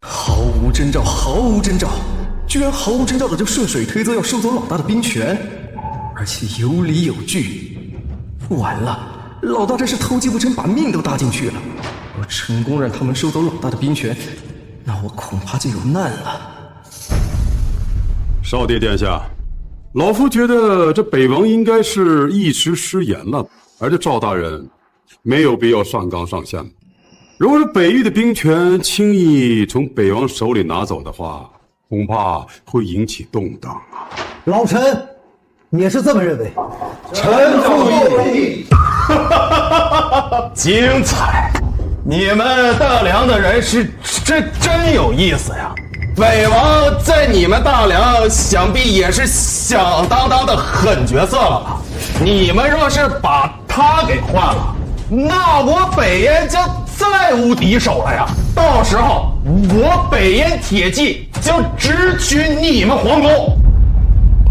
毫无征兆，毫无征兆，居然毫无征兆的就顺水推舟要收走老大的兵权，而且有理有据。完了，老大这是偷鸡不成，把命都搭进去了。我成功让他们收走老大的兵权，那我恐怕就有难了。少帝殿下，老夫觉得这北王应该是一时失言了，而这赵大人没有必要上纲上线。如果是北域的兵权轻易从北王手里拿走的话，恐怕会引起动荡啊。老臣也是这么认为。臣附议。精彩！你们大梁的人是真有意思呀。北王在你们大梁想必也是响当当的狠角色了吧？你们若是把他给换了，那我北燕就再无敌手了呀！到时候我北燕铁骑就直取你们皇宫。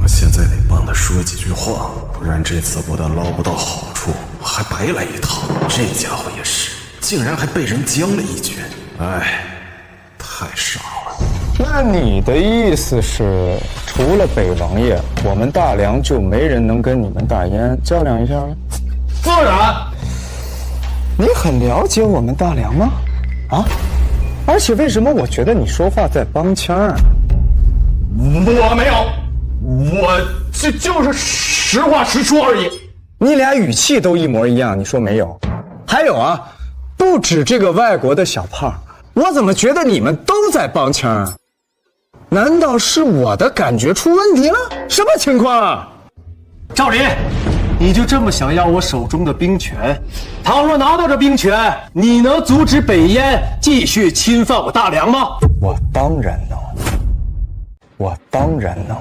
我现在得帮他说几句话，不然这次不但捞不到好处，还白来一趟。这家伙也是，竟然还被人将了一军，哎，太傻了。那你的意思是，除了北王爷，我们大梁就没人能跟你们大燕较量一下了？自然。你很了解我们大梁吗？啊？而且为什么我觉得你说话在帮腔啊？我没有，我就是实话实说而已。你俩语气都一模一样，你说没有？还有啊，不止这个外国的小胖，我怎么觉得你们都在帮腔啊？难道是我的感觉出问题了？什么情况啊？赵林，你就这么想要我手中的兵权？倘若拿到这兵权，你能阻止北燕继续侵犯我大梁吗？我当然能，我当然能。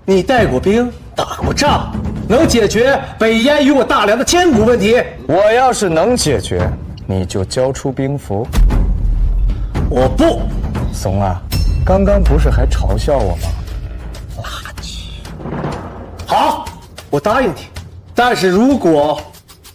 你带过兵，打过仗，能解决北燕与我大梁的千古问题。我要是能解决，你就交出兵符。我不。怂啊，刚刚不是还嘲笑我吗？垃圾。好，我答应你，但是如果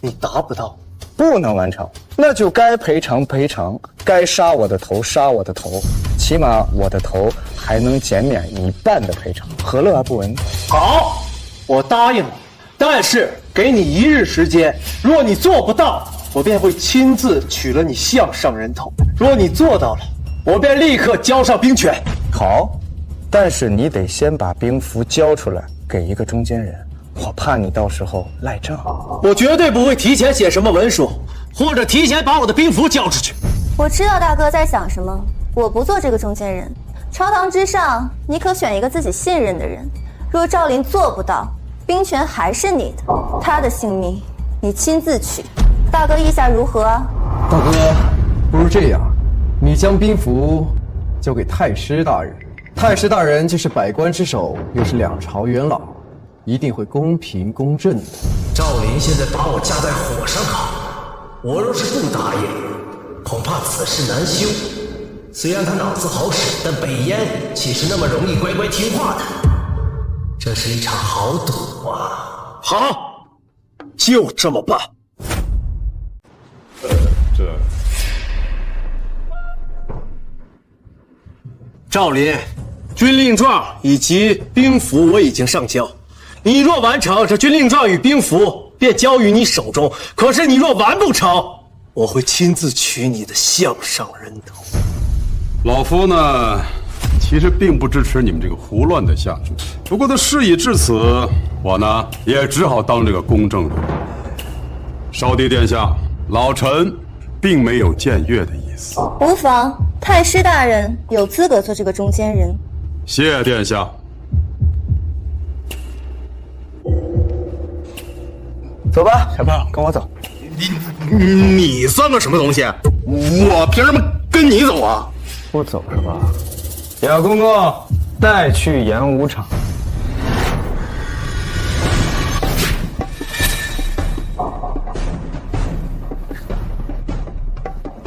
你达不到，不能完成，那就该赔偿赔偿，该杀我的头杀我的头，起码我的头还能减免1半的赔偿，何乐而不为？好，我答应你，但是给你1日时间，若你做不到，我便会亲自取了你项上人头；若你做到了，我便立刻交上兵权。好，但是你得先把兵符交出来给一个中间人，我怕你到时候赖账。我绝对不会提前写什么文书，或者提前把我的兵符交出去。我知道大哥在想什么，我不做这个中间人。朝堂之上，你可选一个自己信任的人。若赵林做不到，兵权还是你的，他的性命你亲自取。大哥意下如何啊？大哥，不如这样，你将兵符交给太师大人。太师大人既是百官之首，又是2朝元老，一定会公平公正的。赵林现在把我架在火上烤，我若是不答应，恐怕此事难休。虽然他脑子好使，但北燕岂是那么容易乖乖听话的？这是一场豪赌啊！好，就这么办。赵林，军令状以及兵符我已经上交，你若完成，这军令状与兵符便交于你手中。可是你若完不成，我会亲自取你的项上人头。老夫呢，其实并不支持你们这个胡乱的下注，不过他事已至此，我呢也只好当这个公正人。少帝殿下，老臣并没有僭越的意思。无妨，太师大人有资格做这个中间人。谢殿下。走吧，小胖，跟我走。你算个什么东西？我凭什么跟你走啊？不走是吧？小公公，带去演武场。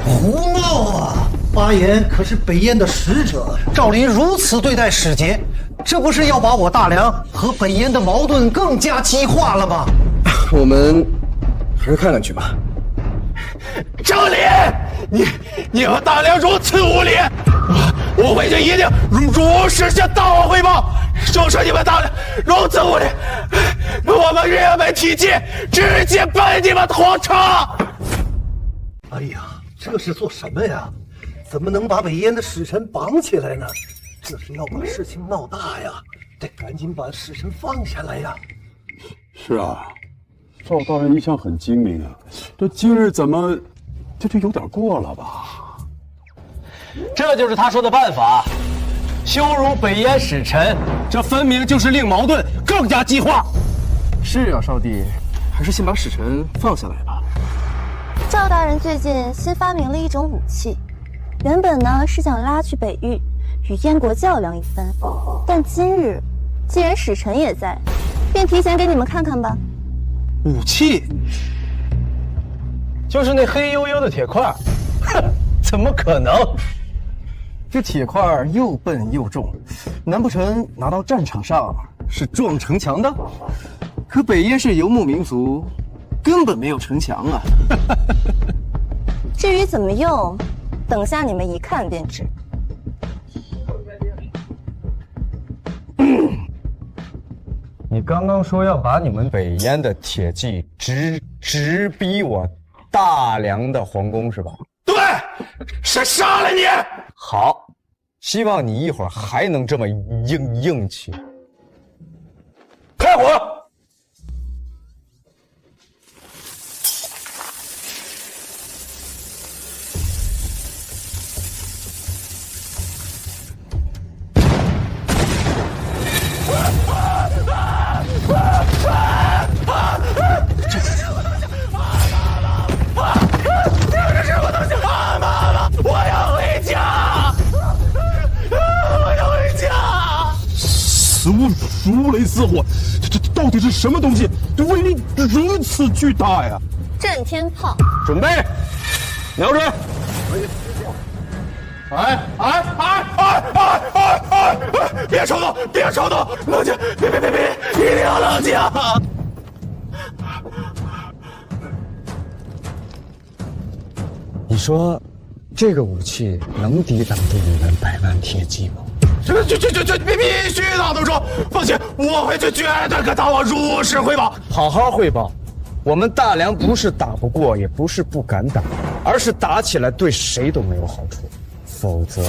胡闹啊！巴彦可是北燕的使者，赵林如此对待使节，这不是要把我大梁和北燕的矛盾更加激化了吗？我们还是看看去吧。赵林，你和大梁如此无礼，我回去一定如实向大王汇报，就是你们大梁如此无礼，我们日本体系直接被你们拖长。哎呀，这是做什么呀？怎么能把北燕的使臣绑起来呢？这是要把事情闹大呀！得赶紧把使臣放下来呀！是啊，赵大人一向很精明啊，这今日怎么这就有点过了吧？这就是他说的办法，羞辱北燕使臣，这分明就是令矛盾更加激化。是啊，少帝，还是先把使臣放下来吧。赵大人最近新发明了一种武器，原本呢是想拉去北域，与燕国较量一番，但今日既然使臣也在，便提前给你们看看吧。武器？就是那黑黝黝的铁块？哼，怎么可能？这铁块又笨又重，难不成拿到战场上是撞城墙的？可北燕是游牧民族，根本没有城墙啊！至于怎么用，等下你们一看便知。你刚刚说要把你们北燕的铁骑直逼我大梁的皇宫是吧？对，是杀了你。好，希望你一会儿还能这么硬气。开火！这是什么东西？妈妈，我要回家！我要回家！如雷似火，这到底是什么东西？这威力如此巨大呀！震天炮，准备，瞄准！别冲动，别冲动，冷静，别，一定要冷静。你说这个武器能抵挡住你们100万铁骑吗？这必须的，都说放心，我会去绝对跟大王如实汇报。好好汇报。我们大梁不是打不过，也不是不敢打，而是打起来对谁都没有好处。否则，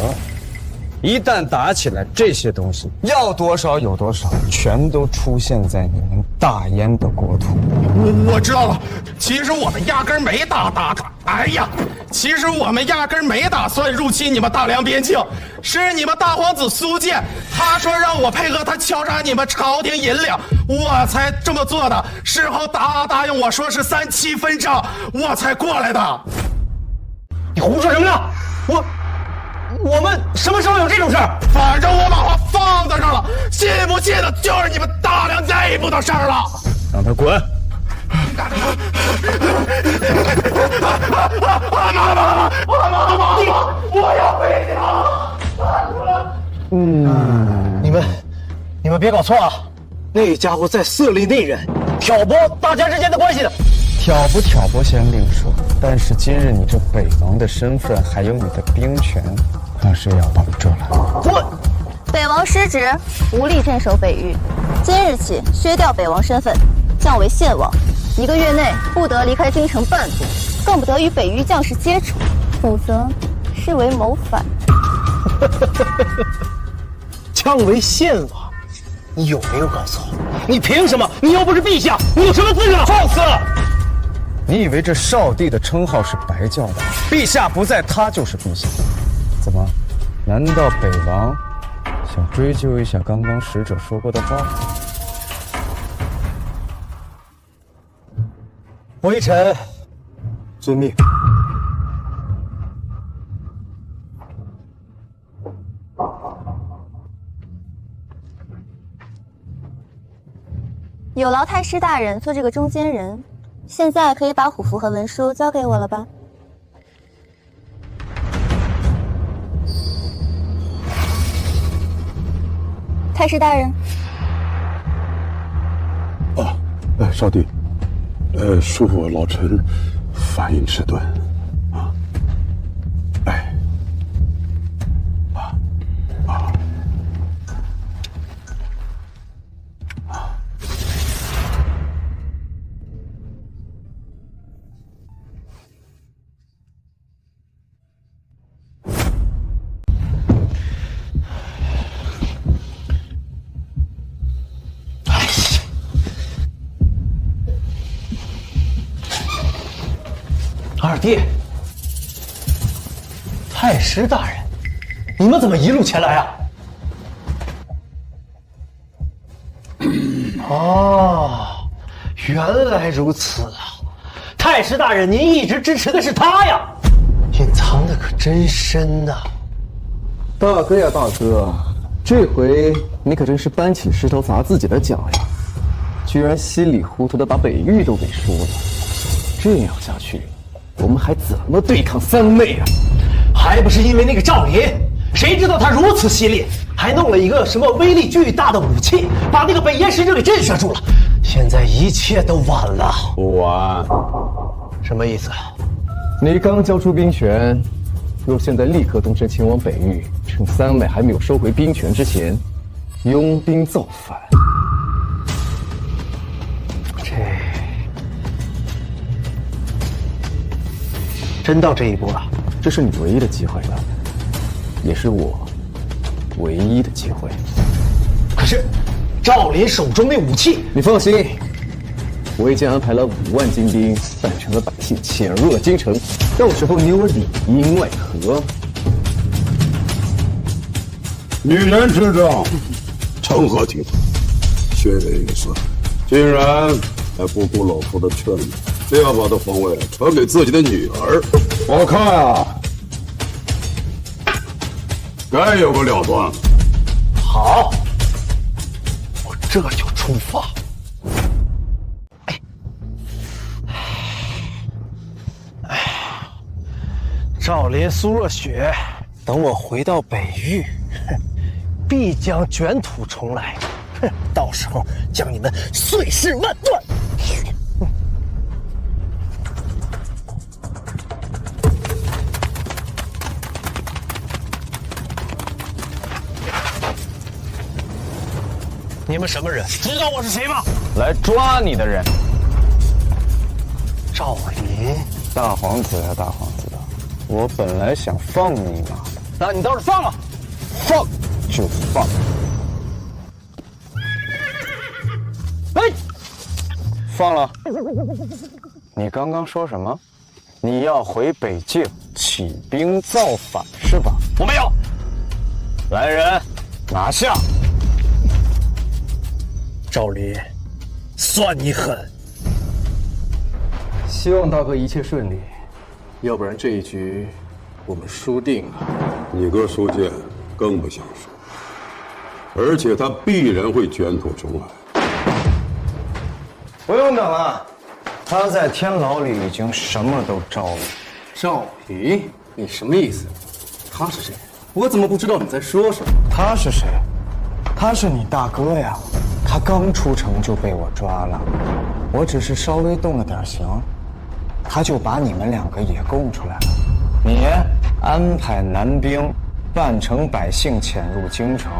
一旦打起来，这些东西要多少有多少，全都出现在你们大燕的国土。我知道了，其实我们压根没哎呀，其实我们压根没打算入侵你们大梁边境，是你们大皇子苏建，他说让我配合他敲诈你们朝廷银两，我才这么做的。事后答应我说是3期分账，我才过来的。你胡说什么呢？我们什么时候有这种事儿？反正我把话放在这儿了，信不信的就是你们大梁内部的事儿了。让他滚！妈，我要回家。你们别搞错啊！那家伙在色厉内荏，挑拨大家之间的关系的。挑不挑拨先另说，但是今日你这北王的身份，还有你的兵权，那是要保住了。滚！北王失职，无力镇守北域，今日起削掉北王身份，降为县王。1个月内不得离开京城半步，更不得与北域将士接触，否则视为谋反。降为县王，你有没有搞错？你凭什么？你又不是陛下，你有什么资格？放肆！你以为这少帝的称号是白叫的？陛下不在，他就是陛下。怎么？难道北王想追究一下刚刚使者说过的话？微臣遵命。有劳太师大人做这个中间人，现在可以把虎符和文书交给我了吧？太师大人。少帝，恕我老臣反应迟钝啊。二弟，太师大人，你们怎么一路前来啊？哦，原来如此啊！太师大人，您一直支持的是他呀，隐藏的可真深呐！大哥呀，大哥，这回你可真是搬起石头砸自己的脚呀！居然稀里糊涂的把北域都给输了，这样下去，我们还怎么对抗三妹啊？还不是因为那个赵林，谁知道他如此犀利，还弄了一个什么威力巨大的武器，把那个北燕使者给震慑住了。现在一切都晚了。不晚。什么意思？你刚交出兵权，若现在立刻动身前往北域，趁三妹还没有收回兵权之前，拥兵造反，真到这一步了？这是你唯一的机会了，也是我唯一的机会。可是，赵林手中那武器，你放心，我已经安排了5万精兵，带全了百姓潜入了京城，到时候你我里应外合。女人之政，成何体统？血为一色，竟然还不顾老夫的劝阻，非要把这皇位传给自己的女儿。我看啊，该有个了断。好，我这就出发。赵林、苏若雪，等我回到北域，必将卷土重来。到时候将你们碎尸万段。你们什么人？知道我是谁吗？来抓你的人。赵林，大皇子呀，大皇子，我本来想放你妈的，那你倒是放了，放就放。哎，放了。你刚刚说什么？你要回北境起兵造反是吧？我没有。来人，拿下！赵林，算你狠。希望大哥一切顺利，要不然这一局我们输定了。你哥苏建更不想输，而且他必然会卷土重来。不用等了，他在天牢里已经什么都招了。赵林，你什么意思？他是谁？我怎么不知道你在说什么？他是谁？他是你大哥呀，他刚出城就被我抓了，我只是稍微动了点刑，他就把你们两个也供出来了。你安排南兵扮成百姓潜入京城，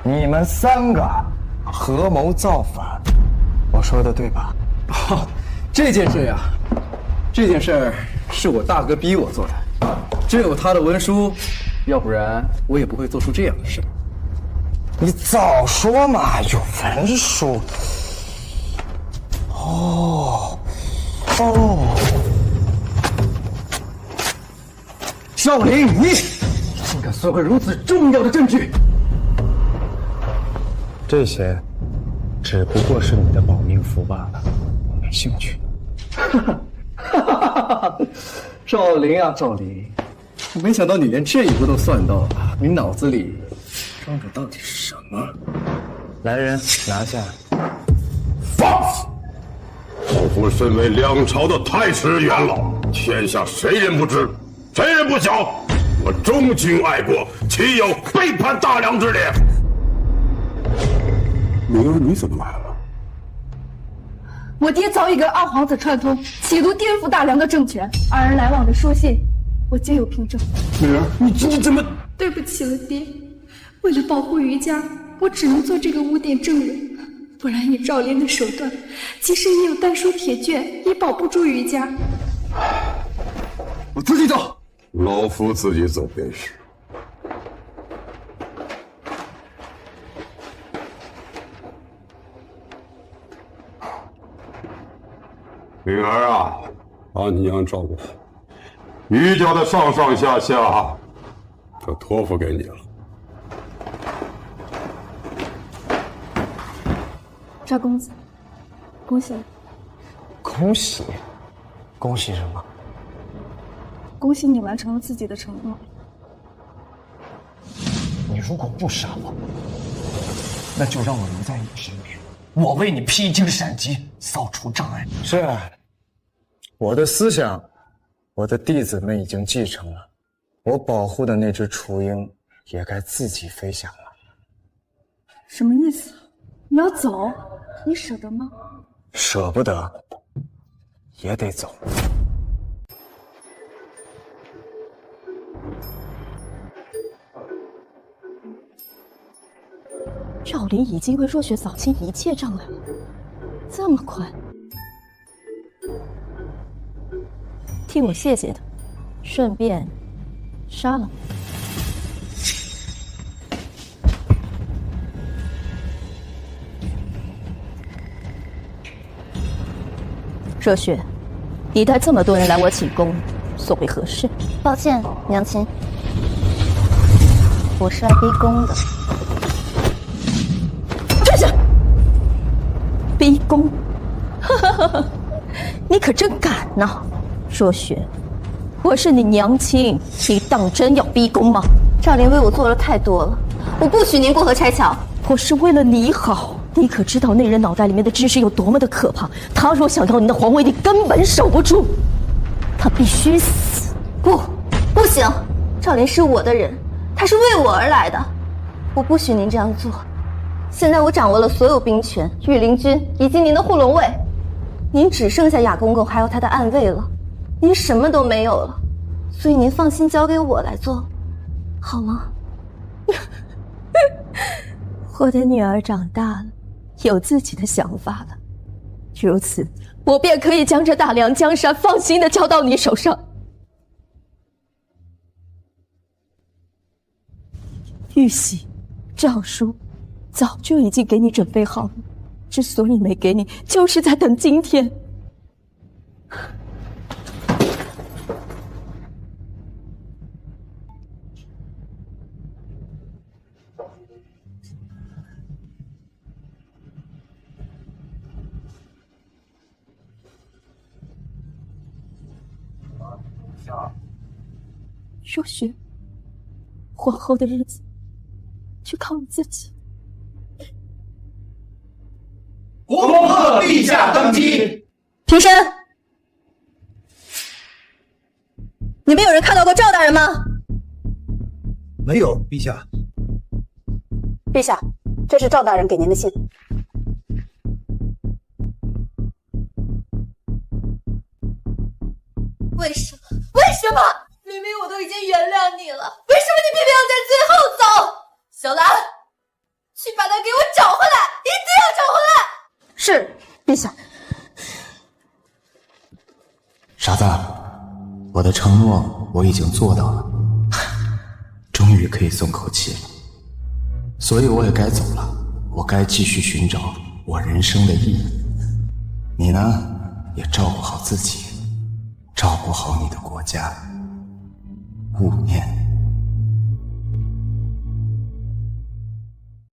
你们三个合谋造反，我说的对吧？这件事呀，这件事是我大哥逼我做的，真有他的文书，要不然我也不会做出这样的事。你早说嘛，有文书。哦，赵林，你竟敢损毁如此重要的证据！这些只不过是你的保命符罢了，我没兴趣。赵林啊，赵林，我没想到你连这一步都算到了，你脑子里装的到底是什么？来人，拿下！放肆！老夫身为两朝的太师元老，天下谁人不知，谁人不晓？我忠君爱国，岂有背叛大梁之理？灵儿，你怎么来了？我爹早已跟二皇子串通，企图颠覆大梁的政权。二人来往的书信，我皆有凭证。灵儿，你怎么？对不起了，爹。为了保护余家，我只能做这个污点证人。不然以赵林的手段，即使你有丹书铁卷，也保不住余家。我自己走。老夫自己走便是。灵儿啊，把你娘照顾好，余家的上上下下，可托付给你了。赵公子，恭喜你！恭喜？恭喜什么？恭喜你完成了自己的承诺。你如果不杀我，那就让我留在你身边，我为你披荆斩棘，扫除障碍。是，我的思想，我的弟子们已经继承了，我保护的那只雏鹰也该自己飞翔了。什么意思？你要走？你舍得吗？舍不得，也得走。赵林已经为若雪扫清一切障碍了，这么快？替我谢谢他，顺便杀了你。热血，你带这么多人来我寝宫，所为何事？抱歉，娘亲，我是来逼宫的。站下！逼宫？你可真敢呐！若雪，我是你娘亲，你当真要逼宫吗？赵林为我做了太多了，我不许您过河拆桥。我是为了你好。你可知道那人脑袋里面的知识有多么的可怕？他若想要你的皇位，你根本守不住。他必须死！不行！赵林是我的人，他是为我而来的，我不许您这样做。现在我掌握了所有兵权、御林军以及您的护龙卫，您只剩下雅公公还有他的暗卫了，您什么都没有了，所以您放心交给我来做，好吗？我的女儿长大了，有自己的想法了，如此，我便可以将这大梁江山放心的交到你手上。玉玺、诏书，早就已经给你准备好了，之所以没给你，就是在等今天。若雪，皇后的日子就靠你自己。恭贺陛下登基。平身。你们有人看到过赵大人吗？没有，陛下。陛下，这是赵大人给您的信。为什么？为什么？明明我都已经原谅你了，为什么你偏偏要在最后走？小兰，去把他给我找回来，一定要找回来！是，陛下。傻子，我的承诺我已经做到了，终于可以松口气了。所以我也该走了，我该继续寻找我人生的意义。你呢，也照顾好自己，照顾好你的国家。勿念